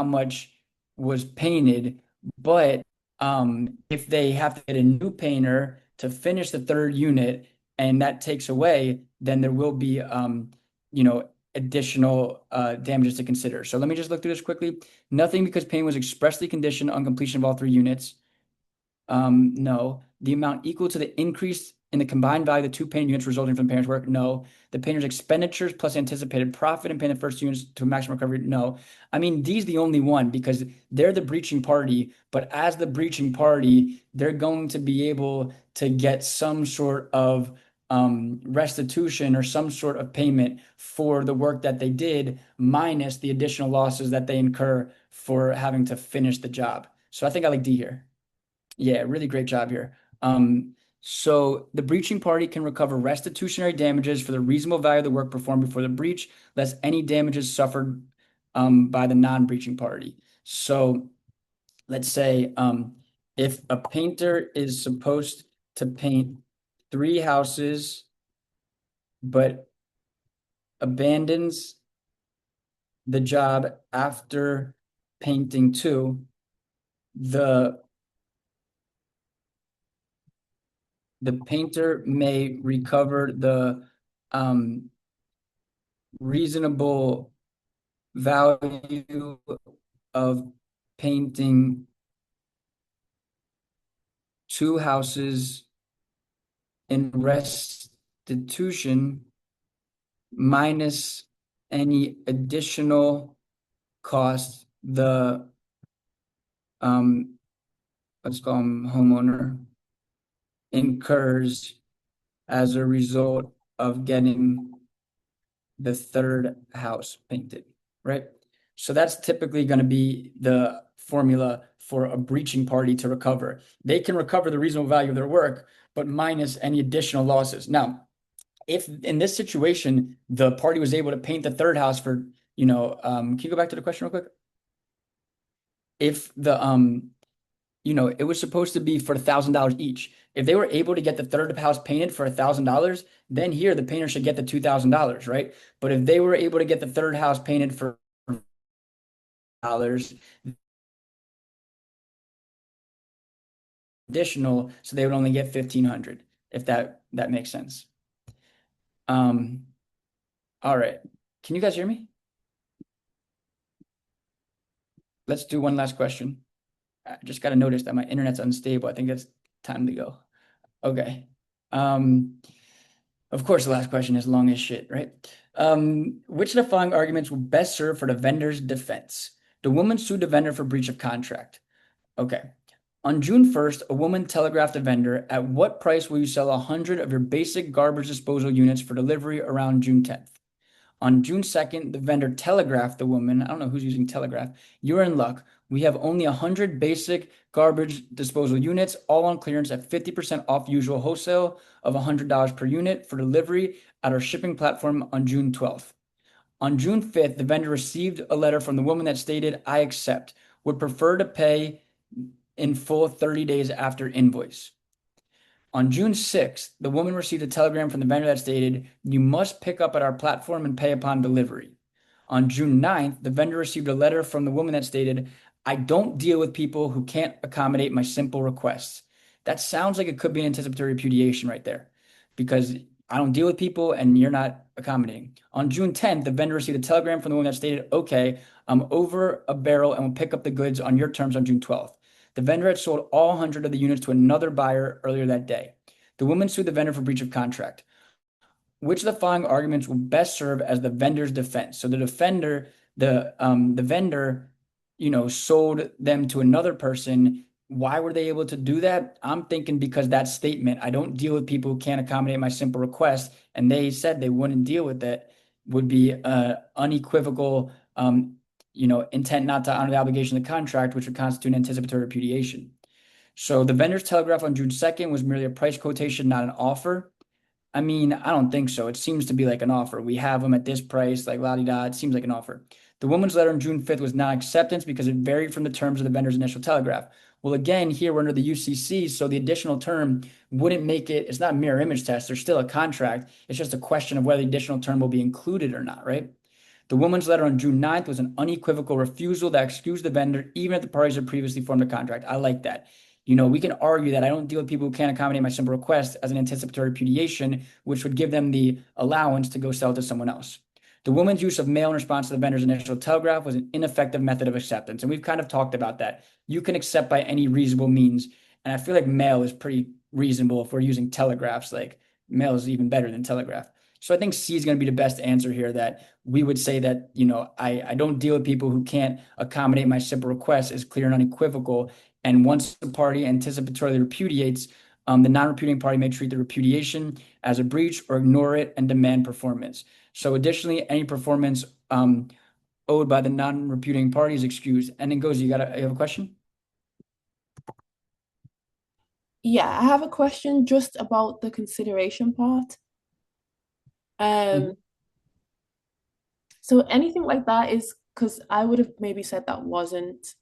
much was painted, but if they have to get a new painter to finish the 3rd unit and that takes away, then there will be additional damages to consider. So let me just look through this quickly. Nothing, because paint was expressly conditioned on completion of all 3 units. No. The amount equal to the increase in the combined value of the two painted units resulting from the painter's work? No. The painter's expenditures plus anticipated profit in painting the first units to a maximum recovery? No. I mean, D's the only one because they're the breaching party, but as the breaching party, they're going to be able to get some sort of restitution or some sort of payment for the work that they did, minus the additional losses that they incur for having to finish the job. So I think I like D here. Yeah, really great job here. So the breaching party can recover restitutionary damages for the reasonable value of the work performed before the breach, less any damages suffered by the non-breaching party. So let's say if a painter is supposed to paint 3 houses but abandons the job after painting 2, the painter may recover the reasonable value of painting 2 houses in restitution minus any additional cost the let's call him homeowner incurs as a result of getting the 3rd house painted, right? So that's typically going to be the formula for a breaching party to recover. They can recover the reasonable value of their work, but minus any additional losses. Now, if in this situation, the party was able to paint the 3rd house for, can you go back to the question real quick? If the, it was supposed to be for $1,000 each. If they were able to get the 3rd house painted for $1,000, then here the painter should get the $2,000, right? But if they were able to get the 3rd house painted for dollars additional, so they would only get 1,500, if that makes sense. All right. Can you guys hear me? Let's do one last question. I just got to notice that my internet's unstable. I think it's time to go. Okay. Of course, the last question is long as shit, right? Which of the following arguments will best serve for the vendor's defense? The woman sued the vendor for breach of contract. Okay. On June 1st, a woman telegraphed the vendor, "At what price will you sell 100 of your basic garbage disposal units for delivery around June 10th?" On June 2nd, the vendor telegraphed the woman, I don't know who's using telegraph, "You're in luck. We have only 100 basic garbage disposal units, all on clearance at 50% off usual wholesale of $100 per unit for delivery at our shipping platform on June 12th. On June 5th, the vendor received a letter from the woman that stated, "I accept. Would prefer to pay in full 30 days after invoice." On June 6th, the woman received a telegram from the vendor that stated, "You must pick up at our platform and pay upon delivery." On June 9th, the vendor received a letter from the woman that stated, "I don't deal with people who can't accommodate my simple requests." That sounds like it could be an anticipatory repudiation right there, because I don't deal with people and you're not accommodating. On June 10th, the vendor received a telegram from the woman that stated, "Okay, I'm over a barrel and will pick up the goods on your terms on June 12th. The vendor had sold all 100 of the units to another buyer earlier that day. The woman sued the vendor for breach of contract. Which of the following arguments will best serve as the vendor's defense? So the vendor, sold them to another person. Why were they able to do that? I'm thinking because that statement, "I don't deal with people who can't accommodate my simple request," and they said they wouldn't deal with it, would be unequivocal, intent not to honor the obligation of the contract, which would constitute anticipatory repudiation. So the vendor's telegraph on June 2nd was merely a price quotation, not an offer. I mean, I don't think so. It seems to be like an offer. We have them at this price, like la-di-da. It seems like an offer. The woman's letter on June 5th was non-acceptance because it varied from the terms of the vendor's initial telegraph. Well, again, here we're under the UCC, so the additional term wouldn't make it, it's not a mirror image test. There's still a contract. It's just a question of whether the additional term will be included or not, right? The woman's letter on June 9th was an unequivocal refusal that excused the vendor, even if the parties had previously formed a contract. I like that. We can argue that I don't deal with people who can't accommodate my simple request as an anticipatory repudiation, which would give them the allowance to go sell it to someone else. The woman's use of mail in response to the vendor's initial telegraph was an ineffective method of acceptance. And we've kind of talked about that. You can accept by any reasonable means. And I feel like mail is pretty reasonable if we're using telegraphs. Like mail is even better than telegraph. So I think C is going to be the best answer here, that we would say that, I don't deal with people who can't accommodate my simple request, is clear and unequivocal. And once the party anticipatorily repudiates, the non-repudiating party may treat the repudiation as a breach or ignore it and demand performance. So additionally, any performance owed by the non-repudiating party is excused. And then goes, you have a question? Yeah, I have a question just about the consideration part. So anything like that is because I would have maybe said that wasn't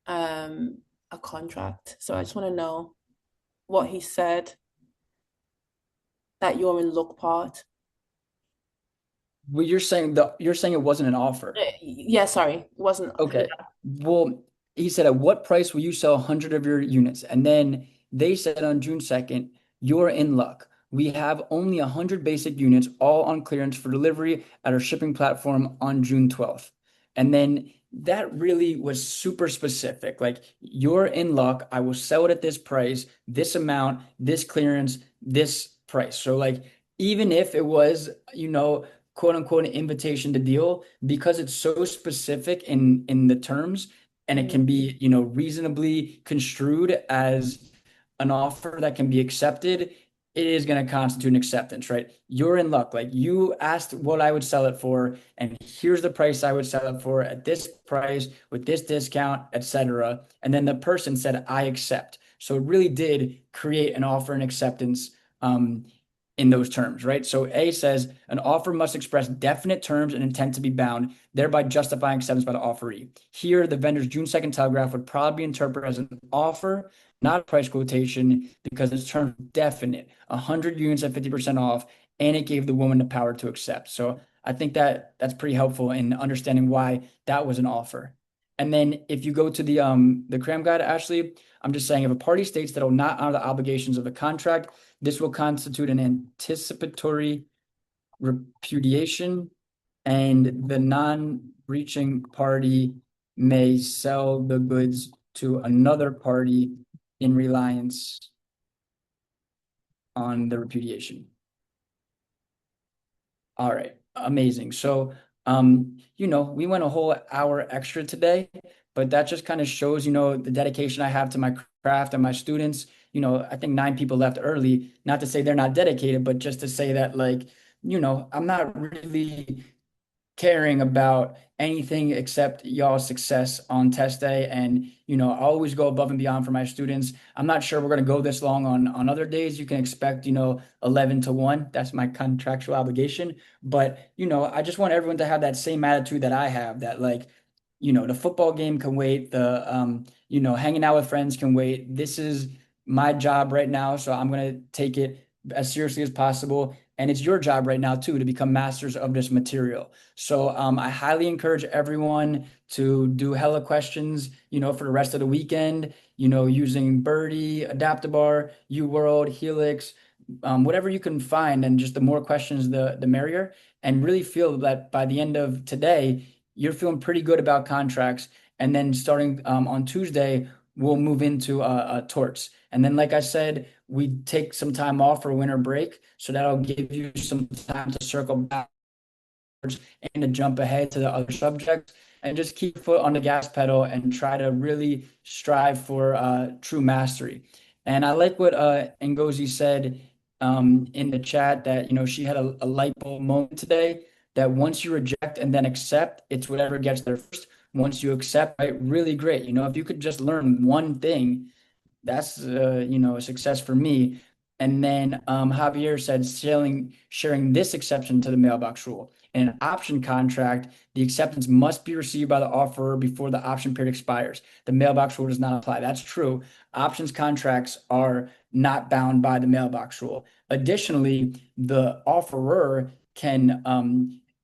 a contract. So I just want to know what he said, that you're in luck part. Well, you're saying it wasn't an offer. Yeah, sorry, wasn't. Okay. Well, he said, at what price will you sell 100 of your units? And then they said on June 2nd, you're in luck. We have only 100 basic units, all on clearance for delivery at our shipping platform on June 12th. And then that really was super specific. Like, you're in luck. I will sell it at this price, this amount, this clearance, this price. So, like, even if it was, quote unquote, an invitation to deal, because it's so specific in the terms, and it can be, reasonably construed as an offer that can be accepted, it is going to constitute an acceptance, right? You're in luck. Like, you asked what I would sell it for, and here's the price I would sell it for at this price with this discount, etc. And then the person said, I accept. So it really did create an offer and acceptance in those terms, right? So A says an offer must express definite terms and intent to be bound, thereby justifying acceptance by the offeree. Here, the vendor's June 2nd telegraph would probably be interpreted as an offer, not a price quotation, because its term definite, 100 units at 50% off, and it gave the woman the power to accept. So I think that's pretty helpful in understanding why that was an offer. And then if you go to the cram guide, Ashley, I'm just saying, if a party states that it will not honor the obligations of the contract, this will constitute an anticipatory repudiation, and the non-breaching party may sell the goods to another party in reliance on the repudiation. All right, amazing. So, we went a whole hour extra today, but that just kind of shows, the dedication I have to my craft and my students. I think 9 people left early, not to say they're not dedicated, but just to say that, like, I'm not really caring about anything except y'all's success on test day. And, I always go above and beyond for my students. I'm not sure we're going to go this long on other days. You can expect, 11 to 1. That's my contractual obligation. But, I just want everyone to have that same attitude that I have, that, like, the football game can wait. Hanging out with friends can wait. This is my job right now. So I'm going to take it as seriously as possible. And it's your job right now too, to become masters of this material. So I highly encourage everyone to do hella questions, for the rest of the weekend, using Birdie, Adaptabar, UWorld, Helix, whatever you can find. And just the more questions, the merrier. And really feel that by the end of today, you're feeling pretty good about contracts. And then starting on Tuesday, we'll move into torts. And then, like I said, we take some time off for winter break. So that'll give you some time to circle back and to jump ahead to the other subjects, and just keep foot on the gas pedal and try to really strive for true mastery. And I like what Ngozi said in the chat, that she had a light bulb moment today, that once you reject and then accept, it's whatever gets there first. Once you accept, right, really great. If you could just learn one thing, that's a success for me. And then Javier said sharing this exception to the mailbox rule. In an option contract, the acceptance must be received by the offerer before the option period expires. The mailbox rule does not apply. That's true. Options contracts are not bound by the mailbox rule. Additionally, the offerer can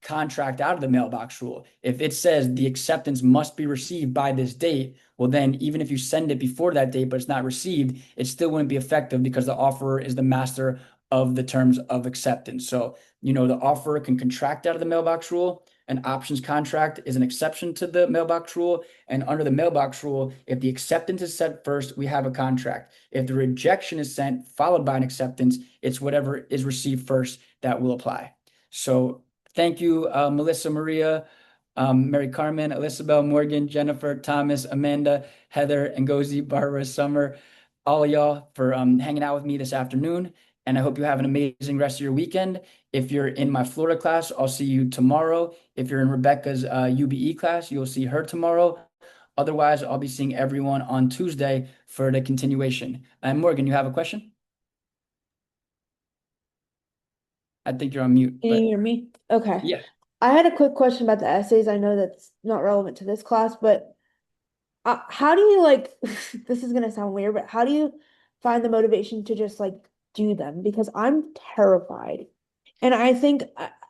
contract out of the mailbox rule. If it says the acceptance must be received by this date, well, then even if you send it before that date, but it's not received, it still wouldn't be effective, because the offerer is the master of the terms of acceptance. So, the offerer can contract out of the mailbox rule, an options contract is an exception to the mailbox rule. And under the mailbox rule, if the acceptance is sent first, we have a contract. If the rejection is sent followed by an acceptance, it's whatever is received first that will apply. So thank you, Melissa, Maria, Mary Carmen, Elisabel, Morgan, Jennifer, Thomas, Amanda, Heather, Ngozi, Barbara, Summer, all of y'all for hanging out with me this afternoon. And I hope you have an amazing rest of your weekend. If you're in my Florida class, I'll see you tomorrow. If you're in Rebecca's UBE class, you'll see her tomorrow. Otherwise, I'll be seeing everyone on Tuesday for the continuation. And Morgan, you have a question? I think you're on mute, Can but you hear me? Okay. yeah. I had a quick question about the essays. I know that's not relevant to this class, but how do you like, this is gonna sound weird, but how do you find the motivation to just like do them? Because I'm terrified. And I think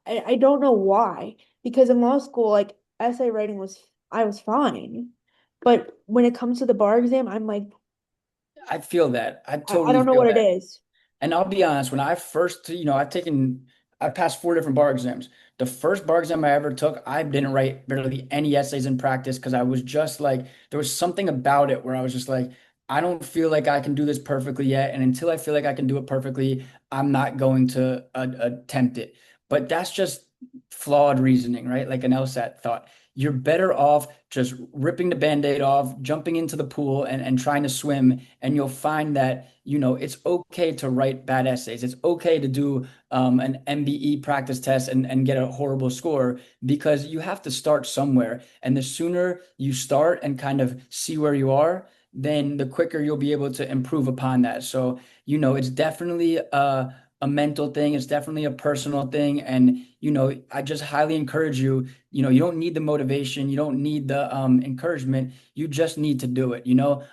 I don't know why. Because in law school, like essay writing I was fine. But when it comes to the bar exam, I'm like, I feel that. I I totally don't know feel what it that. is. And I'll be honest, when I first, I passed 4 different bar exams. The first bar exam I ever took, I didn't write barely any essays in practice because I was just like, there was something about it where I was just like, I don't feel like I can do this perfectly yet. And until I feel like I can do it perfectly, I'm not going to attempt it. But that's just flawed reasoning, right? Like an LSAT thought. You're better off just ripping the band-aid off, jumping into the pool and trying to swim. And you'll find that, it's okay to write bad essays. It's okay to do an MBE practice test and get a horrible score because you have to start somewhere. And the sooner you start and kind of see where you are, then the quicker you'll be able to improve upon that. So, it's definitely a mental thing. It's definitely a personal thing. And, I just highly encourage you, you don't need the motivation. You don't need the encouragement. You just need to do it.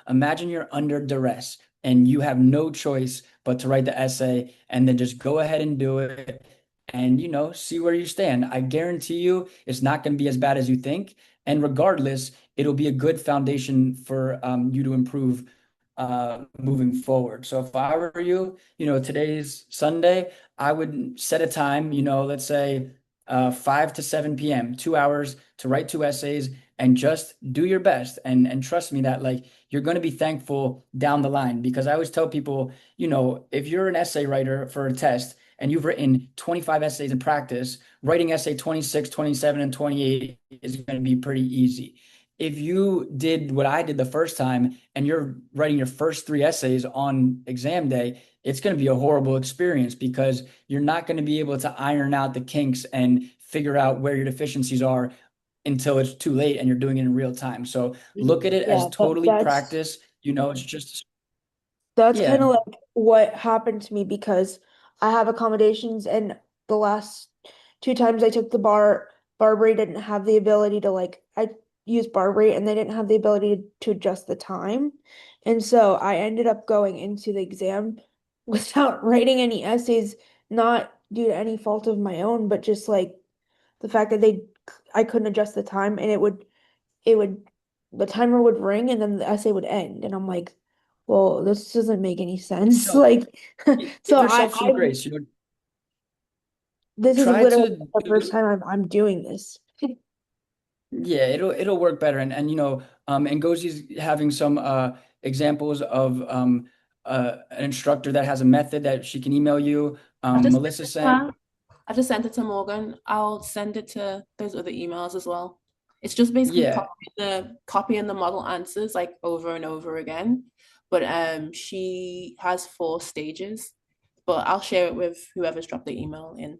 Imagine you're under duress and you have no choice but to write the essay and then just go ahead and do it and, see where you stand. I guarantee you it's not going to be as bad as you think. And regardless, it'll be a good foundation for you to improve moving forward. So if I were you, today's Sunday, I would set a time, let's say 5 to 7 p.m., 2 hours to write 2 essays and just do your best. And trust me that like you're going to be thankful down the line because I always tell people, if you're an essay writer for a test and you've written 25 essays in practice, writing essay 26, 27, and 28 is going to be pretty easy. If you did what I did the first time and you're writing your first 3 essays on exam day, it's going to be a horrible experience because you're not going to be able to iron out the kinks and figure out where your deficiencies are until it's too late and you're doing it in real time. So look at it as Yeah, totally practice. It's just, that's kind yeah. of like what happened to me because I have accommodations and the last 2 times I took the Barbary didn't have the ability to like I used Barbary and they didn't have the ability to adjust the time. And so I ended up going into the exam without writing any essays, not due to any fault of my own, but just like the fact that I couldn't adjust the time and it would the timer would ring and then the essay would end. And I'm like, well, this doesn't make any sense. No, Like, give so yourself some grace. this is Try literally to the first do. time I'm doing this. Yeah, it'll work better. And Ngosi's having some examples of an instructor that has a method that she can email you. I've just sent Melissa it to sent, her. I've just sent it to Morgan. I'll send it to those other emails as well. It's just basically yeah, copying the model answers like over and over again. But she has 4 stages. But I'll share it with whoever's dropped the email in.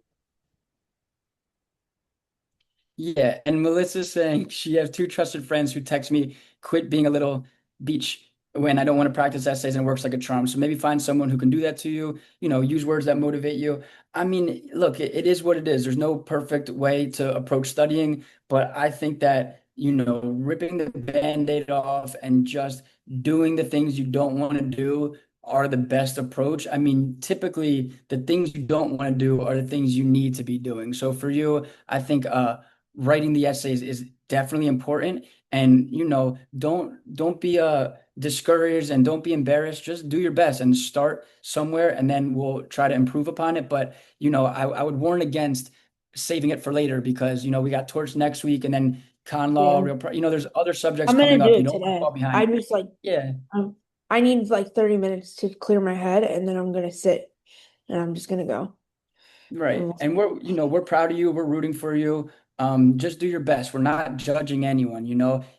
yeah. And Melissa's saying she has 2 trusted friends who text me, quit being a little beach when I don't want to practice essays and it works like a charm. So maybe find someone who can do that to you, use words that motivate you. I mean, look, it is what it is. There's no perfect way to approach studying, but I think that, ripping the band-aid off and just doing the things you don't want to do are the best approach. I mean, typically the things you don't want to do are the things you need to be doing. So for you, I think writing the essays is definitely important. And don't be discouraged and don't be embarrassed. Just do your best and start somewhere, and then we'll try to improve upon it. But I would warn against saving it for later because, we got torts next week and then con law, Yeah. there's other subjects I'm gonna coming do up. You it don't want to today. fall behind. I just like Yeah. I need like 30 minutes to clear my head and then I'm gonna sit and I'm just gonna go. Right. And And we're proud of you. We're rooting for you. Just do your best. We're not judging anyone.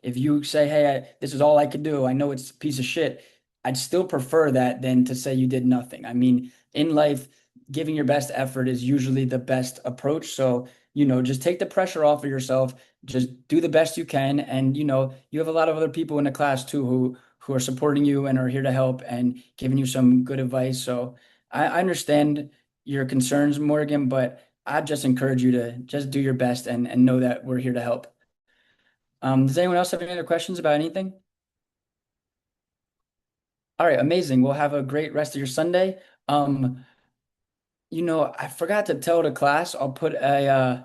If you say, hey, this is all I could do, I know it's a piece of shit. I'd still prefer that than to say you did nothing. I mean, in life, giving your best effort is usually the best approach. So, just take the pressure off of yourself. Just do the best you can. And, you have a lot of other people in the class too who are supporting you and are here to help and giving you some good advice. So I understand your concerns, Morgan, but I just encourage you to just do your best and know that we're here to help. Does anyone else have any other questions about anything? All right, amazing. We'll have a great rest of your Sunday. Um, I forgot to tell the class, I'll put an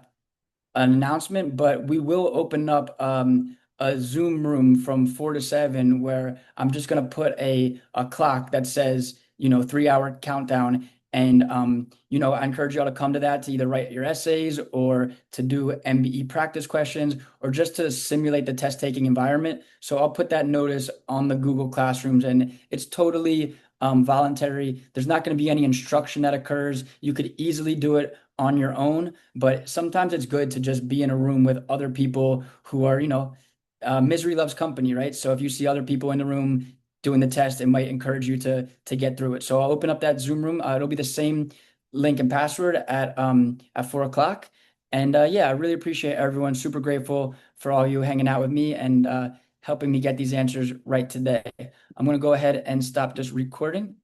announcement, but we will open up a Zoom room from 4 to 7 where I'm just gonna put a clock that says 3-hour countdown, and I encourage y'all to come to that to either write your essays or to do MBE practice questions or just to simulate the test taking environment. So I'll put that notice on the Google Classrooms, and it's totally voluntary. There's not going to be any instruction that occurs. You could easily do it on your own, but sometimes it's good to just be in a room with other people who are, misery loves company, right? So if you see other people in the room doing the test, it might encourage you to get through it. So I'll open up that Zoom room. It'll be the same link and password at 4 o'clock. And yeah, I really appreciate everyone. Super grateful for all you hanging out with me and helping me get these answers right today. I'm going to go ahead and stop this recording.